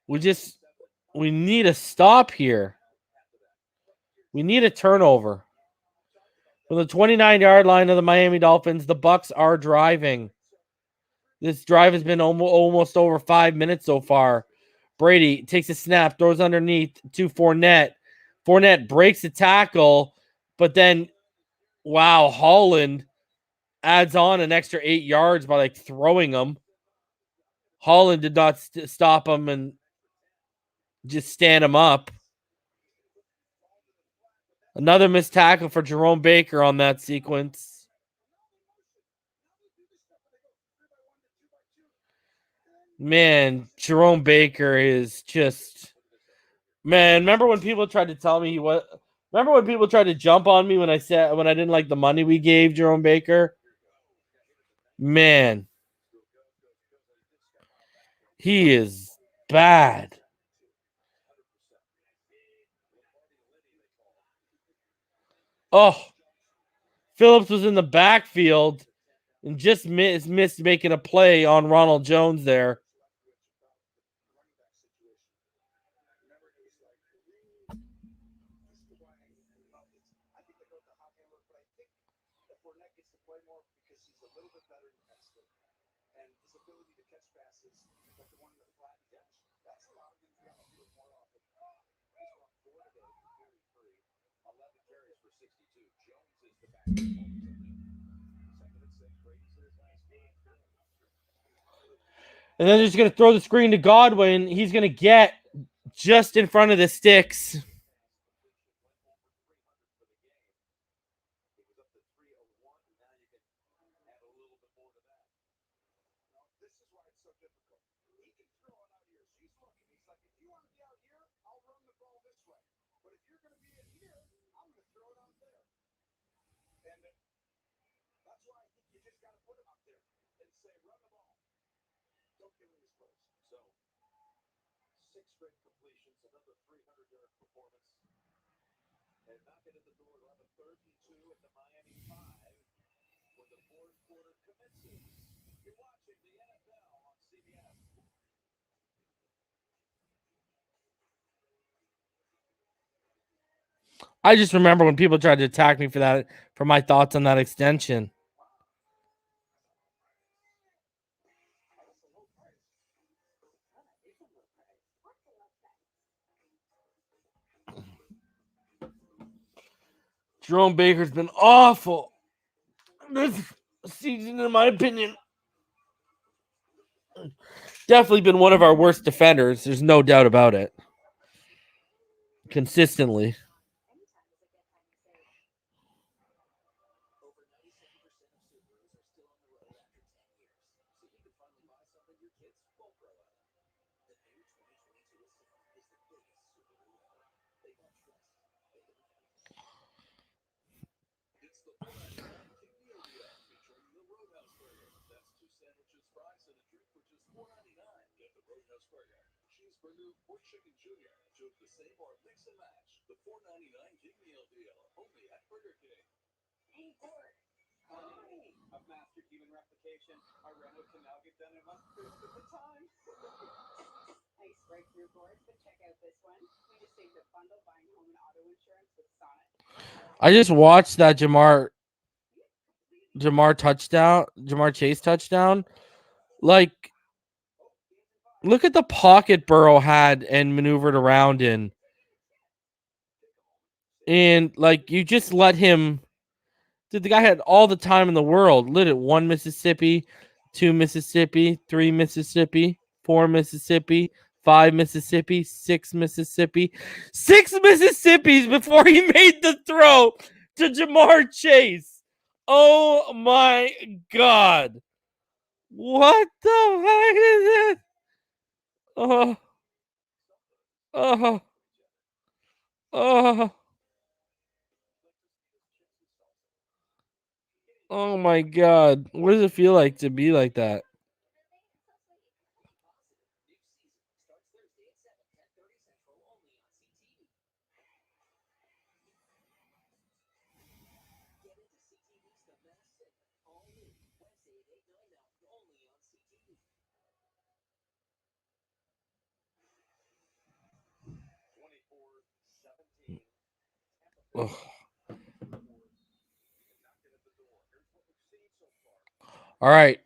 We need a stop here. We need a turnover. From the 29-yard line of the Miami Dolphins, the Bucs are driving. This drive has been almost over 5 minutes so far. Brady takes a snap, throws underneath to Fournette. Fournette breaks the tackle, but then, wow, Holland adds on an extra 8 yards by throwing him. Holland did not stop him and just stand him up. Another missed tackle for Jerome Baker on that sequence. Man, Jerome Baker is just... Man, remember when people tried to tell me Remember when people tried to jump on me when I didn't like the money we gave Jerome Baker? Man. He is bad. Oh. Phillips was in the backfield and just missed making a play on Ronald Jones there. And then they're just going to throw the screen to Godwin. He's going to get just in front of the sticks. I just remember when people tried to attack me for my thoughts on that extension. Jerome Baker's been awful. this season, in my opinion. Definitely been one of our worst defenders. There's no doubt about it. Consistently. I just watched that Jamar Chase touchdown. Like, look at the pocket Burrow had and maneuvered around in. And, like, you just let him. Dude, the guy had all the time in the world. Lit it 1 Mississippi, 2 Mississippi, 3 Mississippi, 4 Mississippi, 5 Mississippi, 6 Mississippi. 6 Mississippis before he made the throw to Jamar Chase. Oh, my God. What the heck is it? Oh. Oh. Oh. Oh my God. What does it feel like to be like that? Ugh. All right.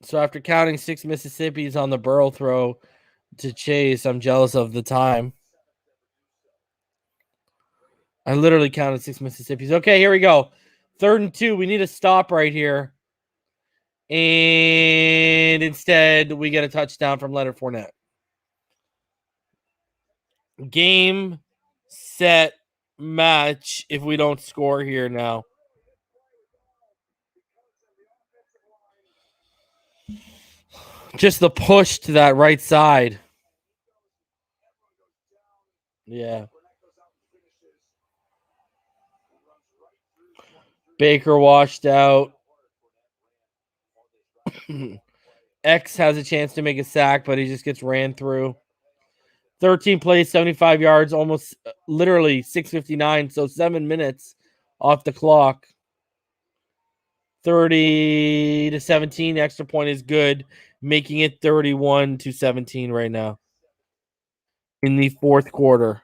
So after counting 6 Mississippis on the Burrow throw to Chase, I'm jealous of the time. I literally counted 6 Mississippis. Okay, here we go. 3rd and 2. We need a stop right here. And instead, we get a touchdown from Leonard Fournette. Game, set, match if we don't score here now. Just the push to that right side. Yeah. Baker washed out. X has a chance to make a sack, but he just gets ran through. 13 plays, 75 yards, almost literally 6:59, so 7 minutes off the clock. 30-17, extra point is good, making it 31-17 right now in the 4th quarter.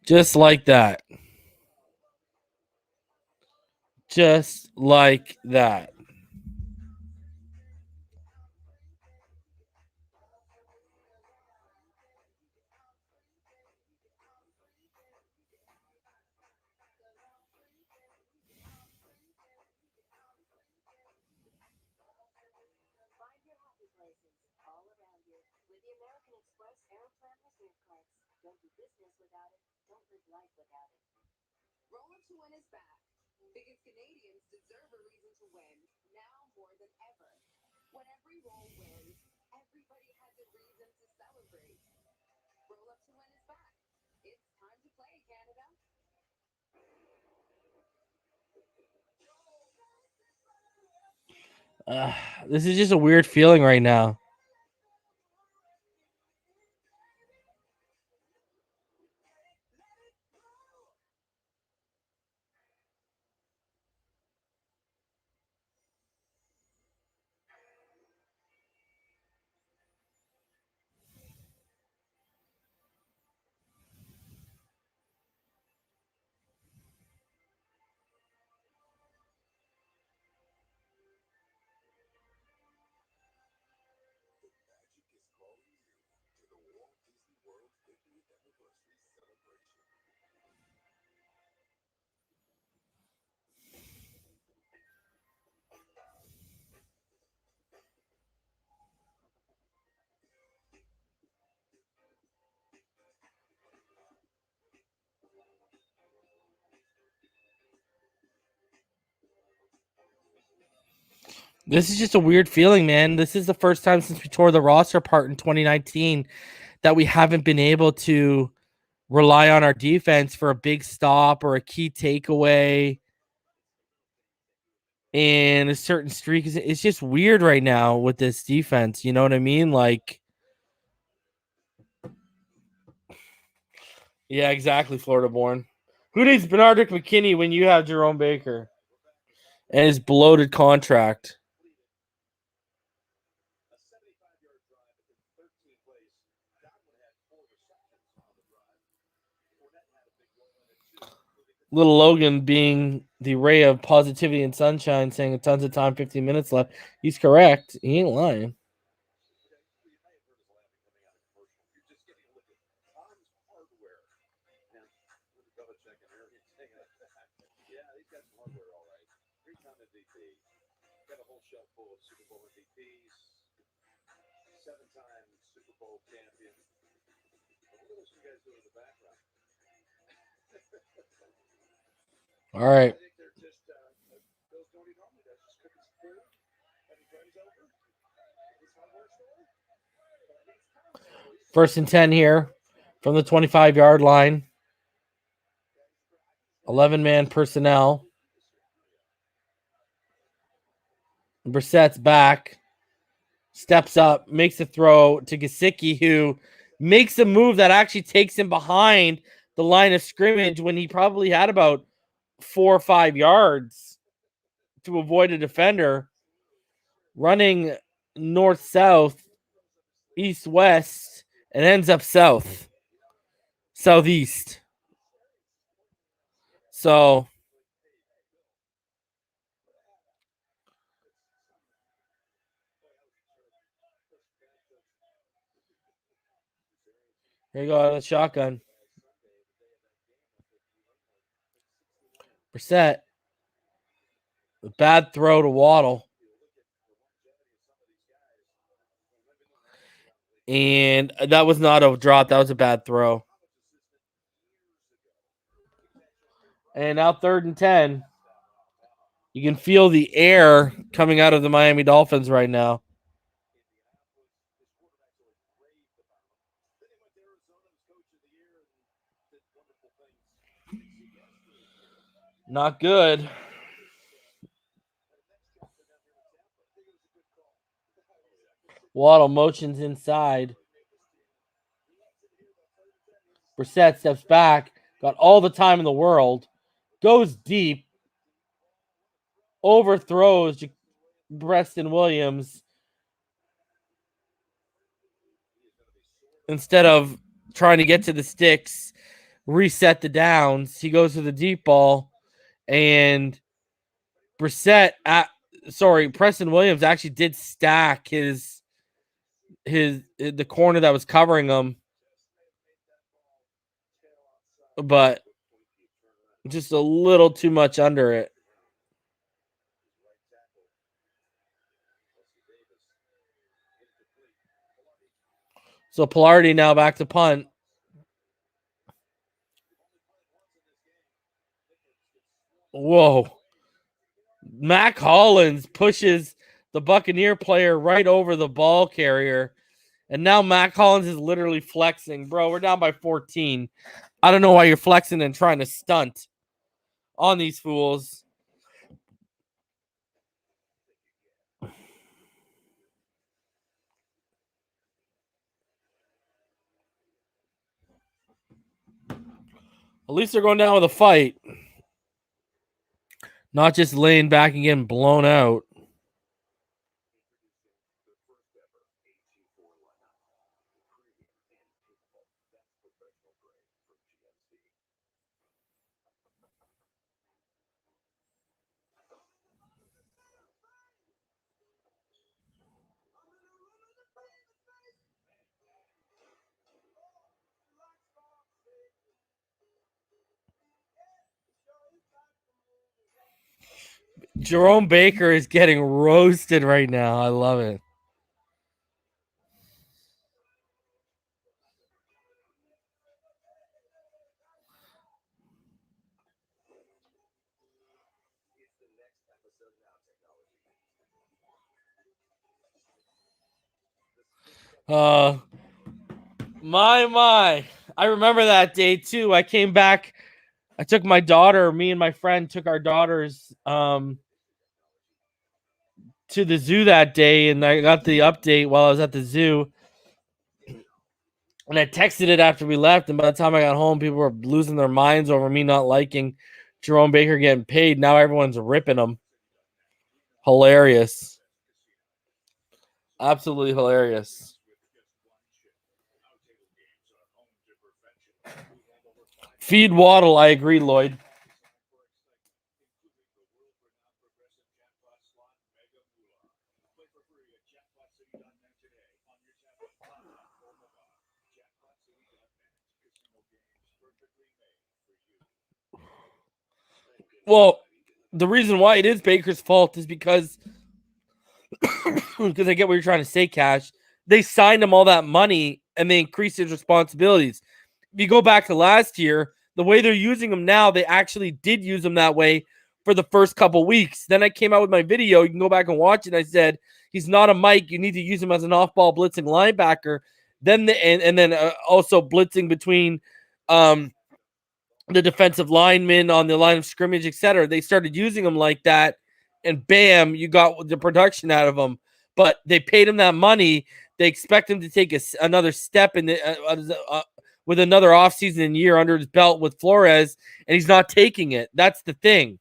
Just like that. Just like that. This is just a weird feeling right now. This is just a weird feeling, man. This is the first time since we tore the roster apart in 2019 that we haven't been able to rely on our defense for a big stop or a key takeaway and a certain streak. It's just weird right now with this defense. You know what I mean? Like, yeah, exactly, Florida born. Who needs Bernardic McKinney when you have Jerome Baker and his bloated contract? Little Logan being the ray of positivity and sunshine, saying tons of time, 15 minutes left. He's correct. He ain't lying. All right. First and 10 here from the 25-yard line. 11-man personnel. Brissett's back. Steps up, makes a throw to Gesicki, who makes a move that actually takes him behind the line of scrimmage when he probably had about 4 or 5 yards to avoid a defender. Running north-south, east-west, and ends up southeast. So here you go, the shotgun. Brissett. A bad throw to Waddle. And that was not a drop. That was a bad throw. And now 3rd and 10. You can feel the air coming out of the Miami Dolphins right now. Not good. Waddle motions inside. Brissett steps back. Got all the time in the world. Goes deep. Overthrows Preston Williams. Instead of trying to get to the sticks, reset the downs, he goes to the deep ball. And Preston Williams actually did stack the corner that was covering him, but just a little too much under it. So Pilardi now back to punt. Whoa. Mac Hollins pushes the Buccaneer player right over the ball carrier. And now Mac Hollins is literally flexing. Bro, we're down by 14. I don't know why you're flexing and trying to stunt on these fools. At least they're going down with a fight. Not just laying back and getting blown out. Jerome Baker is getting roasted right now. I love it. My. I remember that day too. I came back. I took my daughter, me and my friend took our daughters to the zoo that day, and I got the update while I was at the zoo. And I texted it after we left, and by the time I got home, people were losing their minds over me not liking Jerome Baker getting paid. Now everyone's ripping him. Hilarious. Absolutely hilarious. Feed Waddle, I agree, Lloyd. Well, the reason why it is Baker's fault is because I get what you're trying to say, Cash. They signed him all that money and they increased his responsibilities. If you go back to last year, the way they're using him now, they actually did use him that way for the first couple weeks. Then I came out with my video. You can go back and watch it. I said, he's not a Mike. You need to use him as an off-ball blitzing linebacker. Then also blitzing between the defensive linemen on the line of scrimmage, etc. They started using him like that, and bam, you got the production out of him. But they paid him that money. They expect him to take another step in the with another offseason year under his belt with Flores, and he's not taking it. That's the thing.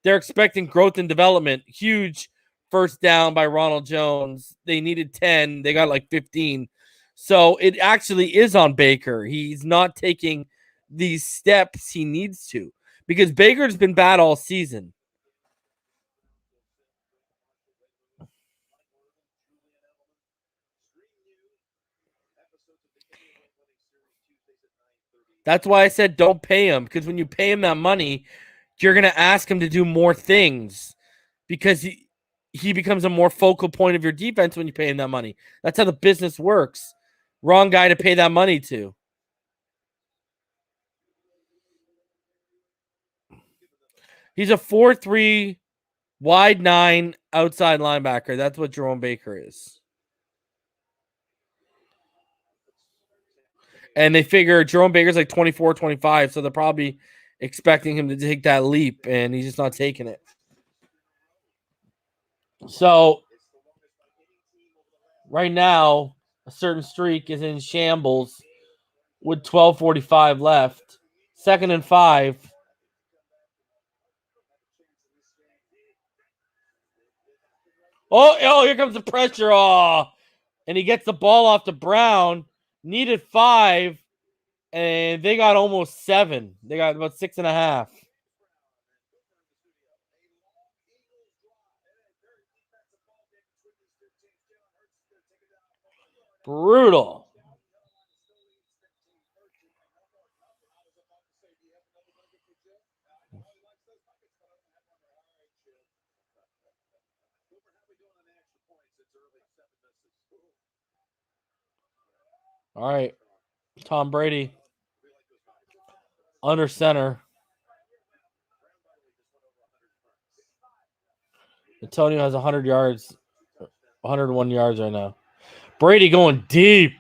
They're expecting growth and development. Huge first down by Ronald Jones. They needed 10. They got like 15. So it actually is on Baker. He's not taking these steps he needs to, because Baker's been bad all season. That's why I said don't pay him, because when you pay him that money, you're going to ask him to do more things, because he becomes a more focal point of your defense when you pay him that money. That's how the business works. Wrong guy to pay that money to. He's a 4-3, wide 9 outside linebacker. That's what Jerome Baker is. And they figure Jerome Baker's like 24, 25, so they're probably expecting him to take that leap, and he's just not taking it. So right now, a certain streak is in shambles with 12:45 left. 2nd and 5. Oh, here comes the pressure. Oh, and he gets the ball off to Brown. Needed 5, and they got almost 7. They got about 6.5. Brutal. All right. Tom Brady under center. Antonio has 100 yards, 101 yards right now. Brady going deep.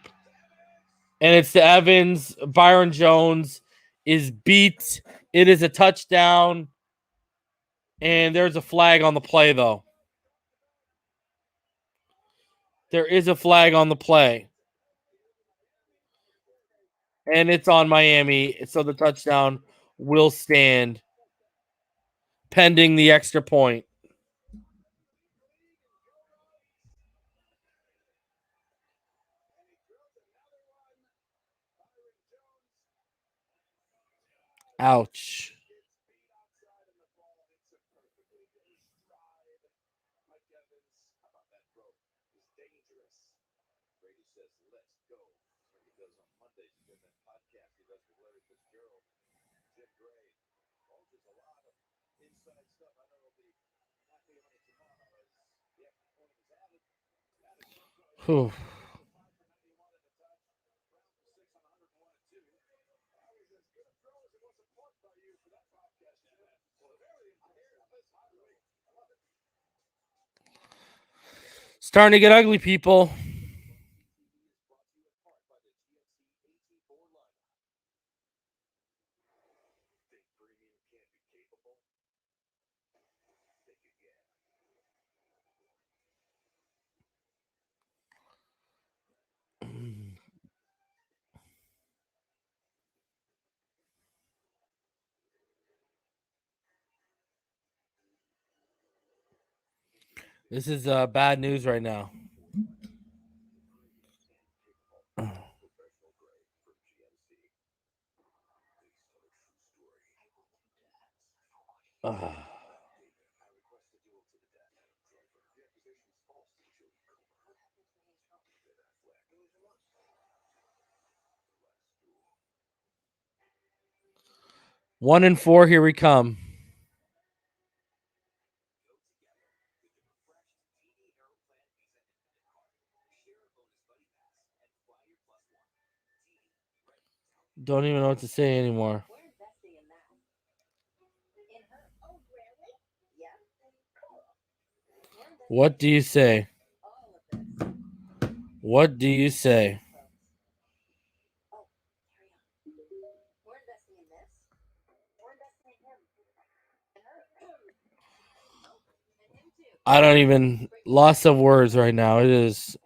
And it's to Evans. Byron Jones is beat. It is a touchdown. And there's a flag on the play, though. There is a flag on the play. And it's on Miami. So the touchdown will stand pending the extra point. Ouch. Whew. Starting to get ugly, people. This is bad news right now. Uh. 1-4, here we come. Don't even know what to say anymore. What do you say? What do you say? I don't even, loss of words right now. It is.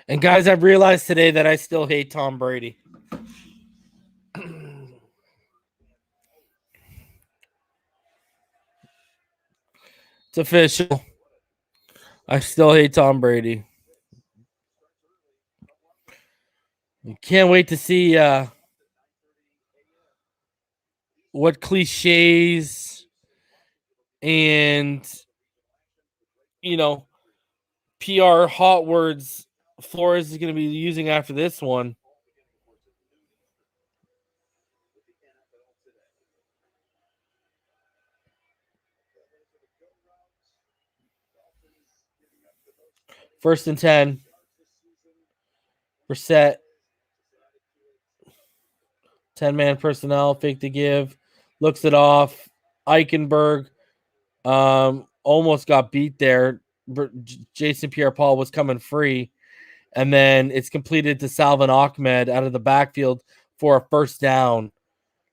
And guys, I've realized today that I still hate Tom Brady. It's official. I still hate Tom Brady. Can't wait to see what cliches and, you know, PR hot words Flores is going to be using after this one. First and 10. Brissett. 10-man personnel. Fake to give. Looks it off. Eichenberg almost got beat there. Jason Pierre-Paul was coming free. And then it's completed to Salvin Ahmed out of the backfield for a first down.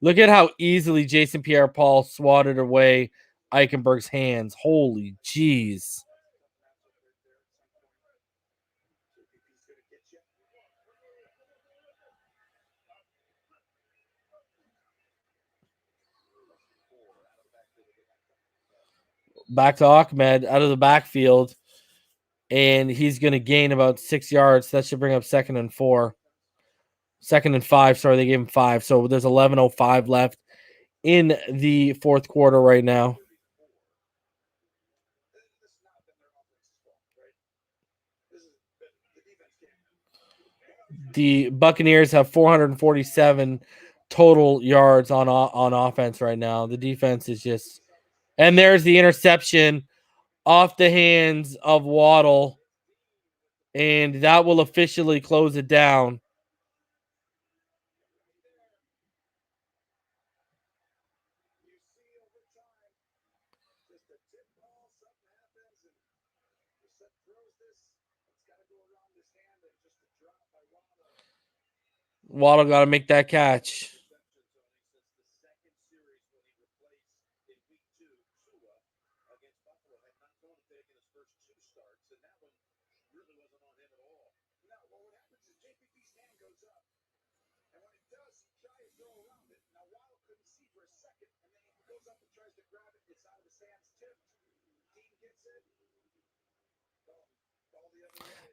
Look at how easily Jason Pierre-Paul swatted away Eichenberg's hands. Holy jeez. Back to Ahmed out of the backfield. And he's going to gain about 6 yards. That should bring up 2nd and 4. 2nd and 5. Sorry, they gave him 5. So there's 11:05 left in the fourth quarter right now. The Buccaneers have 447 total yards on offense right now. The defense is just... And there's the interception off the hands of Waddle. And that will officially close it down. Waddle got to make that catch.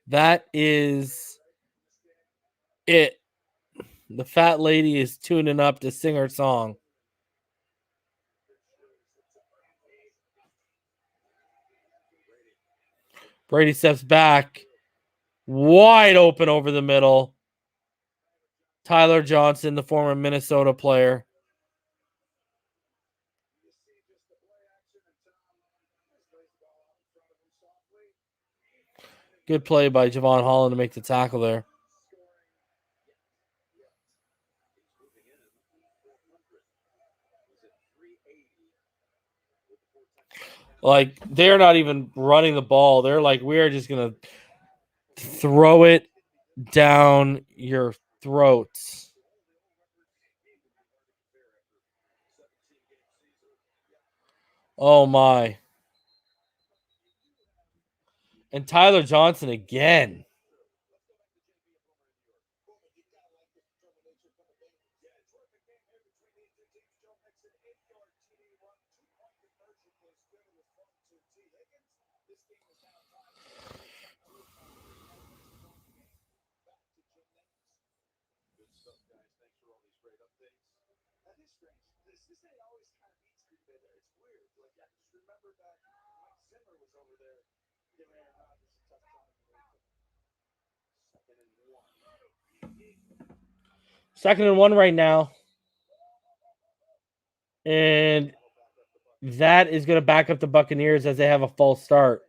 That is it. The fat lady is tuning up to sing her song. Brady steps back. Wide open over the middle. Tyler Johnson, the former Minnesota player. Good play by Javon Holland to make the tackle there. Like, they're not even running the ball. They're like, we're just going to throw it down your throats. Oh, my. And Tyler Johnson again. Second and 1 right now. And that is going to back up the Buccaneers as they have a false start.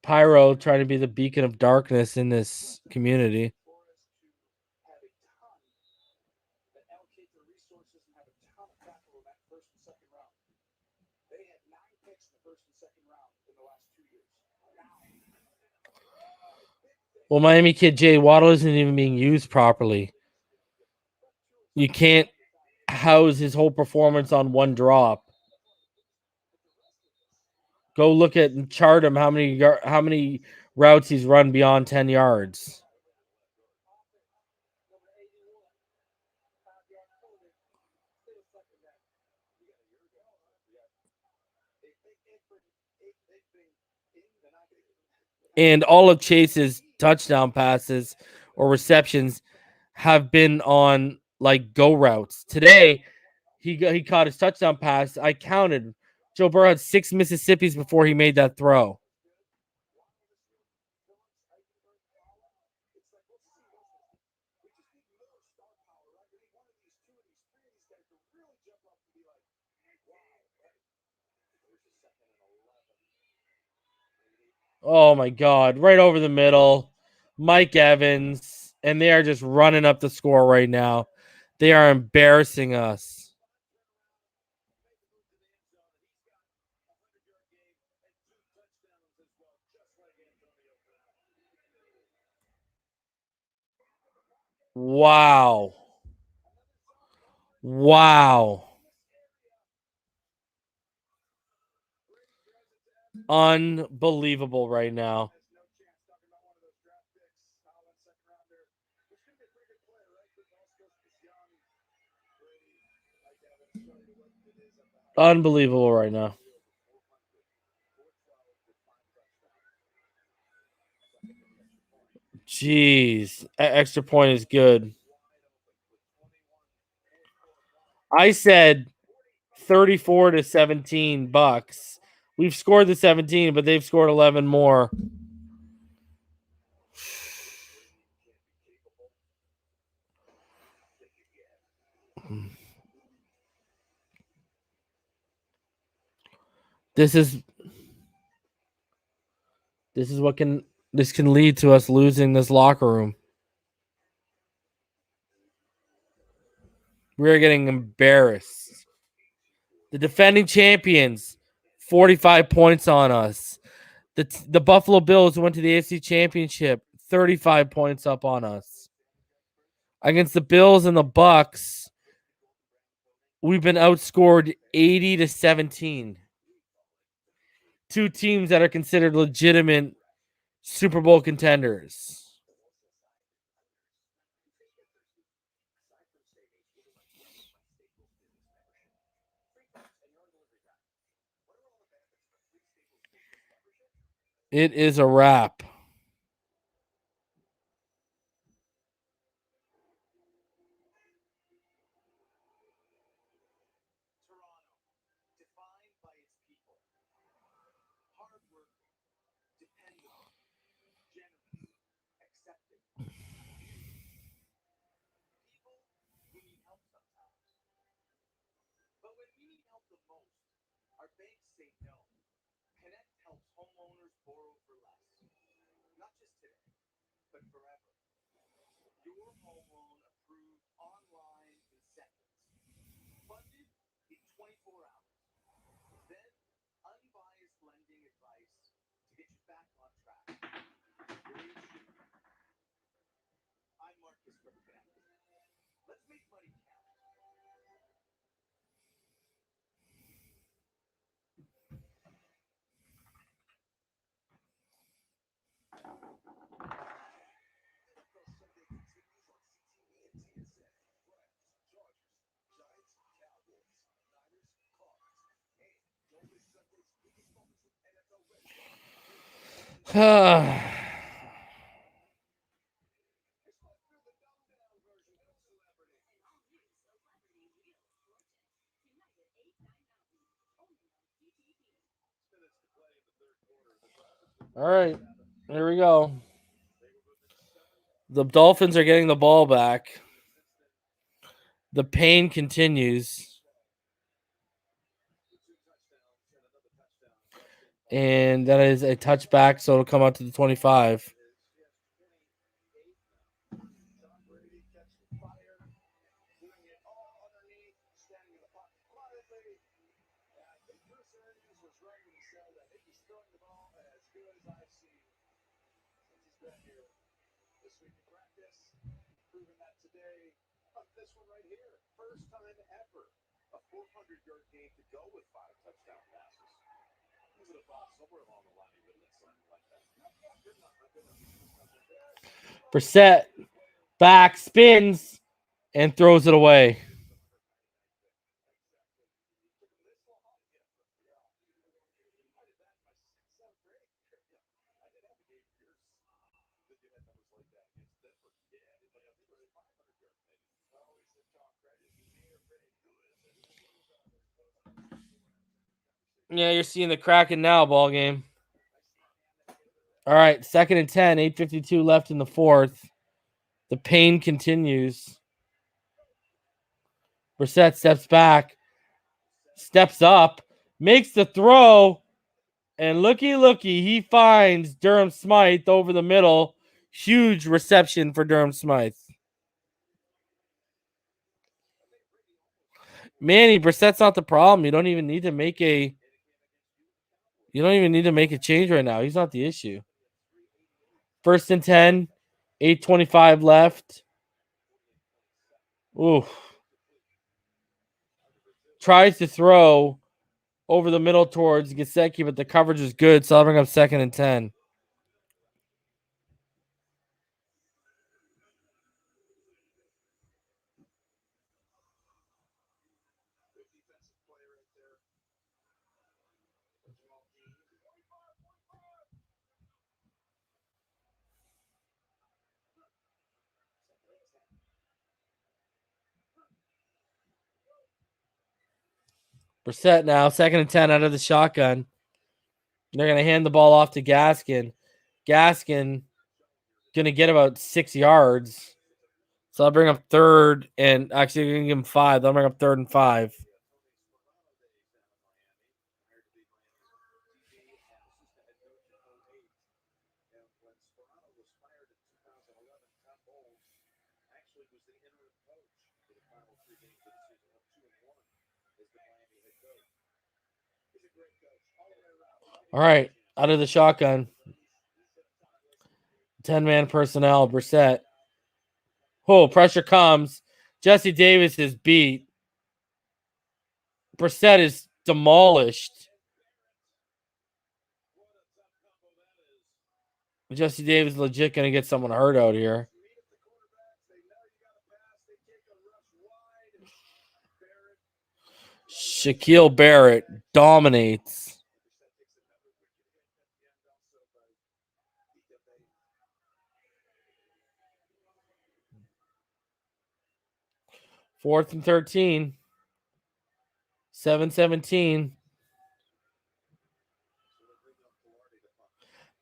Pyro trying to be the beacon of darkness in this community. Well, Miami kid Jay Waddle isn't even being used properly. You can't house his whole performance on one drop. Go look at and chart him how many routes he's run beyond 10 yards. And all of Chase's touchdown passes or receptions have been on like go routes. Today, he caught his touchdown pass. I counted. Joe Burrow had 6 Mississippis before he made that throw. Oh, my God. Right over the middle. Mike Evans. And they are just running up the score right now. They are embarrassing us. Wow. Wow. Unbelievable right now. Unbelievable right now. Jeez. Extra point is good. I said 34-17 Bucks. We've scored the 17, but they've scored 11 more. This can lead to us losing this locker room. We're getting embarrassed. The defending champions, 45 points on us. The Buffalo Bills went to the AFC Championship, 35 points up on us. Against the Bills and the Bucks, we've been outscored 80-17. Two teams that are considered legitimate Super Bowl contenders. It is a wrap. All right, here we go. The Dolphins are getting the ball back. The pain continues. And that is a touchback, so it'll come out to the 25. Brissett back, spins, and throws it away. Yeah, you're seeing the Kraken now, ball game. All right, 2nd and 10, 8:52 left in the fourth. The pain continues. Brissett steps back, steps up, makes the throw, and looky, he finds Durham Smythe over the middle. Huge reception for Durham Smythe. Manny, Brissett's not the problem. You don't even need to make a change right now. He's not the issue. 1st and 10, 8:25 left. Ooh. Tries to throw over the middle towards Gesicki, but the coverage is good, so I'll bring up 2nd and 10. Brissett now, 2nd and 10 out of the shotgun. They're going to hand the ball off to Gaskin. Gaskin going to get about 6 yards. So I'll bring up 3rd and actually going to give him 5. I'll bring up 3rd and 5. All right, out of the shotgun. 10-man personnel, Brissett. Oh, pressure comes. Jesse Davis is beat. Brissett is demolished. Jesse Davis legit going to get someone hurt out here. Shaquille Barrett dominates. Fourth and 13. 7-17.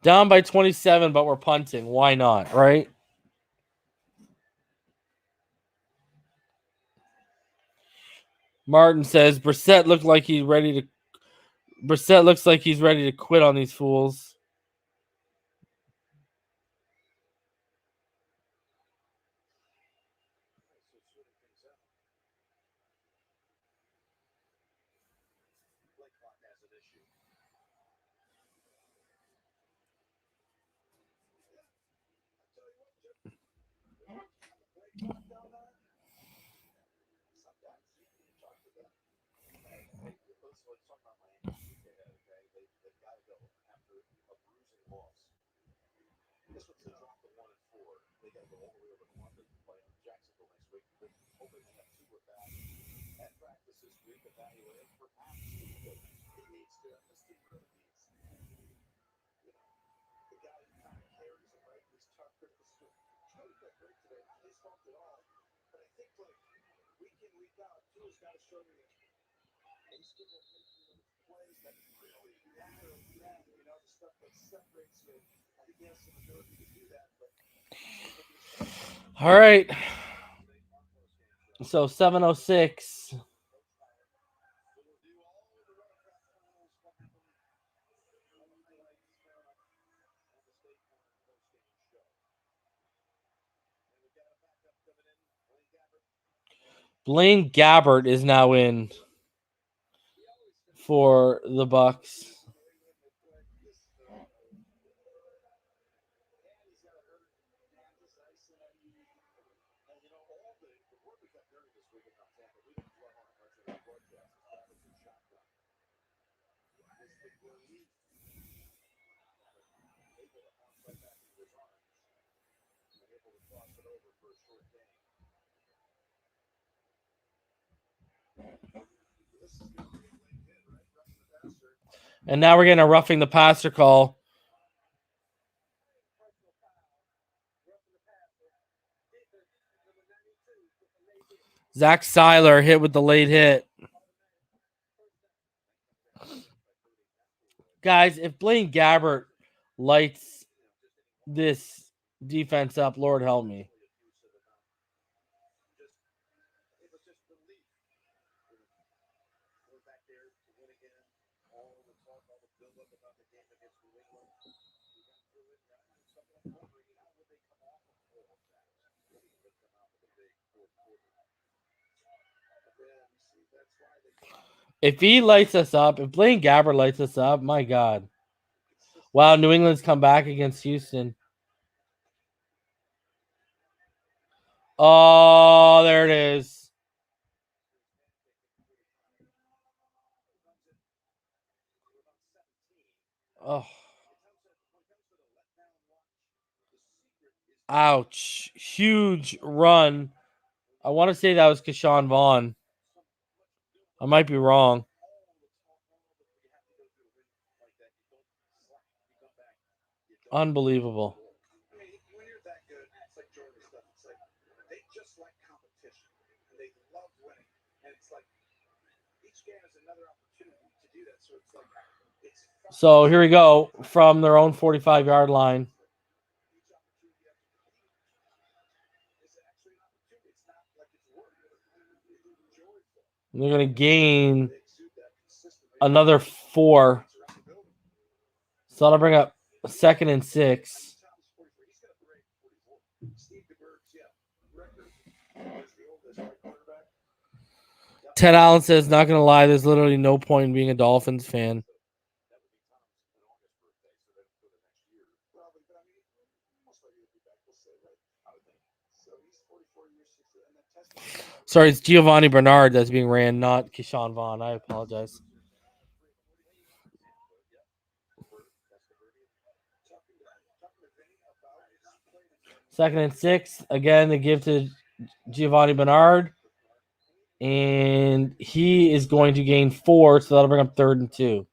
Down by 27, but we're punting. Why not, right? Martin says Brissett looks like he's ready to quit on these fools. All right. So 7:06. Blaine Gabbert is now in for the Bucs. And now we're getting a roughing the passer call. Zach Seiler hit with the late hit. Guys, if Blaine Gabbert lights this defense up, Lord help me. If he lights us up, if Blaine Gabbert lights us up, my God. Wow, New England's come back against Houston. Oh, there it is. Oh. Ouch. Huge run. I want to say that was Keyshawn Vaughn. I might be wrong. Unbelievable. So here we go from their own 45-yard line. They're going to gain another 4. So that'll bring up 2nd and 6. Ted Allen says, not going to lie, there's literally no point in being a Dolphins fan. Sorry, it's Giovanni Bernard that's being ran, not Keyshawn Vaughn. I apologize. Second and 6. Again, they give to Giovanni Bernard. And he is going to gain 4, so that'll bring up 3rd and 2.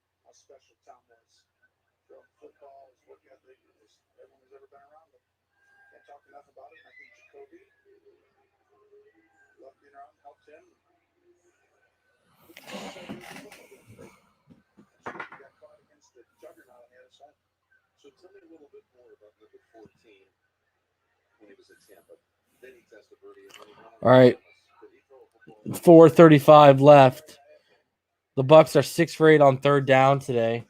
So tell me a little bit more about number 14 when he was at Tampa. Then he tested birdie. All right. 4:35 left. The Bucs are 6 for 8 on 3rd down today.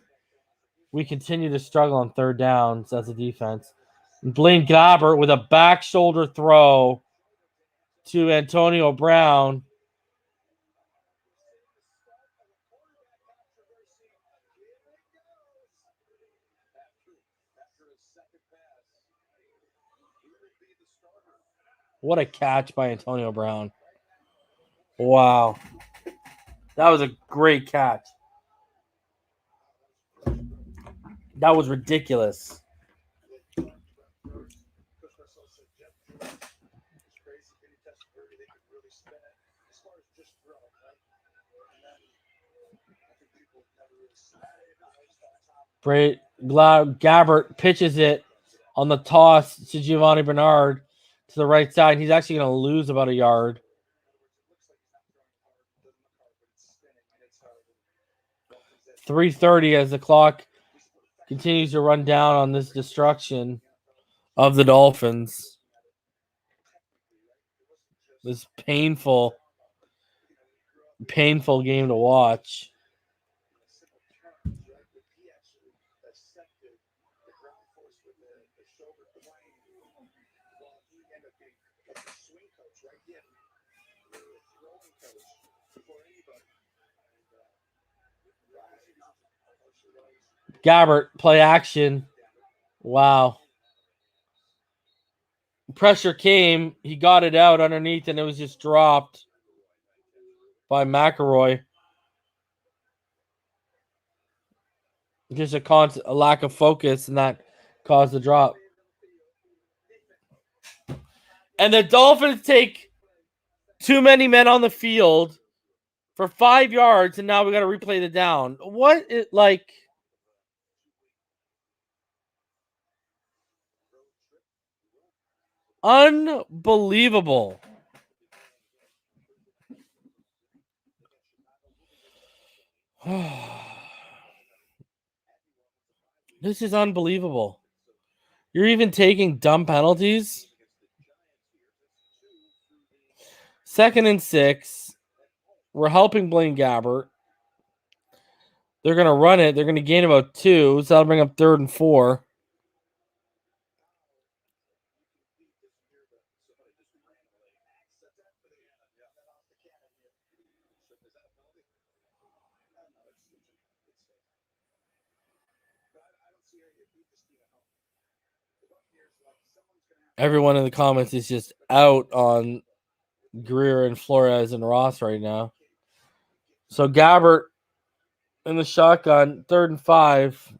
We continue to struggle on 3rd downs as a defense. Blaine Gabbert with a back shoulder throw to Antonio Brown. What a catch by Antonio Brown. Wow. That was a great catch. That was ridiculous. Gabbert pitches it on the toss to Giovanni Bernard to the right side. He's actually going to lose about a yard. .330 as the clock continues to run down on this destruction of the Dolphins. This painful game to watch. Gabbert, play action. Wow. Pressure came. He got it out underneath, and it was just dropped by McElroy. Just a lack of focus, and that caused the drop. And the Dolphins take too many men on the field for 5 yards, and now we got to replay the down. What it like? Unbelievable. This is unbelievable. You're even taking dumb penalties. 2nd and 6. We're helping Blaine Gabbert. They're going to run it. They're going to gain about 2, so that'll bring up 3rd and 4. Everyone in the comments is just out on Greer and Flores and Ross right now. So Gabbert in the shotgun, 3rd and 5.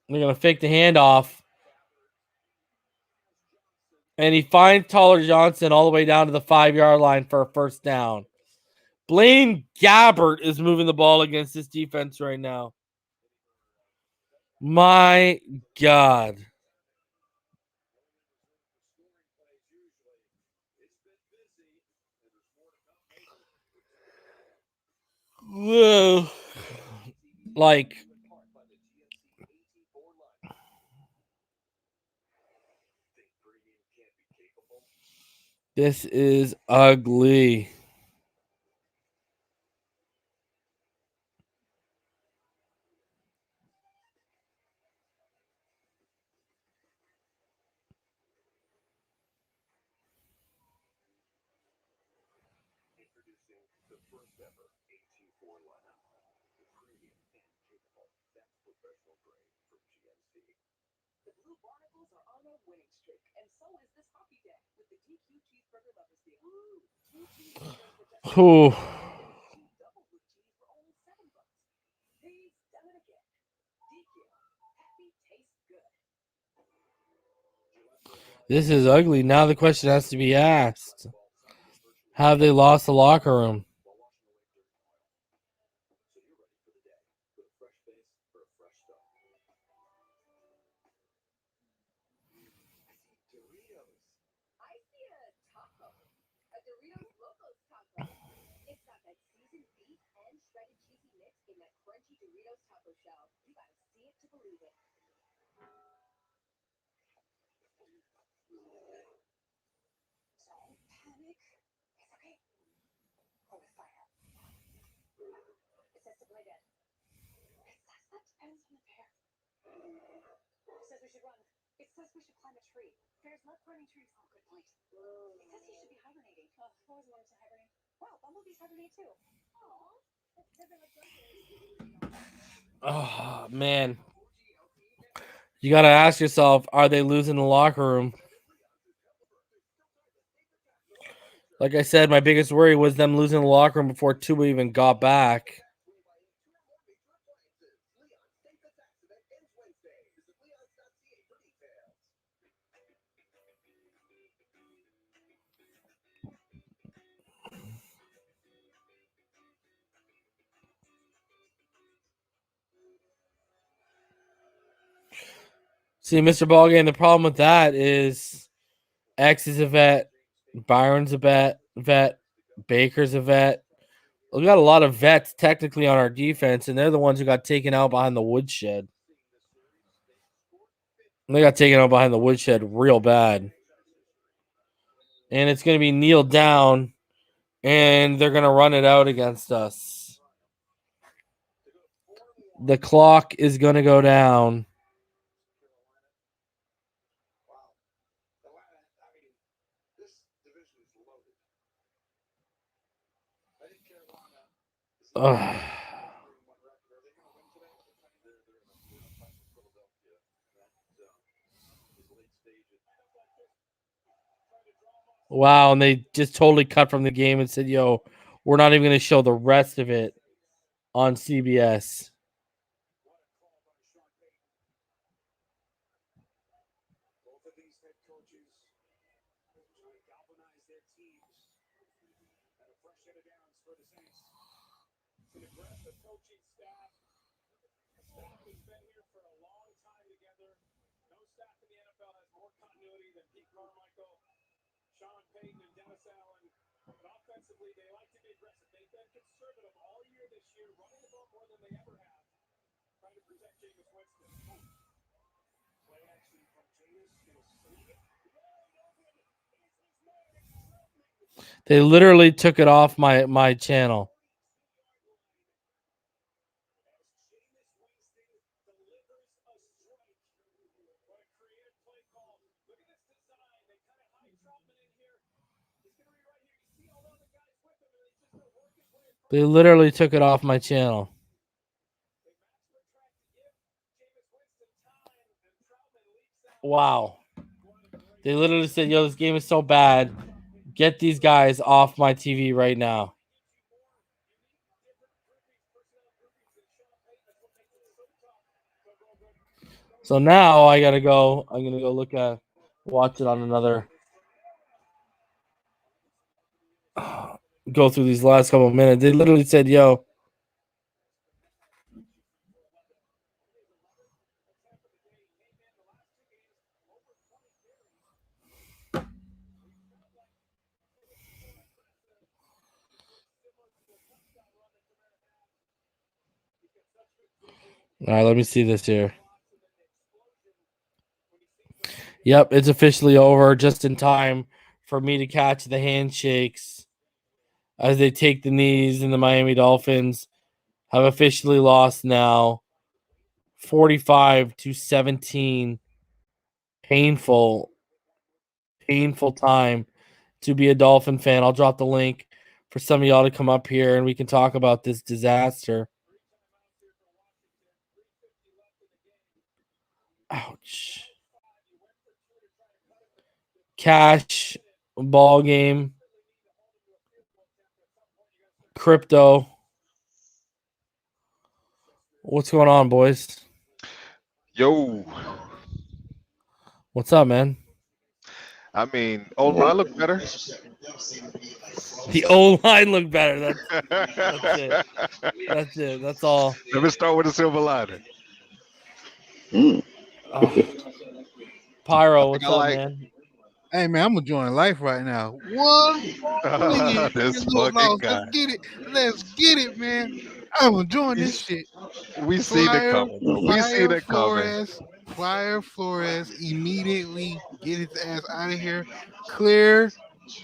They're going to fake the handoff. And he finds Tyler Johnson all the way down to the 5-yard line for a 1st down. Blaine Gabbert is moving the ball against this defense right now. My God. Whoa. Like, this is ugly. Whew. This is ugly. Now the question has to be asked. Have they lost the locker room? Oh, man. You got to ask yourself, are they losing the locker room? Like I said, my biggest worry was them losing the locker room before Tua even got back. See, Mr. Ballgame, the problem with that is X is a vet, Byron's a vet, Baker's a vet. We got a lot of vets technically on our defense, and they're the ones who got taken out behind the woodshed. They got taken out behind the woodshed real bad. And it's going to be kneel down, and they're going to run it out against us. The clock is going to go down. Ugh. Wow, and they just totally cut from the game and said, yo, we're not even going to show the rest of it on CBS. They literally took it off my channel. They literally took it off my channel. Wow. They literally said, yo, this game is so bad. Get these guys off my TV right now. So now I gotta go. I'm gonna go watch it on another. Go through these last couple of minutes. They literally said, yo. All right, let me see this here. Yep, it's officially over just in time for me to catch the handshakes as they take the knees, and the Miami Dolphins have officially lost now 45-17. Painful time to be a Dolphin fan. I'll drop the link for some of y'all to come up here and we can talk about this disaster. Ouch. Cash ball game. Crypto. What's going on, boys? Yo. What's up, man? I mean, O-line look better. The O-line look better. That's it. That's it. That's all. Let me start with a silver lining. Pyro, what's up, man? Hey, man, I'm enjoying life right now. What? This fucking guy. Let's get it, man. I'm enjoying this shit. We see it coming. We see it coming. Fire Flores immediately get his ass out of here. Clear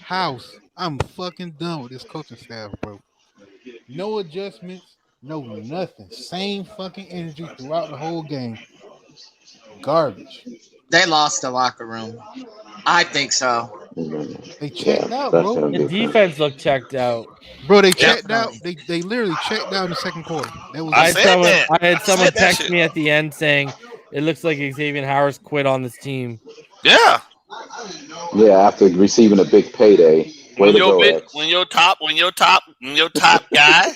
house. I'm fucking done with this coaching staff, bro. No adjustments, no nothing. Same fucking energy throughout the whole game. Garbage. They lost the locker room. I think so. They checked out, bro. The defense looked checked out. Bro, they checked out. They literally checked out in the second quarter. I had someone text me at the end saying it looks like Xavier Howard's quit on this team. Yeah. Yeah, after receiving a big payday. When your top guy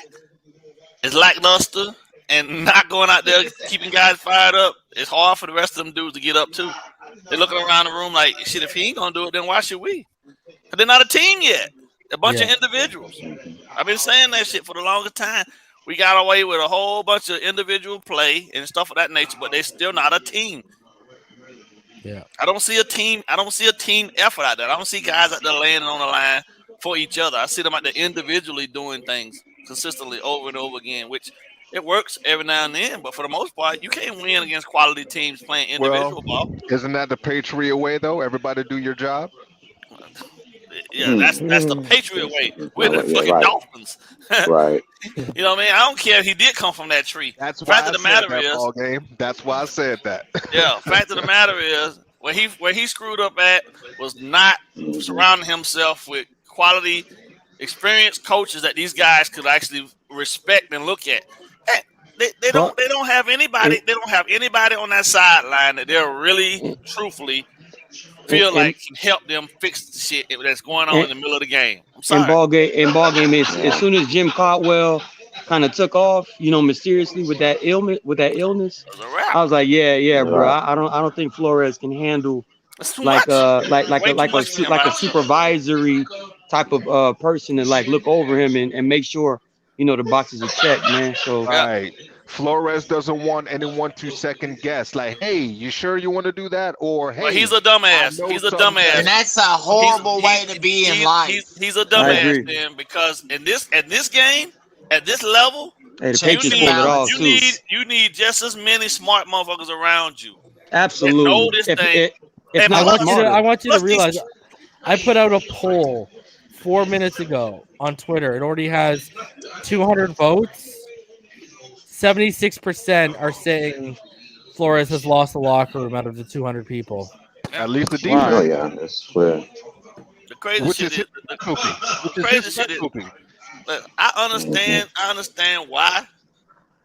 is lackluster and not going out there keeping guys fired up, it's hard for the rest of them dudes to get up too. They're looking around the room like, shit, if he ain't gonna do it, then why should we? But they're not a team yet. They're a bunch of individuals. I've been saying that shit for the longest time. We got away with a whole bunch of individual play and stuff of that nature, but they're still not a team. Yeah. I don't see a team effort out there. I don't see guys out there laying on the line for each other. I see them out there individually doing things consistently over and over again, which it works every now and then, but for the most part, you can't win against quality teams playing individual ball. Isn't that the Patriot way, though? Everybody do your job? Yeah, that's the Patriot way. We're the fucking Dolphins. Right. You know what I mean? I don't care if he did come from that tree. That's why I said that ball game. That's why I said that. Yeah, fact of the matter is, where he screwed up at was not surrounding himself with quality, experienced coaches that these guys could actually respect and look at. They don't have anybody. They don't have anybody on that sideline that they're really, truthfully feel like can help them fix the shit that's going on in the middle of the game. I'm sorry. In ball game, as soon as Jim Caldwell kind of took off, mysteriously with that illness, I was like, yeah, bro. I don't think Flores can handle like a supervisory type of person to like look over him and make sure the boxes are checked, man. So right. Flores doesn't want anyone to second guess. Like, hey, you sure you want to do that? Or hey, he's a dumbass. He's a dumbass, and that's a horrible way to be in life. He's a dumbass, then, because at this game, at this level, hey, the Patriots pulled it off too. You need just as many smart motherfuckers around you. Absolutely. Know this thing. I want you to realize, I put out a poll 4 minutes ago on Twitter. It already has 200 votes. 76% are saying Flores has lost the locker room out of the 200 people. At least the defense. Oh yeah, that's clear. The crazy shit is I understand why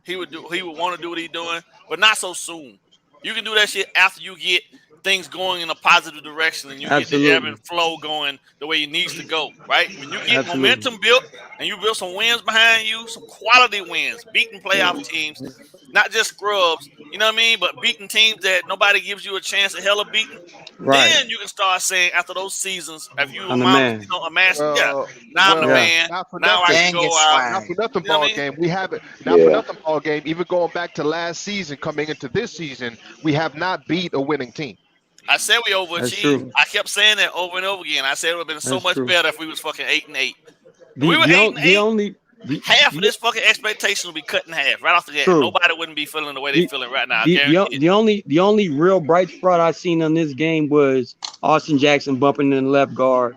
he would want to do what he's doing, but not so soon. You can do that shit after you get things going in a positive direction and you get the ebb and flow going the way it needs to go, right? When you get momentum built and you build some wins behind you, some quality wins, beating playoff teams, not just scrubs, you know what I mean? But beating teams that nobody gives you a chance at hell of beating. Right. Then you can start saying after those seasons, if you I'm the man. a master, now I'm the man. Now I can go out. Not for nothing ball game. We haven't. Not for nothing ball game. Even going back to last season, coming into this season, we have not beat a winning tean. I said we overachieved. I kept saying that over and over again. I said it would have been so much better if we was fucking 8-8. We were 8-8. Half of this fucking expectation will be cut in half right off the bat. Nobody wouldn't be feeling the way they're feeling right now. The only real bright spot I seen on this game was Austin Jackson bumping in the left guard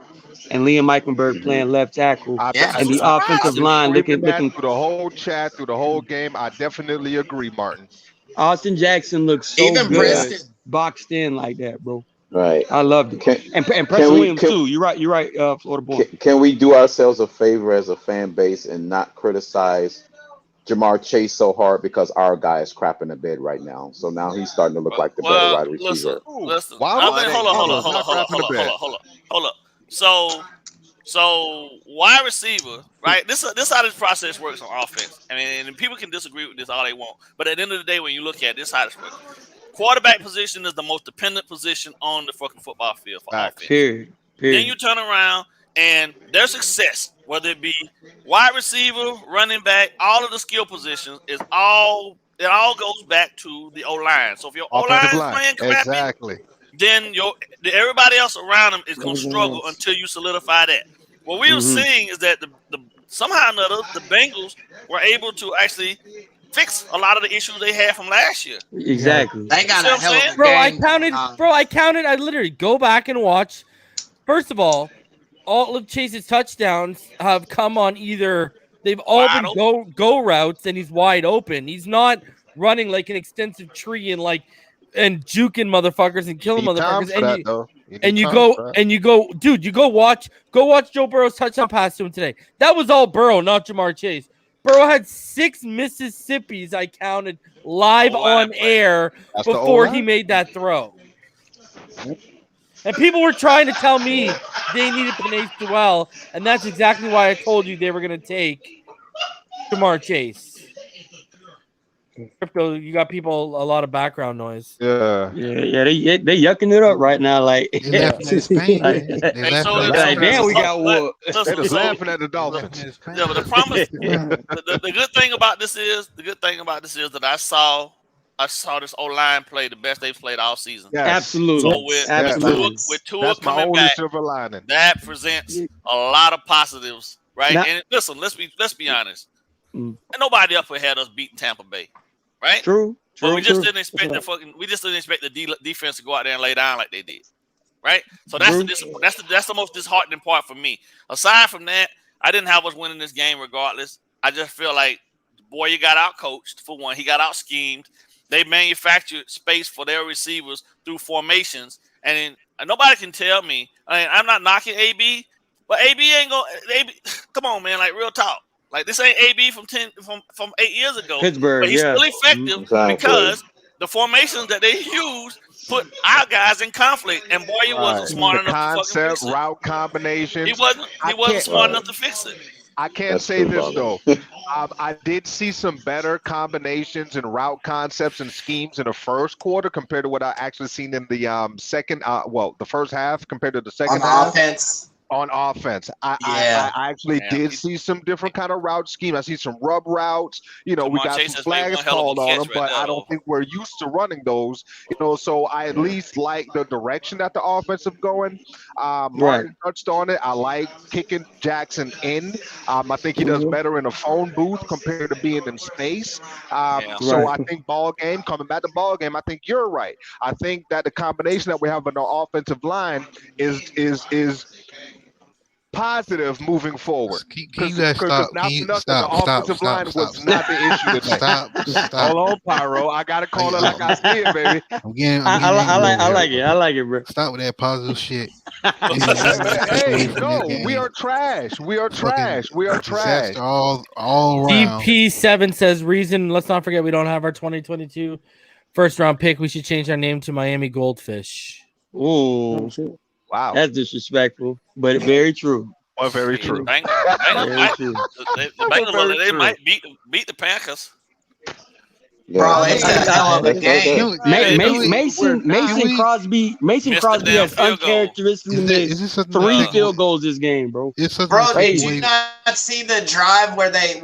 and Liam Eichenberg playing left tackle, and the offensive line looking through the whole chat, through the whole game. I definitely agree, Martin. Austin Jackson looks so good, boxed in like that, bro. Right. I loved it. And Preston Williams too. You're right, Florida boy. Can we do ourselves a favor as a fan base and not criticize Jamar Chase so hard because our guy is crapping the bed right now? So now he's starting to look like the better wide receiver. Listen. Hold up. So So wide receiver, right? This how this process works on offense. I mean, and people can disagree with this all they want, but at the end of the day, when you look at it, this how this works. Quarterback position is the most dependent position on the fucking football field for offense. Period. Then you turn around and their success, whether it be wide receiver, running back, all of the skill positions, it all goes back to the O-line. So if your O-line is playing crappy, then everybody else around them is going to struggle until you solidify that. What we are seeing is that the somehow or another, the Bengals were able to actually fix a lot of the issues they had from last year. Exactly. They got a hell of a game. I counted. I literally go back and watch. First of all of Chase's touchdowns have come on either they've all been go routes and he's wide open. He's not running like an extensive tree and juking motherfuckers and killing motherfuckers. You go watch Joe Burrow's touchdown pass to him today. That was all Burrow, not Jamar Chase. Burrow had 6 Mississippis I counted live on air before he made that throw. And people were trying to tell me they needed Phinish well, and that's exactly why I told you they were going to take Jamar Chase. Crypto, you got people a lot of background noise. Yeah. They yucking it up right now. Like, damn, we got wood. They're just laughing at the Dolphins. Yeah, but the promise, the good thing about this is that I saw this O-line play the best they've played all season. Yes. Absolutely. So with Tua coming back, that presents a lot of positives, right? And listen, let's be honest. And nobody up here had us beating Tampa Bay, right? True. But we just didn't expect the defense to go out there and lay down like they did, right? So that's the most disheartening part for me. Aside from that, I didn't have us winning this game regardless. I just feel like Boyer got out coached for one. He got out schemed. They manufactured space for their receivers through formations, and nobody can tell me. I mean, I'm not knocking AB, but AB ain't going. AB, come on, man, like real talk. Like this ain't AB from 8 years ago. Pittsburgh, but he's still effective because the formations that they use put our guys in conflict, and Boyer wasn't smart enough to fucking fix it. Route combinations. He wasn't smart enough to fix it. I can't say this though. I did see some better combinations and route concepts and schemes in the first quarter compared to what I actually seen in the second. The first half compared to the second half. On offense, I actually did see some different kind of route scheme. I see some rub routes. We got some flags called on them, but I don't think we're used to running those. So I at least like the direction that the offense is going. Martin touched on it. I like kicking Jackson in. I think he does better in a phone booth compared to being in space. So I think coming back to ball game, I think you're right. I think that the combination that we have in the offensive line is positive moving forward. Can you guys stop? The offensive line was not the issue today. Stop. Hold on, Pyro. I gotta call it like I see it, baby. I like it, bro. Stop with that positive shit. We are trash. We are trash. All around. DP7 says reason. Let's not forget we don't have our 2022 first round pick. We should change our name to Miami Goldfish. Ooh. Wow, that's disrespectful, but very true. Well, very true. The Bengals, they might beat the Packers. Bro, it's a hell of a game. Mason Crosby has uncharacteristically missed 3 field goals this game, bro. Bro, did you not see the drive where they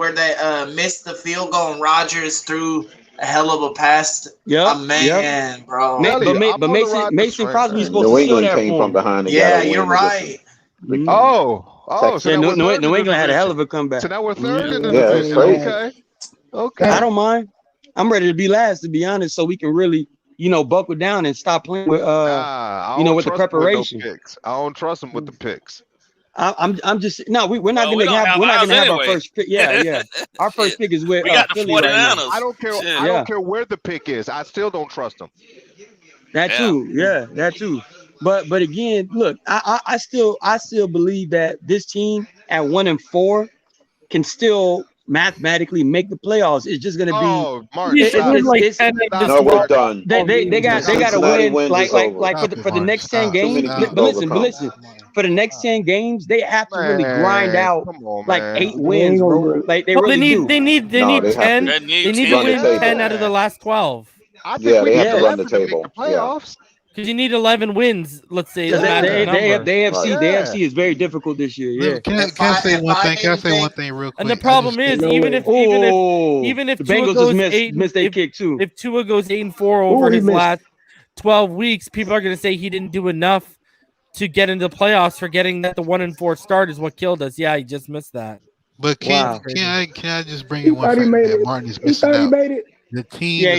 missed the field goal and Rodgers threw a hell of a pass? Bro. But Mason Crosby's supposed to steal that came from behind. Yeah, you're right. So New England had a hell of a comeback. So now we're third in the division. Okay. I don't mind. I'm ready to be last, to be honest, so we can really, buckle down and stop playing with, with the prepreration. I don't trust them with the picks. I'm just we're not gonna have our first pick. Yeah. Our first pick is with we got the Philly 49ers. Right now. I don't care. I don't care where the pick is. I still don't trust them. That too. But again, look, I still believe that this team at 1-4 can still mathematically make the playoffs. It's just going to be. Mark, no, we're done. They got to win like for the next 10 games. But listen, for the next 10 games, they have to really grind out like 8 wins, bro. Like they really They need 10. They need to win 10 out of the last 12. Yeah, they have to run the table. Playoffs. Because you need 11 wins, let's say. The AFC is very difficult this year. Yeah. Can I say one thing? Can I say one thing real quick? And the problem is, even if the Bengals missed their kick too. If Tua goes 8-4 over his last 12 weeks, people are going to say he didn't do enough to get into the playoffs, forgetting that the 1-4 start is what killed us. Yeah, he just missed that. But can I just bring in one fact that Martin is missing out? The team is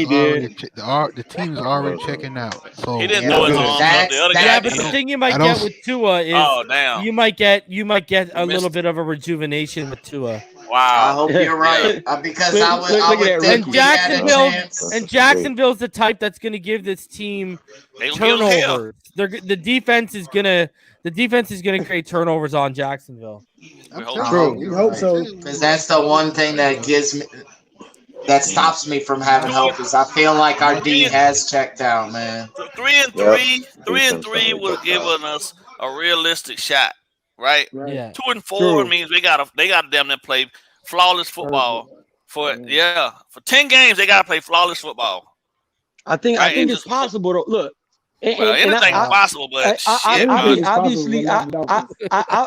already checking out. So he didn't do it. But the thing you might get with Tua is you might get a little bit of a rejuvenation with Tua. Wow. I hope you're right. Because I would think Jacksonville's the type that's going to give this team turnovers. The defense is going to create turnovers on Jacksonville. We hope so. Because that's the one thing that stops me from having hope is I feel like our D has checked out, man. 3-3 would have given us a realistic shot, right? Yeah. 2-4 means they got to damn near play flawless football for 10 games. They got to play flawless football. I think it's possible though. Look, anything's possible, but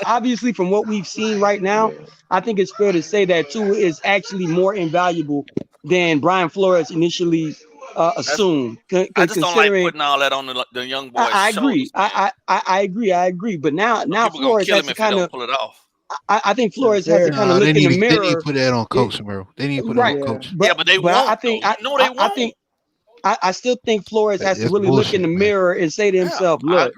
obviously, from what we've seen right now, I think it's fair to say that Tua is actually more invaluable than Brian Flores initially assumed. I just don't like putting all that on the young boys. I agree. I agree. But now Flores has to kind of pull it off. I think Flores has to kind of look in the mirror. They need to put that on Coach, bro. They need to put it on Coach. But they won't. I still think Flores has to really look in the mirror and say to himself, "Look,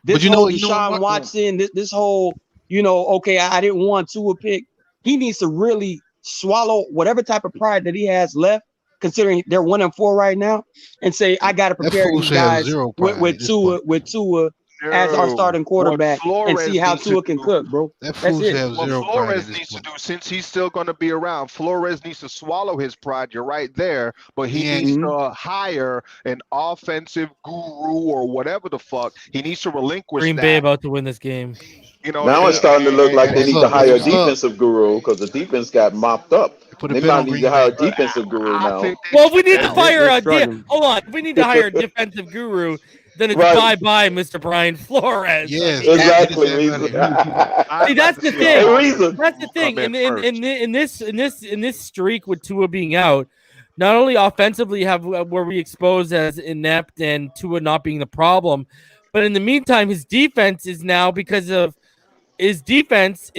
this whole Deshaun Watson, this whole, okay, I didn't want Tua pick. He needs to really swallow whatever type of pride that he has left, considering they're 1-4 right now, and say, I got to prepare these guys with Tua as our starting quarterback and see how Tua can cook, bro. That's it. What Flores needs to do, since he's still going to be around, Flores needs to swallow his pride. You're right there, but he needs to hire an offensive guru or whatever the fuck. He needs to relinquish Green Bay about to win this game. Now it's starting to look like they need to hire a defensive guru because the defense got mopped up. They might need to hire a defensive guru now. Well, we need to hire hold on. We need to hire a defensive guru. Then it's bye-bye, Mr. Brian Flores. Yes, exactly. See, that's the thing. That's the thing. In this streak with Tua being out, not only offensively were we exposed as inept and Tua not being the problem, but in the meantime, his defense is now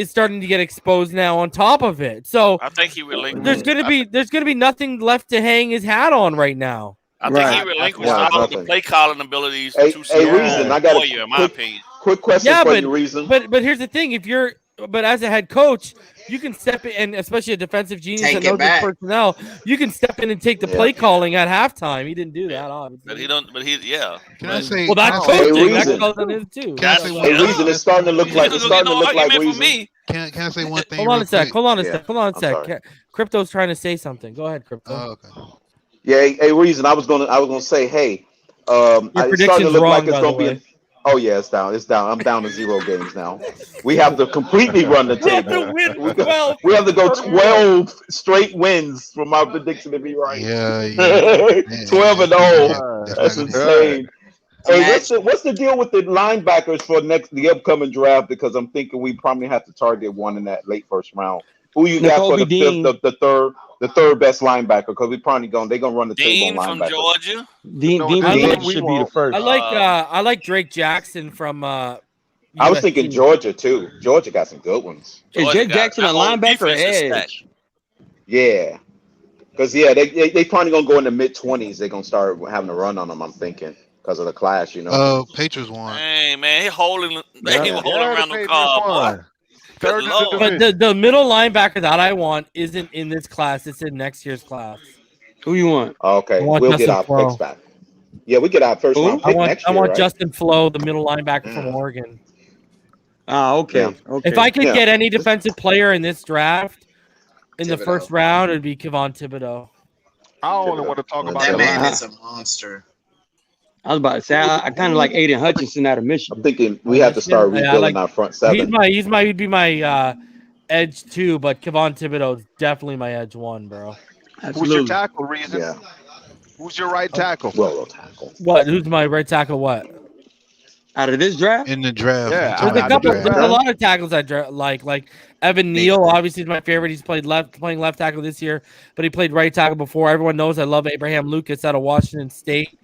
starting to get exposed now on top of it. So I think he relinquished. There's gonna be nothing left to hang his hat on right now. I think he relinquished all the play calling abilities. Reason, I got in my opinion. Quick question for you, Reason. But here's the thing: but as a head coach, you can step in, and especially a defensive genius that knows his personnel, you can step in and take the play calling at halftime. He didn't do that, obviously. But he don't. But he, Can I say? Well, that's coaching. That goes on his too. Reason, it's starting to look like Reason. Can I say one thing? Hold on a sec. Crypto's trying to say something. Go ahead, Crypto. Okay. Yeah, Reason. I was gonna say, hey, it's starting to look like it's gonna be. Oh yeah, it's down. I'm down to 0 games now. We have to completely run the table. We have to go 12 straight wins for my prediction to be right. Yeah. 12-0. That's insane. Hey, what's the deal with the linebackers for the upcoming draft? Because I'm thinking we probably have to target one in that late first round. Who you got for the third best linebacker? Because they're gonna run the table on linebacker. From Georgia. Dean should be the first. I like Drake Jackson from. I was thinking Georgia too. Georgia got some good ones. Is Drake Jackson a linebacker or edge? Yeah, because they probably gonna go in the mid-20s. They're gonna start having a run on them. I'm thinking because of the class, Patriots won. Hey man, he holding around the car, boy. But the middle linebacker that I want isn't in this class. It's in next year's class. Who you want? Okay, we'll get our picks back. Yeah, we get our first round pick next year. I want Justin Flo, the middle linebacker from Oregon. Okay. If I could get any defensive player in this draft In the first round, it'd be Kayvon Thibodeau. I only want to talk about that man is a monster. I was about to say I kind of like Aiden Hutchinson out of Michigan. I'm thinking we have to start rebuilding our front seven. He'd be my edge 2, but Kayvon Thibodeau is definitely my edge 1, bro. Absolutely. Who's your tackle, Reason? Yeah. Who's your right tackle? Well, tackle. What? Who's my right tackle? What? Out of this draft? In the draft. Yeah. There's a lot of tackles I like Evan Neal, obviously is my favorite. He's playing left tackle this year, but he played right tackle before. Everyone knows I love Abraham Lucas out of Washington State.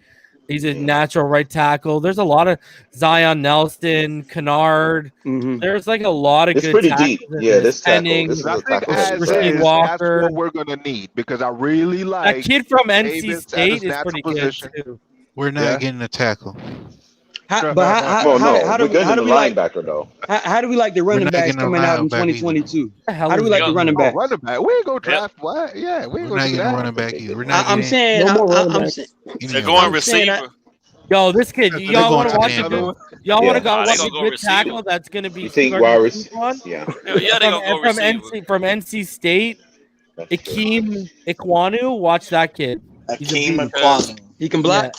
He's a natural right tackle. There's a lot of Zion Nelson, Kennard. Mm-hmm. There's like a lot of it's good pretty tackles. deep. Yeah, this tackle. Walker. That's what we're gonna need because I really like that kid from NC State is pretty good too. We're not getting a tackle. How do we linebacker though? How do we like the running backs coming out in 2022? How do we like the running back? We ain't gonna draft what? Yeah, we ain't gonna get a running back either. I'm saying they're going receiver. Yo, this kid, y'all want to watch it? Y'all want to watch a good tackle? That's gonna be. You think Warris? Yeah, they gonna go receiver. From NC State, Akeem Ikwanu. Watch that kid. Akeem Ikwanu. He can block.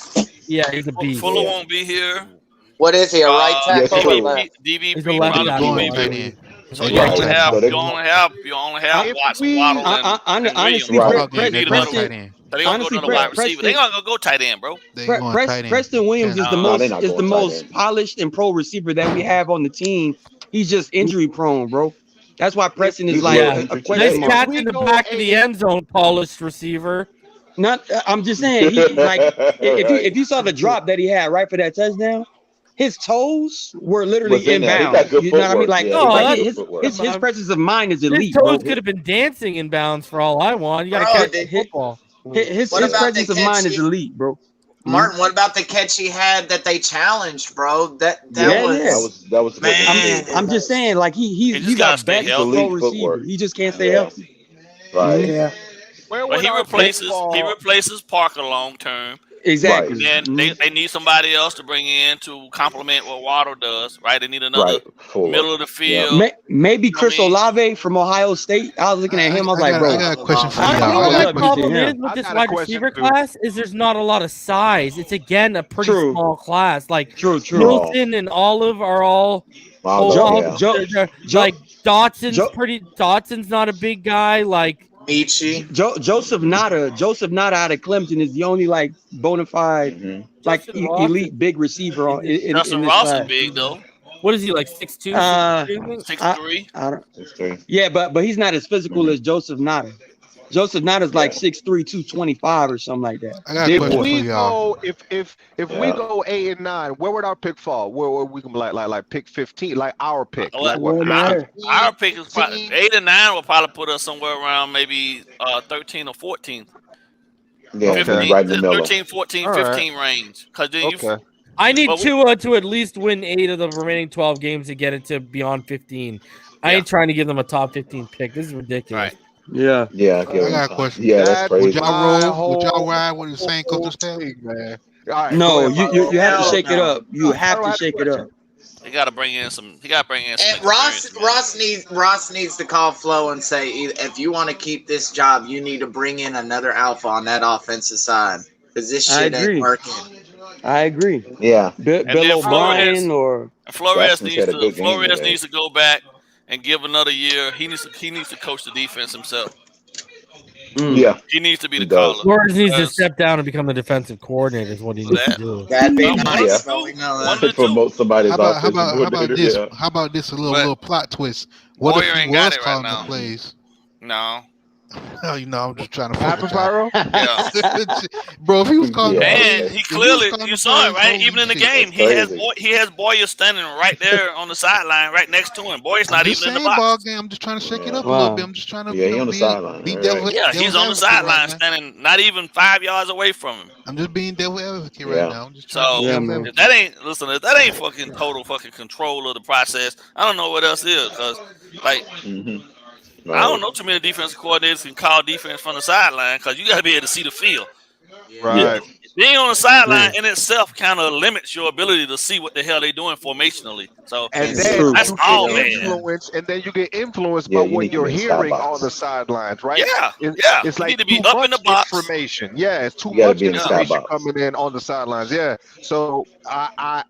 Yeah, he's a beast. Fuller won't be here. What is he? A right tackle? DB. He's a left tackle. So you only have Waddle and honestly, they gonna go another wide receiver. They gonna go tight end, bro. Preston Williams is the most polished and pro receiver that we have on the team. He's just injury prone, bro. That's why Preston is like a question mark. Nice catch in the back of the end zone, polished receiver. I'm just saying, if you saw the drop that he had right for that touchdown, his toes were literally inbounds. You know what I mean? His presence of mind is elite. His toes could have been dancing inbounds for all I want. You got to catch the football. His presence of mind is elite, bro. Martin, what about the catch he had that they challenged, bro? That was man. I'm just saying, like he's got best pro receiver. He just can't stay healthy. Right. Yeah. But he replaces Parker long term. Exactly. And then they need somebody else to bring in to complement what Waddle does, right? They need another middle of the field. Maybe Chris Olave from Ohio State. I was looking at him. I was like, bro. I got a question for y'all. The problem is with this wide receiver class is there's not a lot of size. It's again a pretty small class. Like Milton and Olive are all like Dotson's not a big guy. Like Joseph Nada out of Clemson is the only like bona fide like elite big receiver in Justin Ross is big though. What is he like 6'2", 6'3"? Yeah, but he's not as physical as Joseph Nada. Joseph Nada's like 6'3", 225 or something like that. I got a question for y'all. If we go 8 and 9, where would our pick fall? Where we can like pick 15, like our pick? Our pick is probably 8 and 9 will probably put us somewhere around maybe 13 or 14. Yeah, 15, right in the middle. 13, 14, 15 range. Because I need Tua to at least win 8 of the remaining 12 games to get it to beyond 15. I ain't trying to give them a top 15 pick. This is ridiculous. Right. Yeah. I got a question. Yeah, that's crazy. Would y'all ride with the same coaching staff? Man. No, you have to shake it up. You have to shake it up. He got to bring in some. And Ross needs to call Flo and say, if you want to keep this job, you need to bring in another alpha on that offensive side because this shit ain't working. I agree. Yeah, Bill O'Brien or Flores needs to go back and give another year. He needs to coach the defense himself. Yeah, he needs to be the caller. Flores needs to step down and become the defensive coordinator. Is what he needs to do. That'd be nice. Promote somebody's how about this? How about this? A little plot twist. What if he was calling the plays? No. Oh, I'm just trying to happen, Pyro. Yeah, bro. If he was calling, and he clearly, you saw it, right? Even in the game, he has Boyer standing right there on the sideline, right next to him. Boyer's not even in the box. Ball game. I'm just trying to shake it up a little bit. I'm just trying to. Yeah, he's on the sideline. He's on the sideline, standing not even 5 yards away from him. I'm just being devil advocate right now. If that ain't fucking total fucking control of the process, I don't know what else is, because like. I don't know too many defensive coordinators can call defense from the sideline because you got to be able to see the field. Right. being on the sideline in itself kind of limits your ability to see what the hell they're doing formationally. So and then that's all bad. And then you get influenced by what you're hearing on the sidelines, right? It's you like need to be up in the box. Information. Yeah, it's too much information coming in on the sidelines. Yeah, so I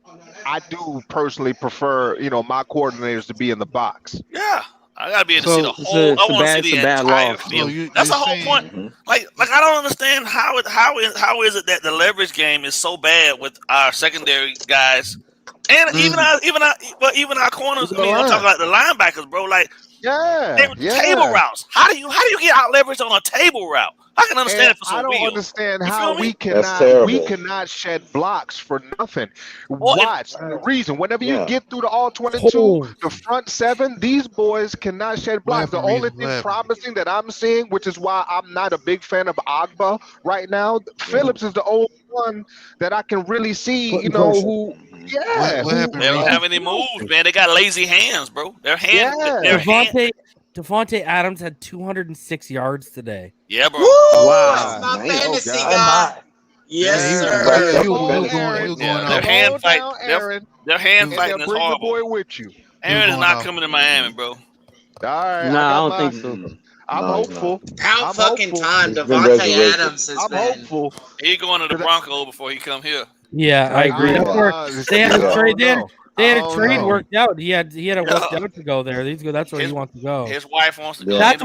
do personally prefer my coordinators to be in the box. Yeah. I gotta be able to see the whole. I want to see the entire field. That's the whole point. Like I don't understand how is it that the leverage game is so bad with our secondary guys, and even our corners. I mean, I'm talking about the linebackers, bro. Like table routes. How do you get out leverage on a table route? I can understand it for some I don't wheels. understand how we cannot shed blocks for nothing. Watch the reason. Whenever you get through the all 22, the front 7, these boys cannot shed blocks. The only thing promising that I'm seeing, which is why I'm not a big fan of Agba right now, Phillips is the only one that I can really see. Who. Yeah, they don't have any moves, man. They got lazy hands, bro. Their hands. Devontae Adams had 206 yards today. Yeah, bro. Woo! Wow. That's my fantasy guy. Yes, sir. He was going their hand fight. Their hand fighting is horrible. Boy with you. Aaron is not coming to Miami, bro. All right. No, I don't think so. I'm hopeful. How fucking time Devontae Adams has been. I'm hopeful. He going to the Broncos before he come here. Yeah, I agree. They had a trade. They had a trade worked out. He had a worked out to go there. That's where he wants to go. His wife wants to go. That's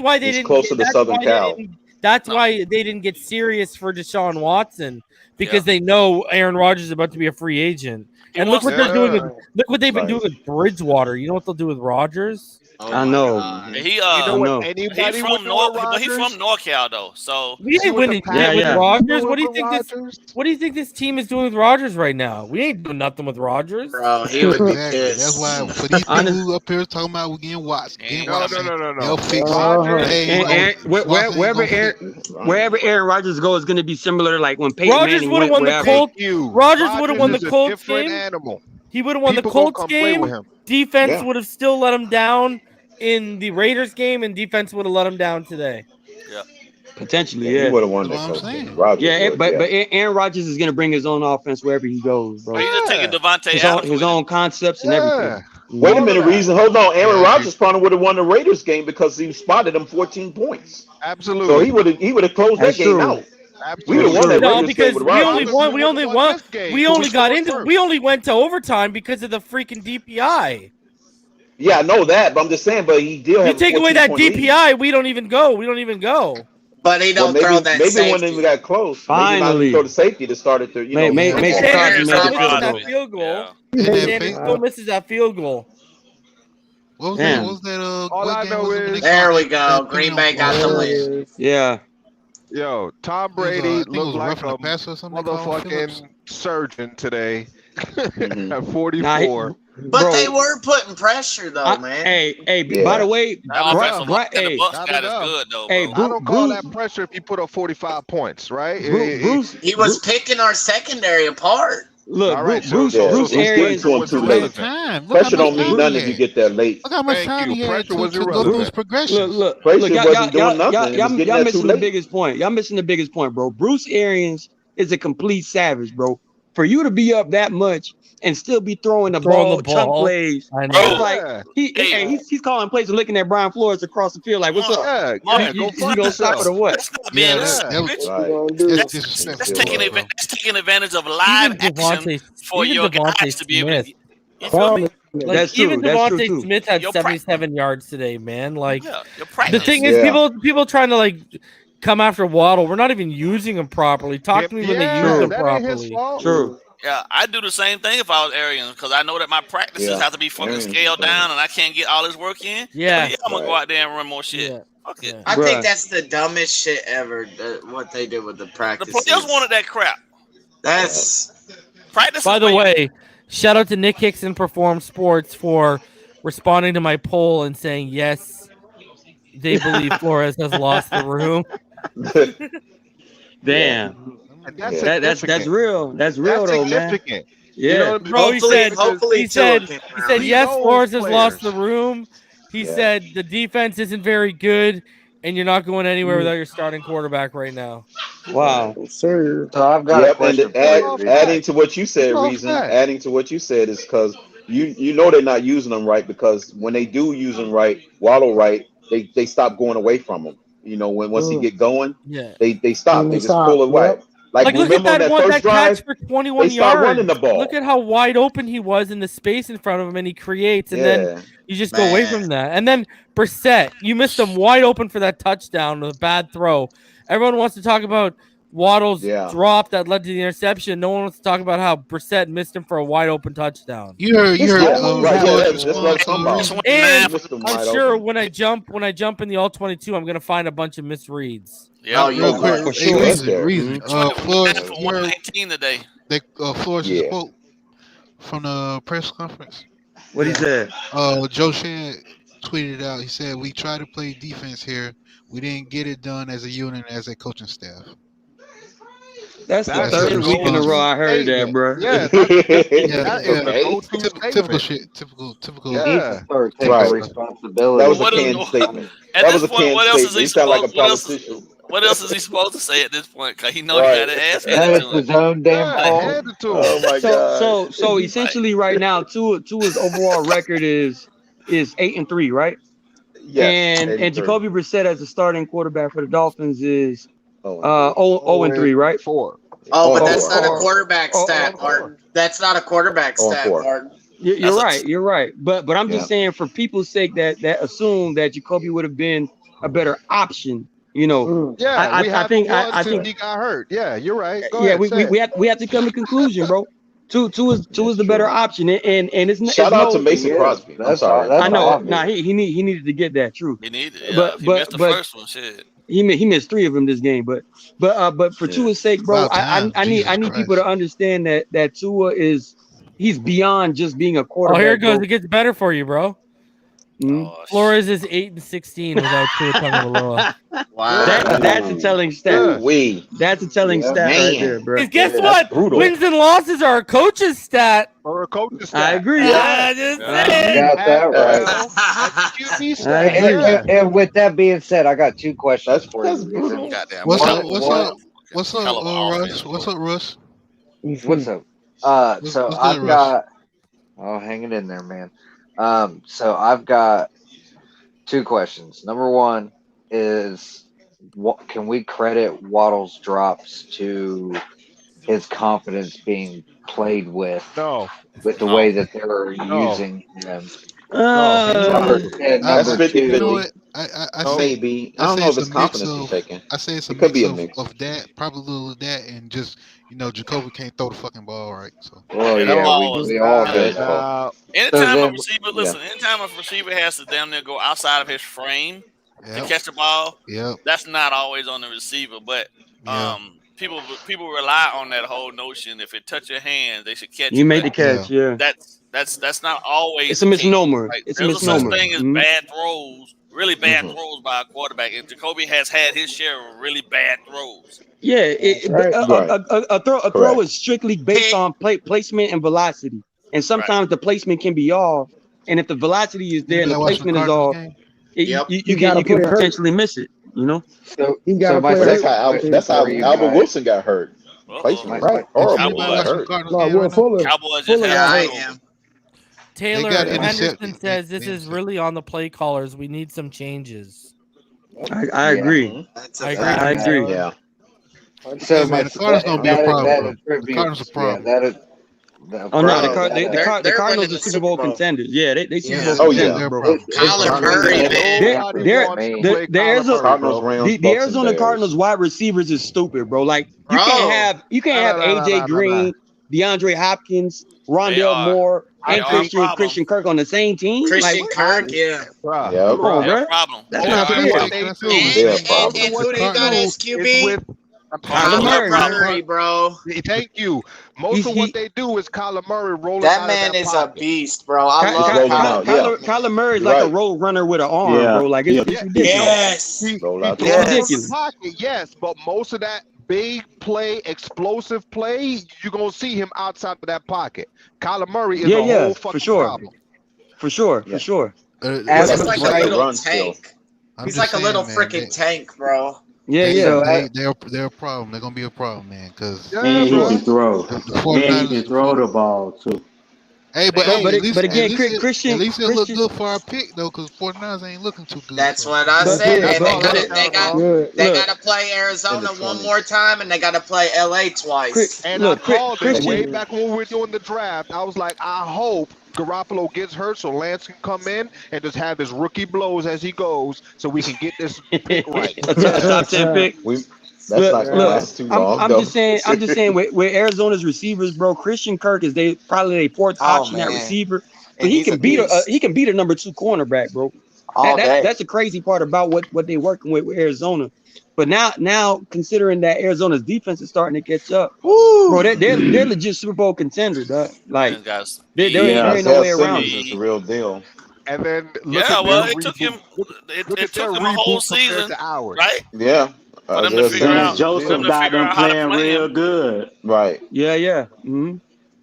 why they didn't. Close to the Southern Cal. That's why they didn't get serious for Deshaun Watson because they know Aaron Rodgers is about to be a free agent. And look what they're doing. Look what they've been doing with Bridgewater. You know what they'll do with Rodgers? I know. He's from NorCal though, so we ain't winning with Rodgers. What do you think this team is doing with Rodgers right now? We ain't doing nothing with Rodgers. Bro, he would be pissed. That's why for these people who up here talking about we getting Watts. No. They'll fix wherever Aaron Rodgers goes is going to be similar to like when Peyton Manning would have won the Colts. Rodgers would have won the Colts game. He would have won the Colts game. Defense would have still let him down in the Raiders game, and defense would have let him down today. Yeah, potentially. He would have won that game. But Aaron Rodgers is going to bring his own offense wherever he goes, bro. He's just taking Devontae Adams his own concepts and everything. Wait a minute, hold on. Aaron Rodgers probably would have won the Raiders game because he spotted him 14 points. Absolutely. So he would have closed that game out. We would have won that Raiders game with Rodgers. We only went to overtime because of the freaking DPI. Yeah, I know that, but I'm just saying. But he did. You take away that DPI, we don't even go. But he don't throw that safety. Maybe when they got close, finally throw the safety to start it. Make that field goal. And still misses that field goal. What was that? All I know is there we go. Green Bay got the win. Yeah. Yo, Tom Brady looked like a motherfucking surgeon today at 44. But they were putting pressure, though, man. By the way, I don't call that pressure if you put up 45 points, right? Bruce, he was picking our secondary apart. Look, Bruce Arians was too late. Pressure don't mean nothing if you get that late. Look how much time he had to go through his progression. Look, y'all missing the biggest point. Y'all missing the biggest point, bro. Bruce Arians is a complete savage, bro. For you to be up that much and still be throwing the ball, chunk plays. I know. Like he's calling plays and looking at Brian Flores across the field like, what's up? You gonna stop it or what? That's taking advantage of live action for your guys to be able to. You feel me? That's true. Even Devontae Smith had 77 yards today, man. Like the thing is, people trying to like come after Waddle. We're not even using him properly. Talk to me when they use him properly. True. Yeah, I'd do the same thing if I was Arians because I know that my practices have to be fucking scaled down and I can't get all this work in. Yeah, I'm going to go out there and run more shit. Yeah. Fuck it. I think that's the dumbest shit ever, what they did with the practices. The players wanted that crap. That's practice. By the way, shout out to Nick Hickson Perform Sports for responding to my poll and saying, yes, they believe Flores has lost the room. Damn. That's real. That's real though, man. Yeah, bro. He said yes, Flores has lost the room. He said the defense isn't very good, and you're not going anywhere without your starting quarterback right now. Wow. Sir. So I've got a question. Adding to what you said, adding to what you said is because you know they're not using them right, because when they do use them right, Waddle right, they stop going away from him. You know, once he get going, they stop. They just pull it away. Like look at that one that catch for 21 yards. Running the ball. Look at how wide open he was in the space in front of him, and he creates, and then you just go away from that. And then Brissett, you missed him wide open for that touchdown with a bad throw. Everyone wants to talk about Waddle's drop that led to the interception. No one wants to talk about how Brissett missed him for a wide open touchdown. You heard. And I'm sure when I jump in the all 22, I'm gonna find a bunch of misreads. Yeah, real quick. For sure. Reason. Flores, for 119 today. Flores just spoke from the press conference. What he said? Joe Shad tweeted out. He said, "We try to play defense here. We didn't get it done as a unit, as a coaching staff." That's the third week in a row I heard that, bro. Typical shit. Typical. Yeah. Take responsibility. That was a canned statement. That was a canned statement. He sounded like a politician. What else is he supposed to say at this point? Because he knows he got to ask that is his own damn fault. Oh my God. So essentially, right now, Tua's overall record is 8-3, right? Yeah. And Jacoby Brissett as the starting quarterback for the Dolphins is 0-3, right? 4. Oh, but that's not a quarterback stat, Martin. That's not a quarterback stat, Martin. You're right. But I'm just saying, for people's sake, that assume that Jacoby would have been a better option. You know, I think he got hurt. Yeah, you're right. Go ahead, we have to come to conclusion, bro. Two is the better option, and it's shout out to Mason Crosby. I'm sorry. I know. He needed to get that. True. He needed. But he missed the first one. Shit. He missed 3 of them this game. But for Tua's sake, bro, I need people to understand that Tua he's beyond just being a quarterback. Oh, here it goes. Bro. It gets better for you, bro. Mm-hmm. Flores is 8-16 without Tua Tagovailoa. Wow, that's a telling stat. That's a telling stat right there, bro. Guess what? Wins and losses are a coach's stat. Or a coach's stat. I agree. I just said. You got that right. And with that being said, I got 2 questions for you. What's up, Russ? What's up, Russ? What's up? So I've got. Oh, hang it in there, man. So I've got 2 questions. Number 1 is, what can we credit Waddle's drops to his confidence being played with? No. With the way that they're using him. That's 50-50. Maybe. I don't know if it's confidence he's taking. I say it's a mix of that, probably a little of that, and just, Jacoby can't throw the fucking ball right. So. Well, we all good. Anytime a receiver has to damn near go outside of his frame to catch the ball, that's not always on the receiver. But people rely on that whole notion. If it touch your hand, they should catch it. You made the catch, That's not always. It's a misnomer. Like, It's a misnomer. There's a such thing as bad throws, really bad throws by a quarterback, and Jacoby has had his share of really bad throws. Yeah, a throw is strictly based on placement and velocity, and sometimes the placement can be off, and if the velocity is there and the placement is off, you can potentially miss it. So that's how Albert Wilson got hurt. Placement, right? Horrible. Cowboys just have Taylor Henderson says this is really on the play callers. We need some changes. I agree. I agree. Yeah. So the Cardinals don't be a problem. The Cardinals a problem. The Cardinals are Super Bowl contenders. Yeah, they Super Bowl contenders, bro. Kyler Murray, the Arizona Cardinals wide receivers is stupid, bro. Like you can't have AJ Green, DeAndre Hopkins, Rondale Moore, and Christian Kirk on the same team. Christian Kirk, come on, bro. That's not fair. And who they got as QB? Kyler Murray, bro. Thank you. Most of what they do is Kyler Murray rolling. That man is a beast, bro. I love Kyler Murray is like a road runner with an arm, bro. Like it's ridiculous. Yes, but most of that big play, explosive play, you're gonna see him outside of that pocket. Kyler Murray is a whole fucking problem. For sure. As like a little tank. He's like a little freaking tank, bro. Yeah, they're a problem. They're gonna be a problem, man. Because he can throw. He can throw the ball too. Hey, but again, Christian, at least it look good for our pick though, because 49ers ain't looking too good. That's what I said. Hey, they got to play Arizona one more time, and they got to play LA twice. And I called it way back when we were doing the draft. I was like, I hope Garoppolo gets hurt so Lance can come in and just have his rookie blows as he goes, so we can get this pick right. Top 10 pick. I'm just saying, with Arizona's receivers, bro, Christian Kirk is probably their fourth option at receiver, but he can beat a number 2 cornerback, bro. That's the crazy part about what they're working with Arizona. But now considering that Arizona's defense is starting to catch up, bro, they're legit Super Bowl contenders, dog. Like there ain't no way around it. It's the real deal. And then it took him a whole season, right? Yeah. For them to figure out, Joseph got them playing real good. Right. Yeah. Mm-hmm.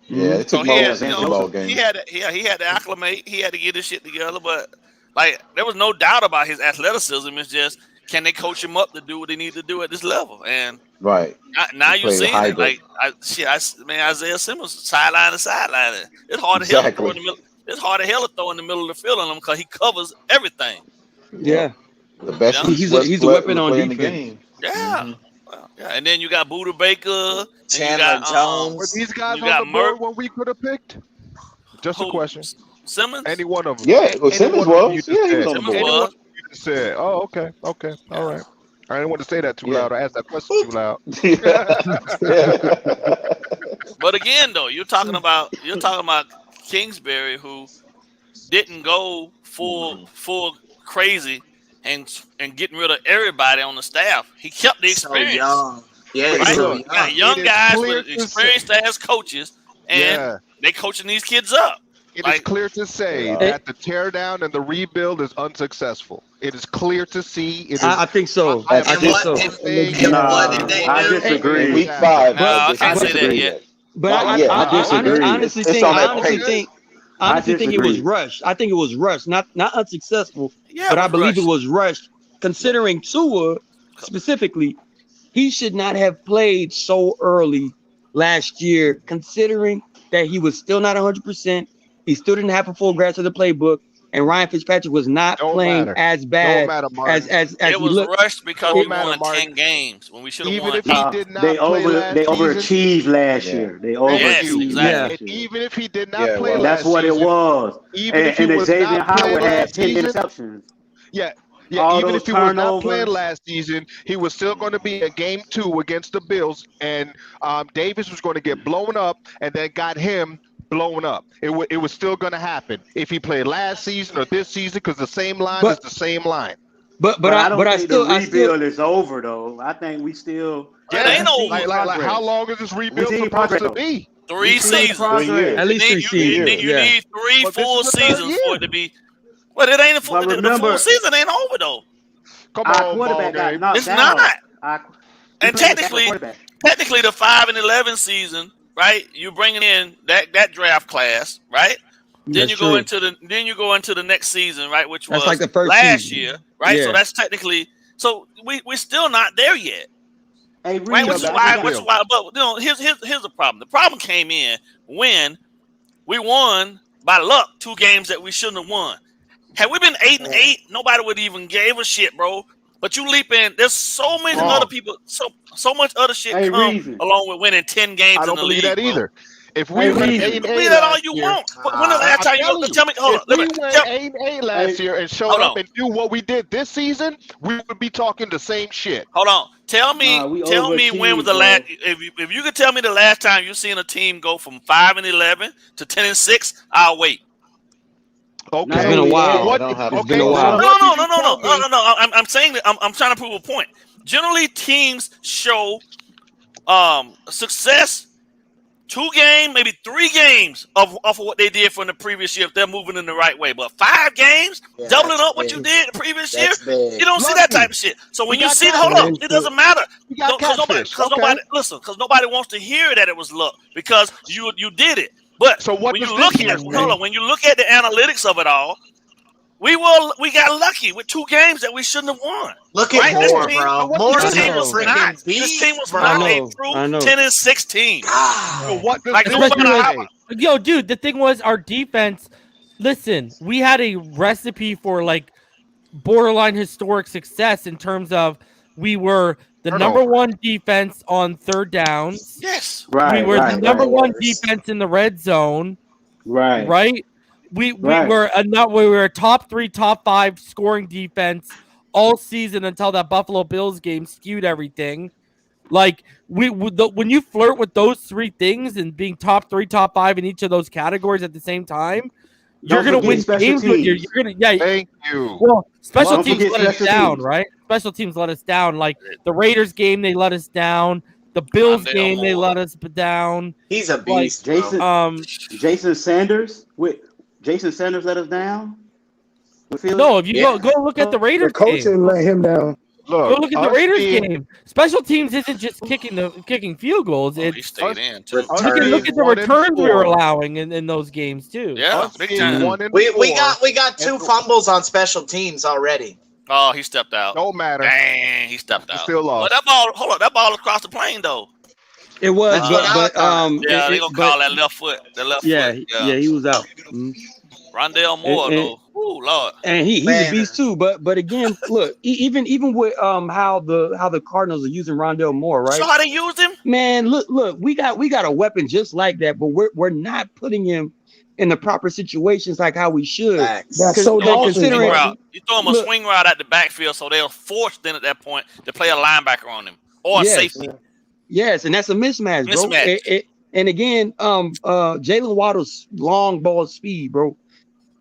Yeah, it took ball game. He had to acclimate. He had to get his shit together. But like, there was no doubt about his athleticism. It's just, can they coach him up to do what they need to do at this level? And now you're seeing it. Like, Isaiah Simmons sideline to sideline. It's hard to hell to throw in the middle. It's hard to hell to throw in the middle of the field on him because he covers everything. Yeah. The best. He's a weapon on defense. Game. Yeah. Mm-hmm. Well, yeah. And then you got Buda Baker, Chandler Jones. Were these guys on the board when we could have picked? Just a question. Simmons? Any one of them? Yeah, Simmons was. Yeah, he was on the board. Said, oh, okay, all right. I didn't want to say that too loud or ask that question too loud. But again, though, you're talking about Kingsbury, who didn't go full crazy and getting rid of everybody on the staff. He kept the experience. So young. Right? So you got young guys with experienced as coaches, and they coaching these kids up. It is clear to say that the teardown and the rebuild is unsuccessful. It is clear to see. I think so. I disagree. Week 5. No, I can't say that yet. But I disagree. I honestly think it was rushed. I think it was rushed, not unsuccessful. Yeah, but I believe it was rushed. Considering Tua specifically, he should not have played so early last year. Considering that he was still not 100%. He still didn't have a full grasp of the playbook, and Ryan Fitzpatrick was not playing as bad as it was rushed because we won 10 games when we should have won. If he did not they overachieved last year. They overachieved last year. Even if he did not play last season. That's what it was. And Xavier Howard had 10 interceptions. Yeah, even if he was not playing last season, he was still going to be in game 2 against the Bills, and Davis was going to get blown up, and then got him blown up. It was still going to happen if he played last season or this season, because the same line is the same line. But I still the rebuild is over though. I think we still. It ain't over. Like how long is this rebuild supposed to be? 3 seasons. At least 3 seasons. You need 3 full seasons for it to be. Well, it ain't a full. The full season ain't over though. Come on, quarterback got knocked it's down. Not. And technically, the 5 and 11 season. Right, you bringing in that draft class, right? Then you go into the next season, right? Which was like the first last year, right? Yeah. So that's technically we're still not there yet, right? Which is why. But here's the problem. The problem came in when we won by luck 2 games that we shouldn't have won. Had we been 8-8, nobody would even gave a shit, bro. But you leap in. There's so many other people, so much other shit come along with winning 10 games. I don't believe that either. If we went 8-8, believe that all you want. But when the last time you tell me? Hold on. If we went 8-8 last year and showed up and do what we did this season, we would be talking the same shit. Hold on. Tell me when was the last? If you could tell me the last time you've seen a team go from 5 and 11 to 10 and 6, I'll wait. Okay. It's been a while. It's been a while. No. I'm saying that I'm trying to prove a point. Generally, teams show success 2 games, maybe 3 games of what they did from the previous year if they're moving in the right way. But 5 games, doubling up what you did the previous year, you don't see that type of shit. So when you see it, hold up, it doesn't matter. Because nobody wants to hear that it was luck because you did it. But when you look at the analytics of it all, We got lucky with 2 games that we shouldn't have won. Look at Moore, bro. Moore's team was not. This team was not a true 10-16. Yo, dude, the thing was our defense. Listen, we had a recipe for like borderline historic success in terms of we were the number 1 defense on third downs. Yes, we were the number 1 defense in the red zone. Right. We were a top 3, top 5 scoring defense all season until that Buffalo Bills game skewed everything. Like when you flirt with those 3 things and being top 3, top 5 in each of those categories at the same time, you're gonna win games. You're gonna Thank you. Well, special teams let us down, right? Special teams let us down. Like the Raiders game, they let us down. The Bills game, they let us down. He's a beast. Like, Jason Sanders let us down. No, if you go look at the Raiders game. The coach let him down. Go look at the Raiders game. Special teams isn't just kicking field goals. He stayed in too. You can look at the returns we were allowing in those games too. Yeah, big time. We got 2 fumbles on special teams already. Oh, he stepped out. Don't matter. Dang, he stepped out. Still lost. But that ball across the plane though. It was, but they gonna call that left foot. The left foot. Yeah, he was out. Rondale Moore though. Ooh, Lord. And he's a beast too. But again, look, even with how the Cardinals are using Rondale Moore, right? So how they used him? Man, look, we got a weapon just like that, but we're not putting him in the proper situations like how we should. That's so considering you throw him a swing route at the backfield, so they're forced then at that point to play a linebacker on him or a safety. Yes, and that's a mismatch, bro. And again, Jalen Waddle's long ball speed, bro.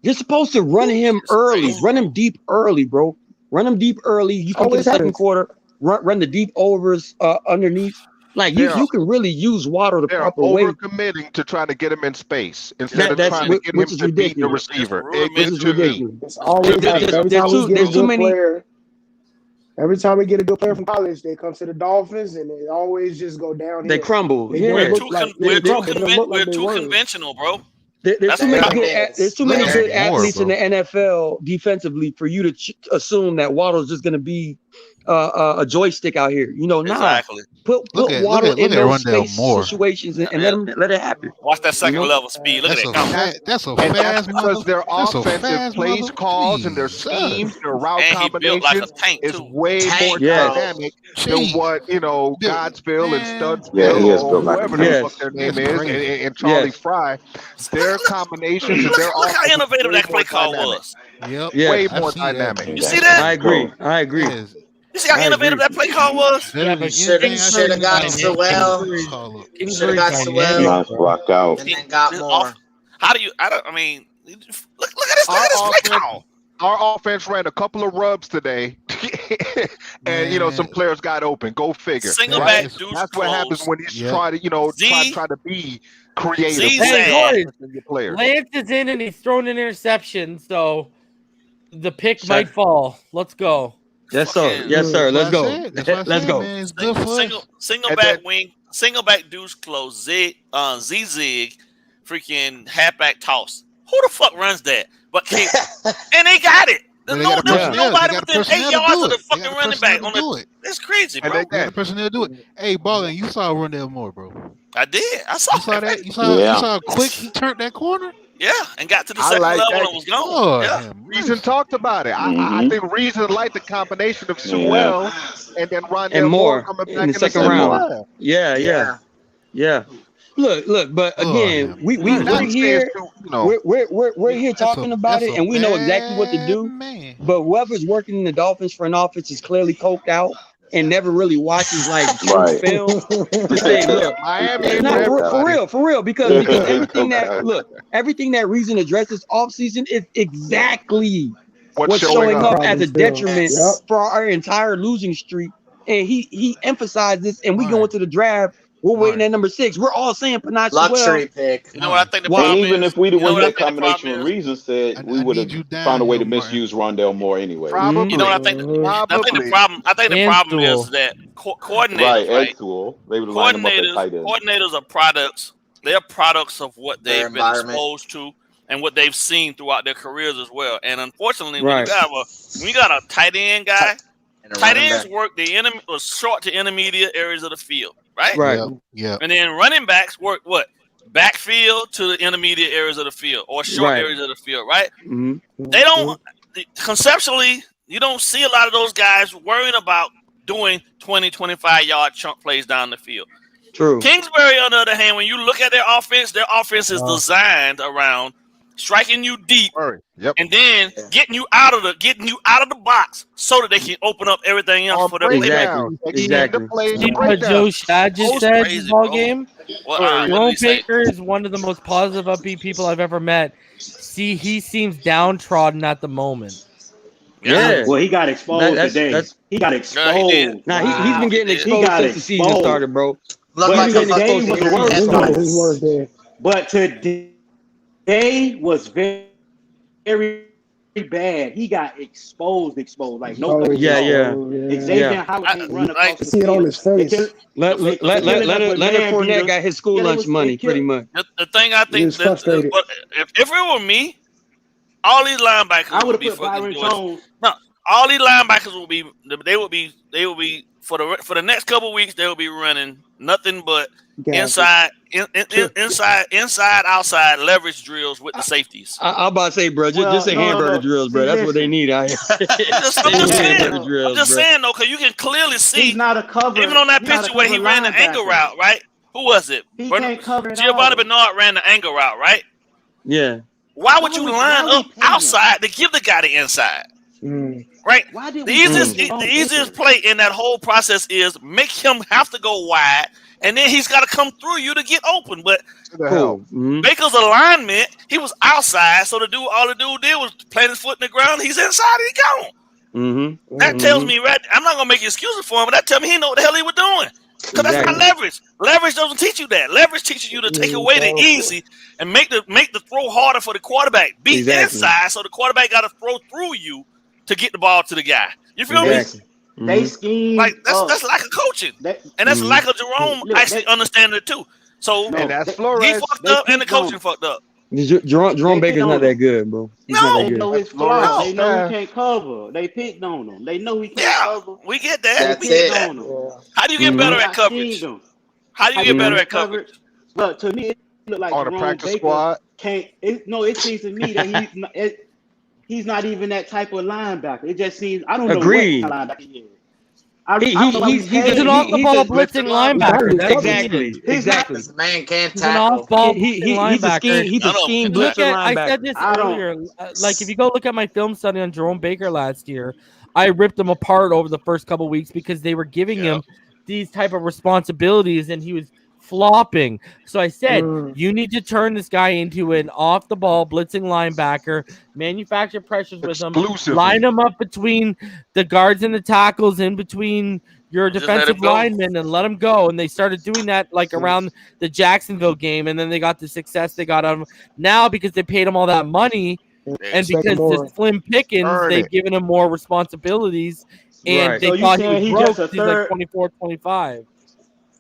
You're supposed to run him early, run him deep early, bro. Run him deep early. You can get the second quarter, run the deep overs underneath. Like you can really use Waddle the proper way. They're overcommitting to try to get him in space instead of trying to get him to beat the receiver. It's always there's too many. Every time we get a good player from college, they come to the Dolphins and they always just go down. They crumble. We're too conventional, bro. There's too many good athletes in the NFL defensively for you to assume that Waddle's just going to be a joystick out here. Put Waddle in those space situations and let it happen. Watch that second level speed. Look at that. That's a fast because their offensive plays calls and their schemes, their route combinations is way more dynamic than what Godsville and Studsville or whoever the fuck their name is and Charlie Fry. Their combinations and their look how innovative that play call was. Way more dynamic. You see that? I agree. You see how innovative that play call was? Should have got Sewell. Should have got Sewell. Nice block out. And then got more. How do you? Look at this play call. Our offense ran a couple of rubs today, and some players got open. Go figure. Single back dudes. That's what happens when you try to be creative. Lance is in and he's thrown an interception, so the pick might fall. Let's go. Yes, sir. Let's go. Let's go. Single back wing, single back deuce close, zig, freaking halfback toss. Who the fuck runs that? But and they got it. There's nobody within 8 yards of the fucking running back on it. That's crazy, bro. They got the personnel to do it. Hey, Ballin, you saw Rondale Moore, bro. I did. I saw. You saw that? You saw how quick he turned that corner? Yeah, and got to the second level and was gone. Reason talked about it. I think Reason liked the combination of Sewell and then Rondale Moore coming back in the second round. Yeah. Look, but again, we're here. We're here talking about it, and we know exactly what to do. But whoever's working in the Dolphins front office is clearly coked out and never really watches like film to say, look, Miami, for real, because everything that Reason addresses off season is exactly what's showing up as a detriment for our entire losing streak. And he emphasized this, and we go into the draft. We're waiting at number 6. We're all saying Panay luxury pick. You know what I think the problem is? Even if we'd have won that combination with Reason said, we would have found a way to misuse Rondale Moore anyway. Probably. You know what I think? I think the problem is that coordinators, right? Coordinators are products. They're products of what they've been exposed to and what they've seen throughout their careers as well. And unfortunately, when you got a tight end guy, tight ends work short to intermediate areas of the field, right? Right. Yeah. And then running backs work what? Backfield to the intermediate areas of the field or short areas of the field, right? Mm-hmm. They don't conceptually, you don't see a lot of those guys worrying about doing 20, 25-yard chunk plays down the field. True. Kingsbury, on the other hand, when you look at their offense is designed around striking you deep, and then getting you out of the box so that they can open up everything else for their playback. Exactly. See what JoeyShotz just said this ball game? Jerome Baker is one of the most positive, upbeat people I've ever met. See, he seems downtrodden at the moment. Yeah. Well, he got exposed today. He got exposed. He's been getting exposed since the season started, bro. But today was very, very bad. He got exposed. Like nobody. Xavier Howard run across the see it on his face. Leonard Fournette got his school lunch money, pretty much. The thing I think that if it were me, all these linebackers would be fucking Jones. No, all these linebackers would be for the next couple of weeks. They will be running nothing but inside, outside leverage drills with the safeties. I'm about to say, bro, just say hamburger drills, bro. That's what they need out here. I'm just saying though, because you can clearly see he's not a cover. Even on that picture where he ran the angle route, right? Who was it? Giovanni Bernard ran the angle route, right? Yeah. Why would you line up outside to give the guy the inside? Right? The easiest play in that whole process is make him have to go wide, and then he's got to come through you to get open. But Baker's alignment, he was outside, so all the dude did was plant his foot in the ground. He's inside, he gone. That tells me, I'm not gonna make excuses for him, but that tells me he know what the hell he was doing. Because that's not leverage. Leverage doesn't teach you that. Leverage teaches you to take away the easy and make the throw harder for the quarterback. Be inside, so the quarterback got to throw through you to get the ball to the guy. You feel me? They scheme like that's lack of coaching, and that's lack of Jerome actually understanding it too. So that's Flores. He fucked up, and the coaching fucked up. Jerome Baker's not that good, bro. He's not that good. His flaws. They know he can't cover. They picked on him. They know he can't cover. We get that. We get that. How do you get better at coverage? How do you get better at coverage? But to me, it looked like on Jerome a practice Baker squad. It seems to me that he's not even that type of linebacker. It just seems I don't know Agreed. what linebacker he is. He's an off-the-ball blitzing linebacker. Exactly. This man can't He's an tackle. off-ball linebacker. He's a scheme blitzer linebacker. I said this earlier. Like, if you go look at my film study on Jerome Baker last year, I ripped him apart over the first couple weeks because they were giving him these type of responsibilities, and he was flopping. So I said, you need to turn this guy into an off-the-ball blitzing linebacker, manufacture pressures with him, line him up between the guards and the tackles, in between your defensive linemen, and let him go. And they started doing that like around the Jacksonville game, and then they got the success they got out of him. Now, because they paid him all that money, and because it's slim pickings, they've given him more responsibilities, and they thought he was broke. He's like 24, 25.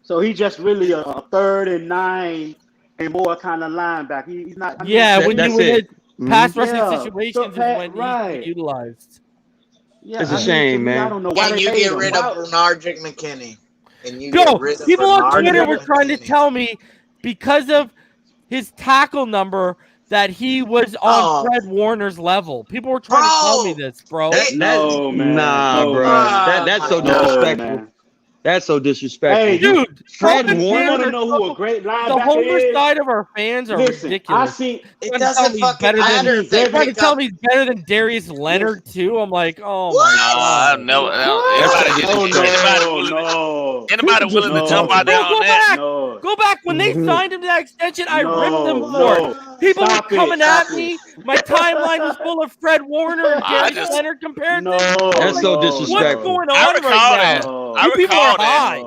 So he's just really a 3rd and 9 and more kind of linebacker. He's not. When you hit pass rushing situations is when he's utilized. Yeah, it's a shame, man. I don't know why you get rid of Bernard McKinney. People on Twitter were trying to tell me because of his tackle number that he was on Fred Warner's level. People were trying to tell me this, bro. No, man. Nah, bro. That's so disrespectful. That's so disrespectful. Hey, dude, Fred Warner. Want to know who a great linebacker the Homer is? side of our fans are ridiculous. I see. It doesn't fucking matter. They're trying to tell me he's better than Darius Leonard too. I'm like, oh my god. Anybody willing to jump out there on that? Go back when they signed him to that extension. I ripped them for it. People were coming at me. My timeline was full of Fred Warner and Darius Leonard compared. That's so disrespectful. What's going on right now? I recall that.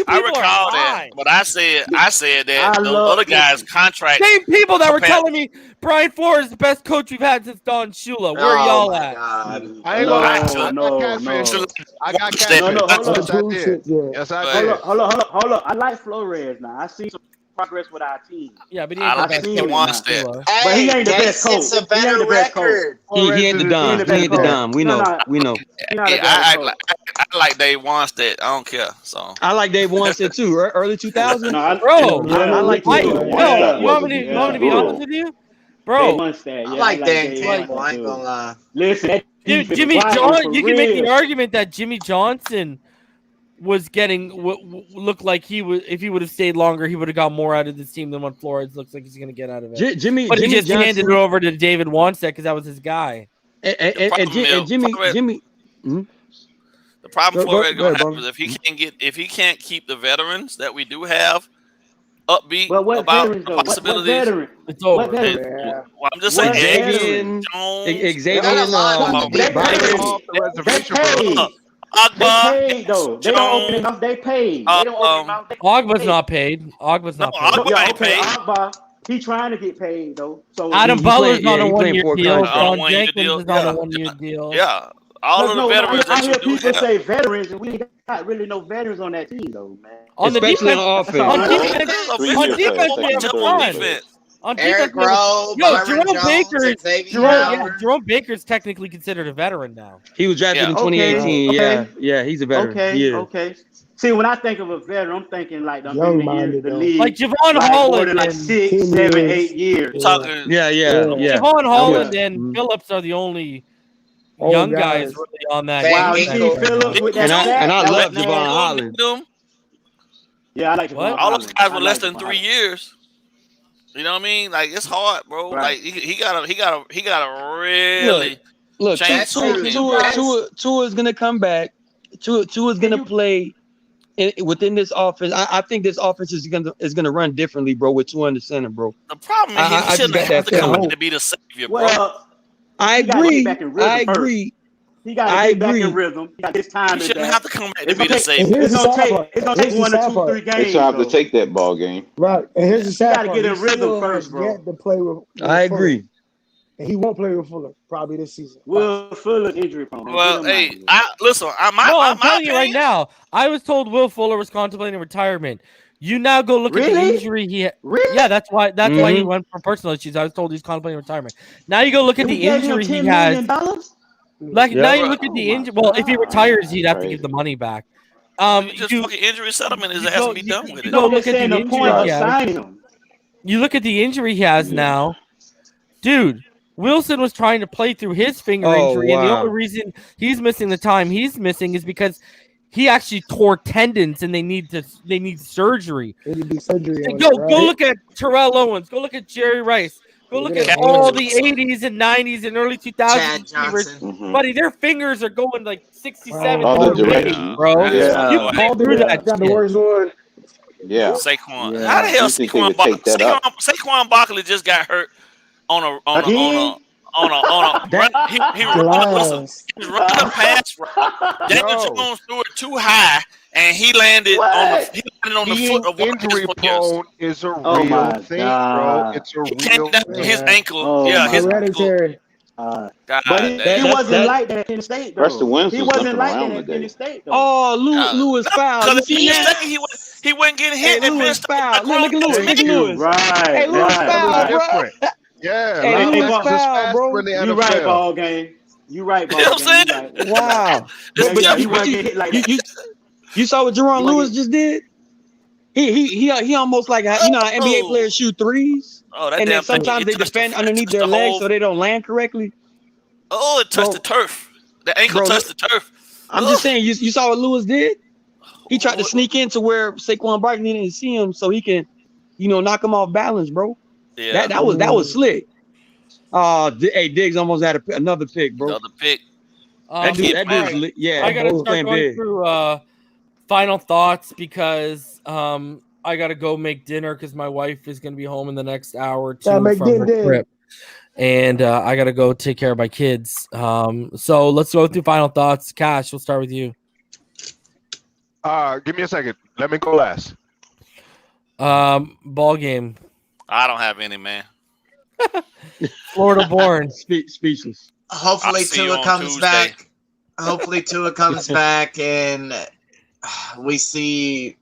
I recall that, but I said that the other guys' contract. Same people that were telling me Brian Flores is the best coach we've had since Don Shula. Where are y'all at? I ain't gonna I got catfish. Yes, I did. Hold up. I like Flores now. I see some progress with our team. Yeah, but he ain't the best coach. But he ain't the best coach. It's a better record. He ain't the dime. He ain't the dime. We know. We know. I like Dave Wanstead. I don't care. So I like Dave Wanstead too. Early 2000s. Bro, I like you want me to be honest with you? Bro, I like Dan Campbell. I ain't gonna lie. Listen, Jimmy Johnson. You can make the argument that Jimmy Johnson was getting looked like he would if he would have stayed longer, he would have got more out of this team than what Flores looks like he's going to get out of it. Jimmy just Johnson handed it over to David Wanstead because that was his guy. And Jimmy. The problem Flores going to have is if he can't keep the veterans that we do have upbeat about the possibilities. It's over. Well, I'm just saying, Xavier, They don't open him up. They paid. They don't open him up. Ogba's not paid. Ogba's not paid. Ogba, he trying to get paid though. So Adam Butler's on a 1 year deal. John Jenkins is on a 1 year deal. Yeah. All of the veterans I hear people say veterans, and we ain't got really no veterans on that team, though, man. On the defense, on defense, we have fun. On Eric Rowe, Jerome Baker's technically considered a veteran now. He was drafted in 2018. Yeah, he's a veteran. Okay. See, when I think of a veteran, I'm thinking like the league, like Javon Holland, like 6, 7, 8 years. Yeah. Javon Holland and Phillips are the only young guys really on that. Wow, Phillips with that and I love Javon Holland. Yeah, I like Javon. All those guys were less than 3 years. You know what I mean? Like it's hard, bro. Right. Like he gotta really look. Tua is gonna come back. Tua is gonna play within this offense. I think this offense is gonna run differently, bro. With Tua in the center, bro. The problem is he shouldn't have to come in to be the savior, bro. Well, I agree. He got to get back in rhythm. He got his time. He shouldn't have to come back to be the savior. It's gonna take 1 or 2, 3 games. It's time to take that ball game. Right, and here's the sad part. You got to get in rhythm first, bro. To play with I agree. And he won't play with Fuller probably this season. Will Fuller's injury prone. Well, hey, I'm telling you right now. I was told Will Fuller was contemplating retirement. You now go look at the injury he had. Really? Yeah, that's why he went for personal issues. I was told he's contemplating retirement. Now you go look at the injury he has. Like now you look at the injury. Well, if he retires, he'd have to give the money back. Just fucking injury settlement has to be done with it. You go look at the injury he has. You look at the injury he has now, dude. Wilson was trying to play through his finger injury, and the only reason he's missing the time he's missing is because he actually tore tendons, and they need surgery. Go look at Terrell Owens. Go look at Jerry Rice. Go look at all the 80s and 90s and early 2000s receivers. Buddy, their fingers are going like 67, bro. Yeah. You can't do that. The worst one. Yeah. Saquon. Yeah. How the hell Saquon Barkley just got hurt on a he was running a pass route. Daniel Jones threw it too high, and he landed on the foot of one injury prone is a real thing, bro. It's a real thing. His ankle, his ankle. But he wasn't like that in the state, though. He wasn't like that in Penn State, though. Oh, Lewis foul. Because he wasn't getting hit. Hey, Lewis foul. Look at Lewis. Right. Hey, Lewis foul, bro. Yeah, hey, Lewis foul, bro. You right, ball game. You right, ball game. Wow. You saw what Jerron Lewis just did? He almost like how NBA players shoot threes. And then sometimes they defend underneath their legs so they don't land correctly. Oh, it touched the turf. The ankle touched the turf. I'm just saying, you saw what Lewis did? He tried to sneak into where Saquon Barkley didn't see him so he can, knock him off balance, bro. Yeah. That was slick. Hey, Diggs almost had another pick, bro. Another pick. I gotta start going through final thoughts because I gotta go make dinner because my wife is gonna be home in the next hour or two from her trip, and I gotta go take care of my kids. So let's go through final thoughts. Cash, we'll start with you. Give me a second. Let me go last. Ball game. I don't have any, man. Florida born. Speechless. Hopefully Tua comes back. Hopefully Tua comes back and we see,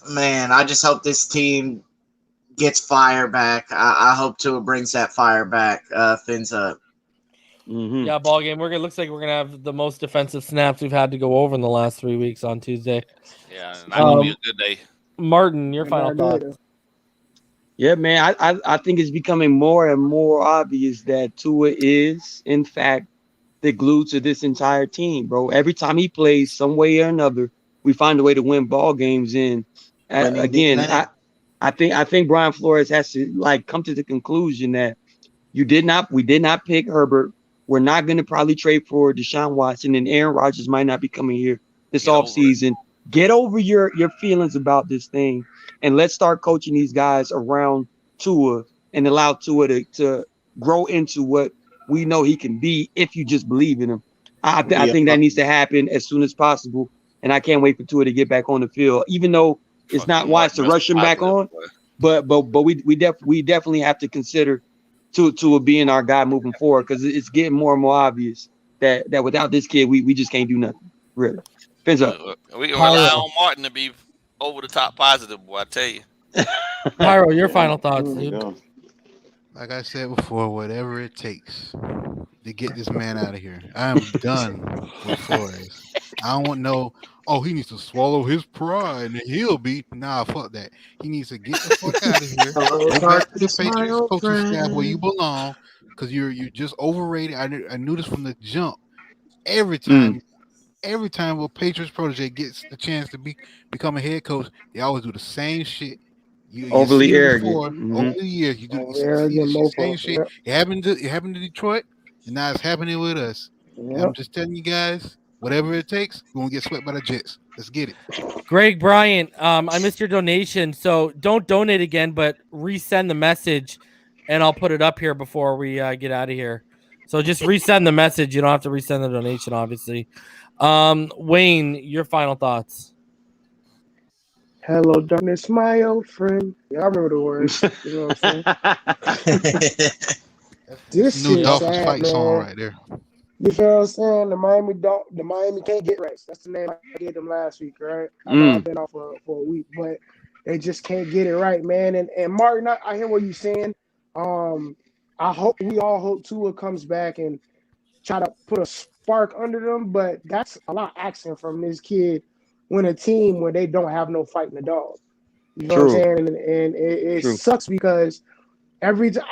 man, I just hope this team gets fire back. I hope Tua brings that fire back. Fins up. Mm-hmm. Yeah, ball game. Looks like we're gonna have the most defensive snaps we've had to go over in the last 3 weeks on Tuesday. Yeah, not gonna be a good day. Martin, your final thoughts. Yeah, man. I think it's becoming more and more obvious that Tua is, in fact, the glue to this entire team, bro. Every time he plays, some way or another, we find a way to win ball games. And again, I think Brian Flores has to come to the conclusion that we did not pick Herbert. We're not going to probably trade for Deshaun Watson, and Aaron Rodgers might not be coming here this offseason. Get over your feelings about this thing, and let's start coaching these guys around Tua and allow Tua to grow into what we know he can be if you just believe in him. I think that needs to happen as soon as possible, and I can't wait for Tua to get back on the field, even though it's not wise to rush him back on. But we definitely have to consider Tua being our guy moving forward, because it's getting more and more obvious that without this kid, we just can't do nothing, really. Fins up. We can rely on Martin to be over the top positive, boy, I tell you. Pyro, your final thoughts, dude. Like I said before, whatever it takes to get this man out of here. I am done with Flores. I don't want he needs to swallow his pride and he'll be. Nah, fuck that. He needs to get the fuck out of here. Go back to the Patriots coaching staff where you belong, because you're just overrated. I knew this from the jump. Every time a Patriots protege gets the chance to become a head coach, they always do the same shit. Overly arrogant. Over the years, you do the same shit. It happened to Detroit, and now it's happening with us. And I'm just telling you guys, whatever it takes, we won't get swept by the Jets. Let's get it. Greg Bryant, I missed your donation, so don't donate again, but resend the message, and I'll put it up here before we get out of here. So just resend the message. You don't have to resend the donation, obviously. Wayne, your final thoughts. Hello, darkness, my old friend. Y'all remember the words. You know what I'm saying? This new Dolphins fight song right there. You feel what I'm saying? The Miami can't get right. That's the name I gave them last week, right? I know I've been off for a week, but they just can't get it right, man. And Martin, I hear what you're saying. We all hope Tua comes back and try to put a spark under them, but that's a lot of action from this kid when a team where they don't have no fight in the dog. You know what I'm saying? And it sucks because every time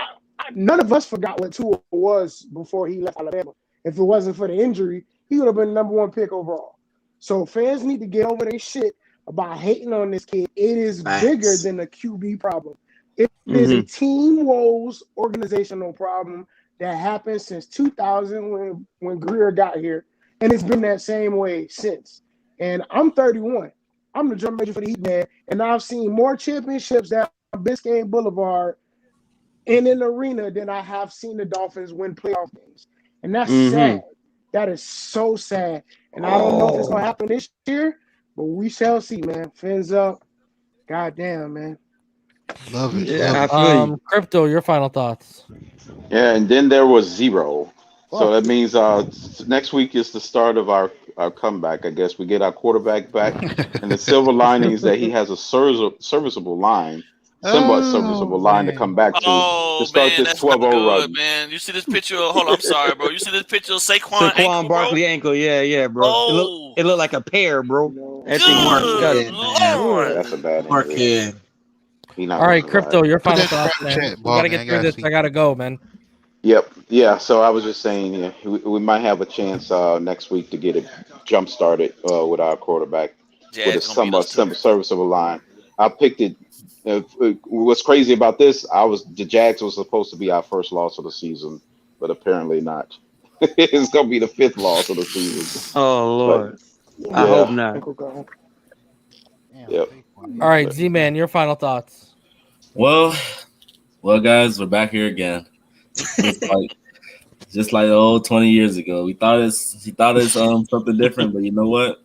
none of us forgot what Tua was before he left Alabama. If it wasn't for the injury, he would have been number 1 pick overall. So fans need to get over their shit about hating on this kid. It is bigger than a QB problem. It is a team woes organizational problem that happened since 2000 when Greer got here, and it's been that same way since. And I'm 31. I'm the drum major for the Heat, man, and I've seen more championships down Biscayne Boulevard in an arena than I have seen the Dolphins win playoff games. And that's sad. That is so sad. And I don't know if it's going to happen this year, but we shall see, man. Fins up. Goddamn, man. Love it. Yeah, Crypto, your final thoughts. Yeah, and then there was 0. So that means next week is the start of our comeback. I guess we get our quarterback back. And the silver lining is that he has a serviceable line. Somewhat serviceable line to come back to start this 12-0 run. Man, you see this picture? Hold on, I'm sorry, bro. You see this picture of Saquon Barkley ankle? Yeah, bro. Oh. It looked like a pear, bro. That thing Lord. That's a bad Poor kid. All right, Crypto, your final thoughts, man. We gotta get through this. I gotta go, man. Yep. Yeah. So I was just saying, we might have a chance next week to get it jump started with our quarterback with a somewhat serviceable line. I picked it. What's crazy about this? The Jags was supposed to be our first loss of the season, but apparently not. It's gonna be the 5th loss of the season. Oh Lord, but, I hope not. Yep. All right, Z-Man, your final thoughts. Well, guys, we're back here again. Just like the old 20 years ago. He thought it's something different, but you know what?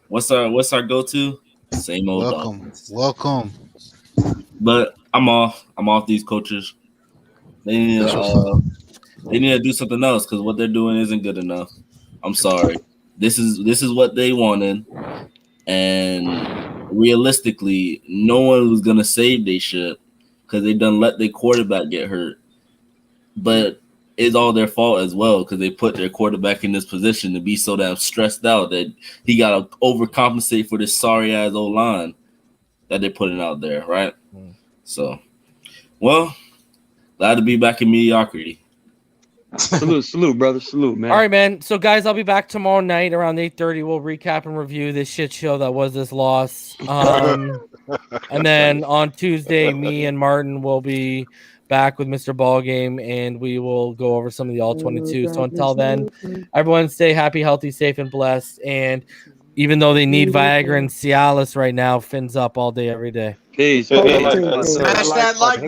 What's our go-to? Same old Dolphins. Welcome. But I'm off these coaches. They need to do something else, because what they're doing isn't good enough. I'm sorry. This is what they wanted, and realistically, no one was gonna save their shit because they done let their quarterback get hurt. But it's all their fault as well because they put their quarterback in this position to be so damn stressed out that he got to overcompensate for this sorry-ass O-line that they're putting out there, right? So, well, glad to be back in mediocrity. Salute, brother. Salute, man. All right, man. So, guys, I'll be back tomorrow night around 8:30. We'll recap and review this shit show that was this loss. And then on Tuesday, me and Martin will be back with Mr. Ballgame, and we will go over some of the All-22. So until then, everyone stay happy, healthy, safe, and blessed. And even though they need Viagra and Cialis right now, fins up all day, every day. Peace. Smash that like